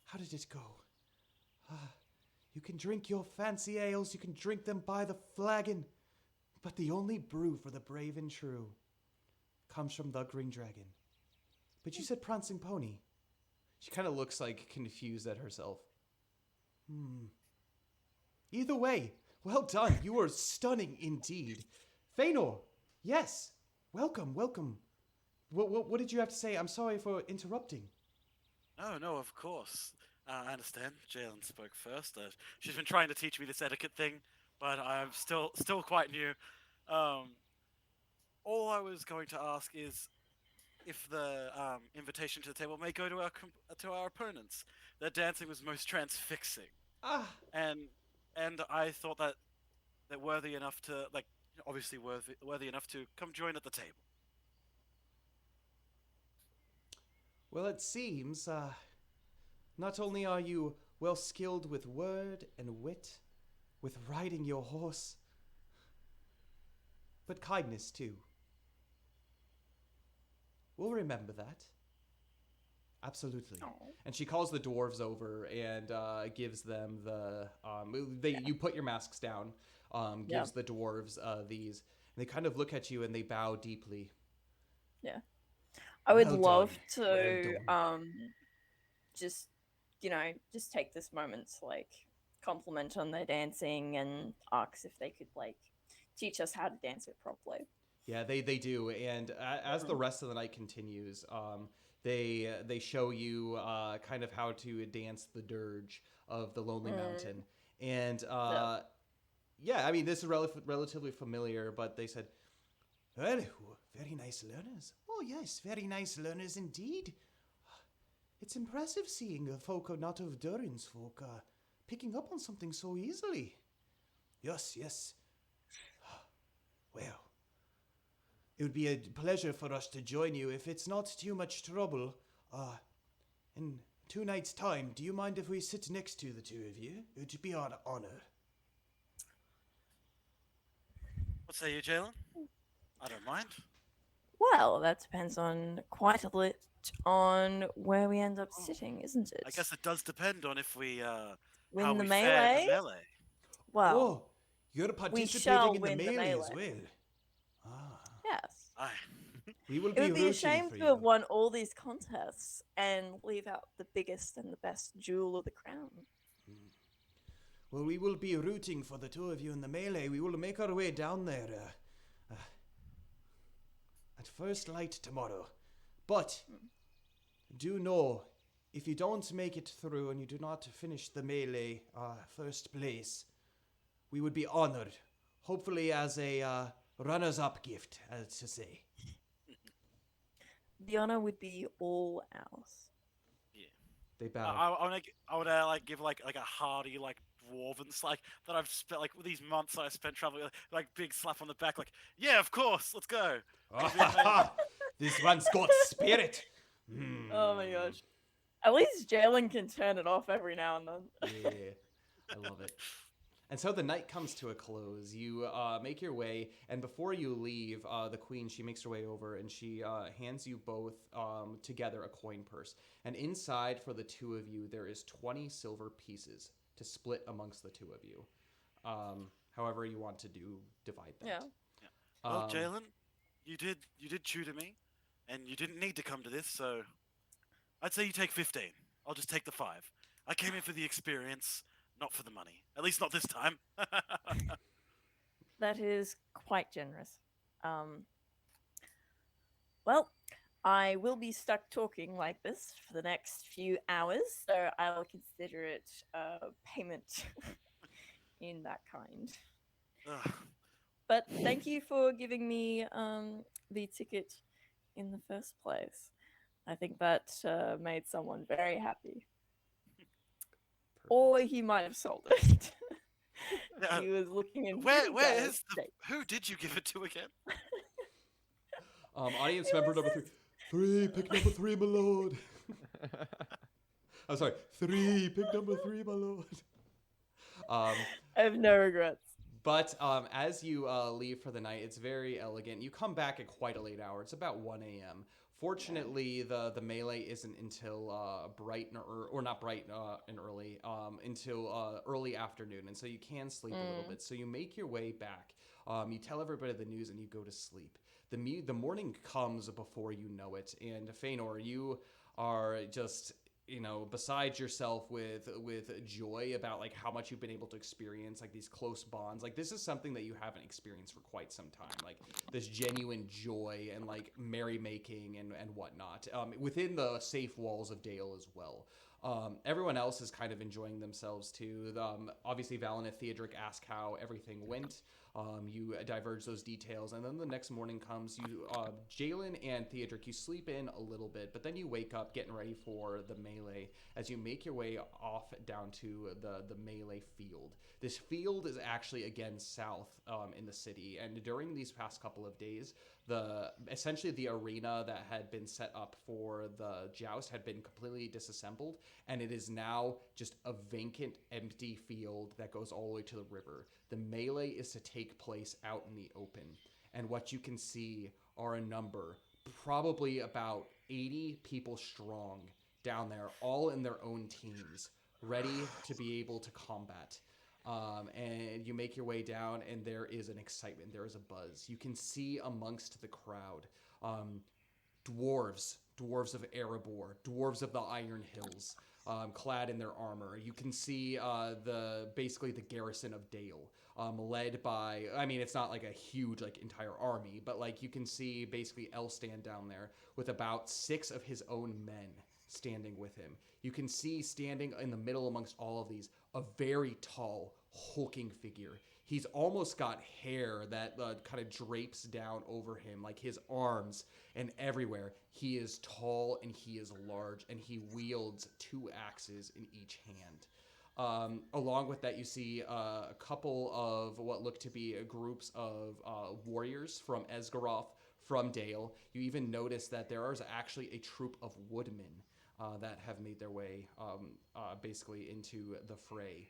How did it go? You can drink your fancy ales, you can drink them by the flagon, but the only brew for the brave and true comes from the Green Dragon. But you said prancing pony. She kind of looks like confused at herself. Either way, well done. You were stunning indeed. Faenor, yes, welcome. What did you have to say? I'm sorry for interrupting. No, of course. I understand. Jaylyn spoke first. She's been trying to teach me this etiquette thing, but I'm still quite new. All I was going to ask is if the invitation to the table may go to our opponents. Their dancing was most transfixing, and I thought that they're worthy enough to obviously worthy enough to come join at the table. Well, it seems, not only are you well skilled with word and wit, with riding your horse, but kindness too. We'll remember that. Absolutely. Oh. And she calls the dwarves over and gives them the you put your masks down. Gives the dwarves these, and they kind of look at you and they bow deeply. Yeah. I would Well love done. to Well just take this moment to compliment on their dancing and asks if they could like teach us how to dance it properly. Yeah, they do. And as the rest of the night continues, they show you kind of how to dance the dirge of the Lonely Mountain. And yeah, I mean, this is relatively familiar, but they said, well, very nice learners. Oh, yes, very nice learners indeed. It's impressive seeing folk not of Durin's folk picking up on something so easily. Yes, yes. Well, it would be a pleasure for us to join you if it's not too much trouble. In 2 nights' time, do you mind if we sit next to the two of you? It would be an honor. What say you, Jaylyn? I don't mind. Well, that depends on quite a bit on where we end up sitting, isn't it? I guess it does depend on if we Win how the we fare in the melee? melee. Well, Oh, you're shall participating in the win the melee as melee. well. yes. Aye. We will It be would be rooting a shame for to you. have won all these contests and leave out the biggest and the best jewel of the crown. Well, we will be rooting for the two of you in the melee. We will make our way down there at first light tomorrow. But do know, if you don't make it through and you do not finish the melee first place, we would be honored. Hopefully as a runners-up gift, as to say. The honor would be all ours. They bow. I would like give like a hearty like dwarven like that I've spent like these months I spent traveling like big slap on the back like yeah of course let's go. This one's got spirit. Oh my gosh. At least Jaylyn can turn it off every now and then. Yeah, I love it. And so the night comes to a close. You make your way, and before you leave, the queen, she makes her way over, and she hands you both together a coin purse. And inside, for the two of you, there is 20 silver pieces to split amongst the two of you. However you want to divide that. Yeah. Well, Jaylyn, you did tutor me, and you didn't need to come to this, so I'd say you take 15. I'll just take the 5. I came in for the experience, not for the money. At least not this time. That is quite generous. Well, I will be stuck talking like this for the next few hours, so I will consider it payment in that kind. Ugh. But thank you for giving me the ticket in the first place. I think that made someone very happy. Or he might have sold it. He was looking in. Where is who did you give it to again? Audience member number 3. Pick number 3, my lord. I'm sorry, 3. Pick number 3, my lord. I have no regrets. But as you leave for the night, it's very elegant. You come back at quite a late hour. It's about 1 a.m. Fortunately, the melee isn't until bright or not bright and early, until early afternoon, and so you can sleep a little bit. So you make your way back. You tell everybody the news, and you go to sleep. The morning comes before you know it, and Faenor, you are just beside yourself with joy about like how much you've been able to experience like these close bonds. Like this is something that you haven't experienced for quite some time, like this genuine joy and like merrymaking and whatnot within the safe walls of Dale as well. Everyone else is kind of enjoying themselves too. Obviously Valineth, Theodric ask how everything went. You diverge those details, and then the next morning comes. You, Jaylyn and Theodric, you sleep in a little bit, but then you wake up getting ready for the melee as you make your way off down to the melee field. This field is actually again south in the city, and during these past couple of days, essentially the arena that had been set up for the Joust had been completely disassembled, and it is now just a vacant, empty field that goes all the way to the river. The melee is to take place out in the open, and what you can see are a number, probably about 80 people strong down there, all in their own teams, ready to be able to combat. And you make your way down, and there is an excitement, there is a buzz. You can see amongst the crowd dwarves of Erabor, dwarves of the Iron Hills, clad in their armor. You can see basically the garrison of Dale, led by, I mean, it's not like a huge like entire army, but like you can see basically Elstan down there with about 6 of his own men standing with him. You can see standing in the middle amongst all of these a very tall, hulking figure. He's almost got hair that kind of drapes down over him, like his arms and everywhere. He is tall and he is large, and he wields 2 axes in each hand. Along with that, you see a couple of what look to be groups of warriors from Esgaroth, from Dale. You even notice that there is actually a troop of woodmen that have made their way basically into the fray.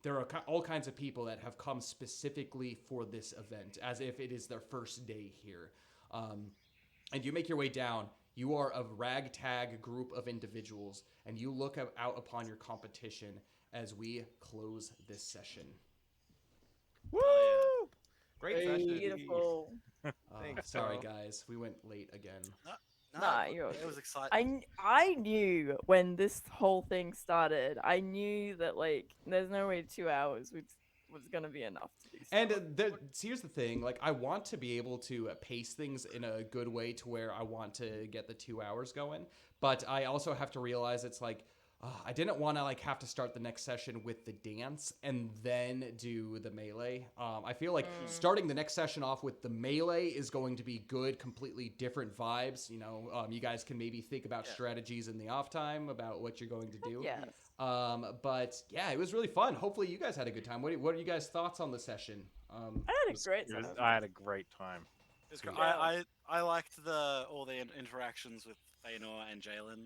There are all kinds of people that have come specifically for this event, as if it is their first day here. And you make your way down. You are a ragtag group of individuals, and you look out upon your competition as we close this session. Woo! Great session. Beautiful. Thanks, Sorry, Carl. guys. We went late again. Nah, you're it was exciting. I knew when this whole thing started, I knew that like there's no way 2 hours was gonna be enough to do And stuff. here's the thing, like, I want to be able to pace things in a good way to where I want to get the 2 hours going, but I also have to realize it's like, I didn't want to like have to start the next session with the dance and then do the melee. I feel like starting the next session off with the melee is going to be good, completely different vibes. You know, you guys can maybe think about strategies in the off time about what you're going to do. Yes. But yeah, it was really fun. Hopefully you guys had a good time. What are you guys' thoughts on the session? I had a great time. I had a great time. It was great. Yeah. I liked all the interactions with Faenor and Jaylyn.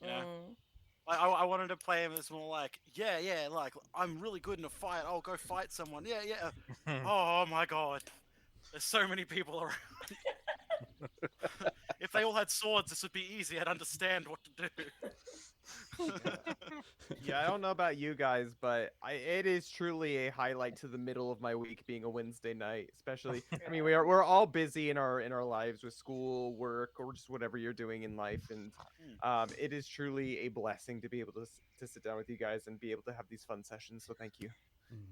You know, I wanted to play him as more like, like I'm really good in a fight. I'll go fight someone. Yeah. Oh my god, there's so many people around. If they all had swords, this would be easy. I'd understand what to do. Yeah, I don't know about you guys, but it is truly a highlight to the middle of my week being a Wednesday night, especially. I mean, we're all busy in our lives with school, work, or just whatever you're doing in life, and it is truly a blessing to be able to sit down with you guys and be able to have these fun sessions. So thank you.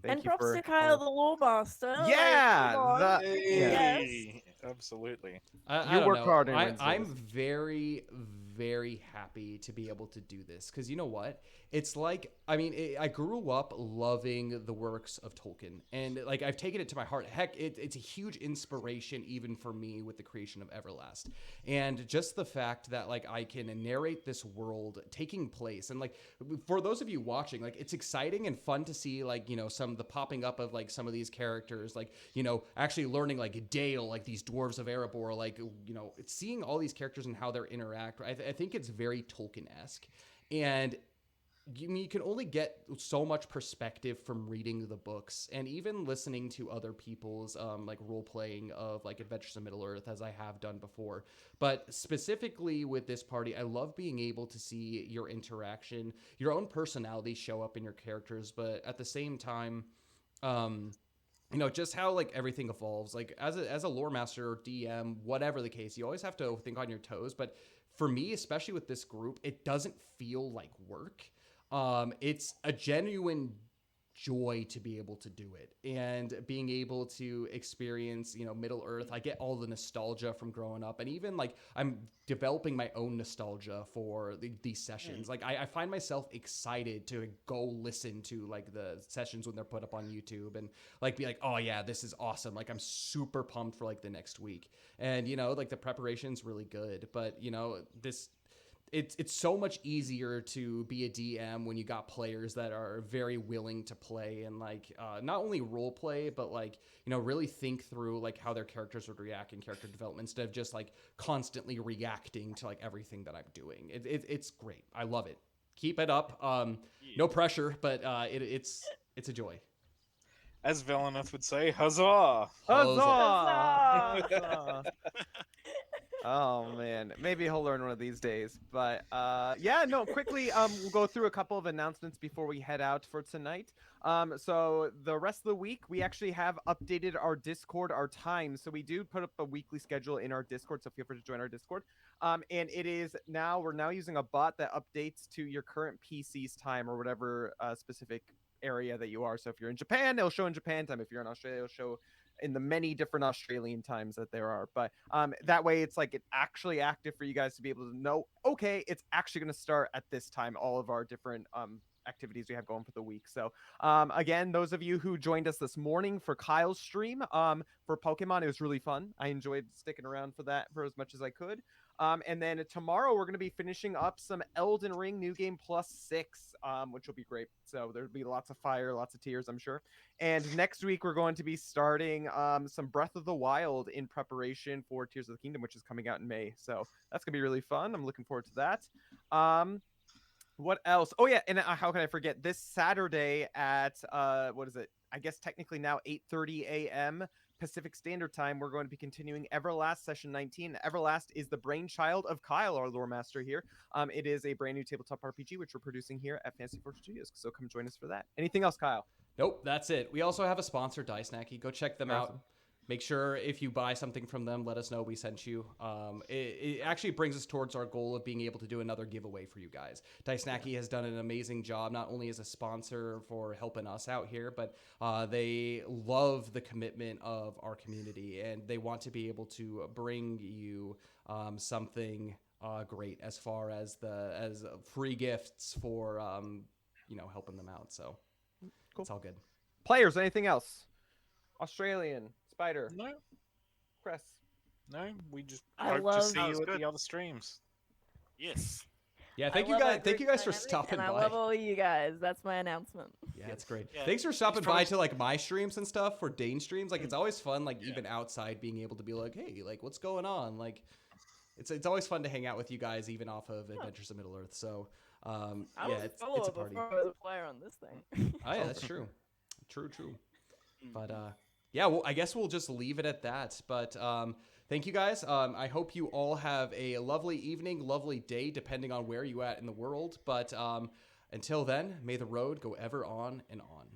Thank And you props for to Kyle the Law Master. Yeah, come on. Hey, absolutely. I You don't work know. hard on I'm Wednesdays. very, very happy to be able to do this because you know what? It's like, I mean, I grew up loving the works of Tolkien, and like I've taken it to my heart. Heck, it's a huge inspiration even for me with the creation of Everlast, and just the fact that like I can narrate this world taking place, and like for those of you watching, like it's exciting and fun to see like some of the popping up of like some of these characters, like actually learning like Dale, like these dwarves of Erabor, like it's seeing all these characters and how they interact. I think it's very Tolkien-esque, and you can only get so much perspective from reading the books and even listening to other people's like role playing of like Adventures in Middle Earth, as I have done before. But specifically with this party, I love being able to see your interaction, your own personality show up in your characters, but at the same time, just how like everything evolves. Like as a lore master or DM, whatever the case, you always have to think on your toes. But for me, especially with this group, it doesn't feel like work. It's a genuine joy to be able to do it and being able to experience, Middle Earth. I get all the nostalgia from growing up, and even like I'm developing my own nostalgia for these sessions. Like I find myself excited to go listen to like the sessions when they're put up on YouTube and like be like, oh yeah, this is awesome. Like I'm super pumped for like the next week. And like the preparation's really good, but it's so much easier to be a DM when you got players that are very willing to play and like not only role play, but like really think through like how their characters would react in character development instead of just like constantly reacting to like everything that I'm doing. It's great. I love it. Keep it up. No pressure, but it's a joy. As Valineth would say, huzzah! Huzzah! Huzzah! Oh man, maybe he'll learn one of these days. But yeah, no, quickly we'll go through a couple of announcements before we head out for tonight. So the rest of the week we actually have updated our Discord, our time. So we do put up a weekly schedule in our Discord, so feel free to join our Discord. And it is now we're now using a bot that updates to your current PC's time or whatever specific area that you are. So if you're in Japan, it'll show in Japan time. If you're in Australia, it'll show in the many different Australian times that there are. But that way it's like it's actually active for you guys to be able to know, okay, it's actually going to start at this time, all of our different activities we have going for the week. So again, those of you who joined us this morning for Kyle's stream for Pokemon, it was really fun. I enjoyed sticking around for that for as much as I could. And then tomorrow we're going to be finishing up some Elden Ring New Game Plus 6, which will be great. So there'll be lots of fire, lots of tears, I'm sure. And next week we're going to be starting some Breath of the Wild in preparation for Tears of the Kingdom, which is coming out in May. So that's going to be really fun. I'm looking forward to that. What else? Oh yeah, and how can I forget? This Saturday at what is it? I guess technically now 8:30 a.m. Pacific Standard Time, we're going to be continuing Everlast Session 19. Everlast is the brainchild of Kyle, our lore master here. It is a brand new tabletop RPG, which we're producing here at Fantasy Forge Studios, so come join us for that. Anything else, Kyle? Nope, that's it. We also have a sponsor, Dice Snacky. Go check them out. Make sure if you buy something from them, let us know we sent you. It actually brings us towards our goal of being able to do another giveaway for you guys. Dice Snacky has done an amazing job, not only as a sponsor for helping us out here, but they love the commitment of our community, and they want to be able to bring you something great as far as free gifts for helping them out. So cool. It's all good. Players, anything else? Australian. Spider. No. Cress. No, we just I hope to see Sounds you at good. the other streams. Yes. Yeah, I thank you love guys. our Thank you group guys for dynamic, stopping and by. I love all you guys. That's my announcement. Yeah, it's great. Yeah, Thanks for stopping it's by probably- to like my streams and stuff for Dain streams. Like it's always fun, like even outside, being able to be like, hey, like what's going on? Like it's always fun to hang out with you guys, even off of Adventures of Middle Earth. So I yeah, was a it's follower a party. before I was a player on this thing. Oh yeah, that's true. True. But yeah, well, I guess we'll just leave it at that. But thank you guys. I hope you all have a lovely evening, lovely day, depending on where you at in the world. But until then, may the road go ever on and on.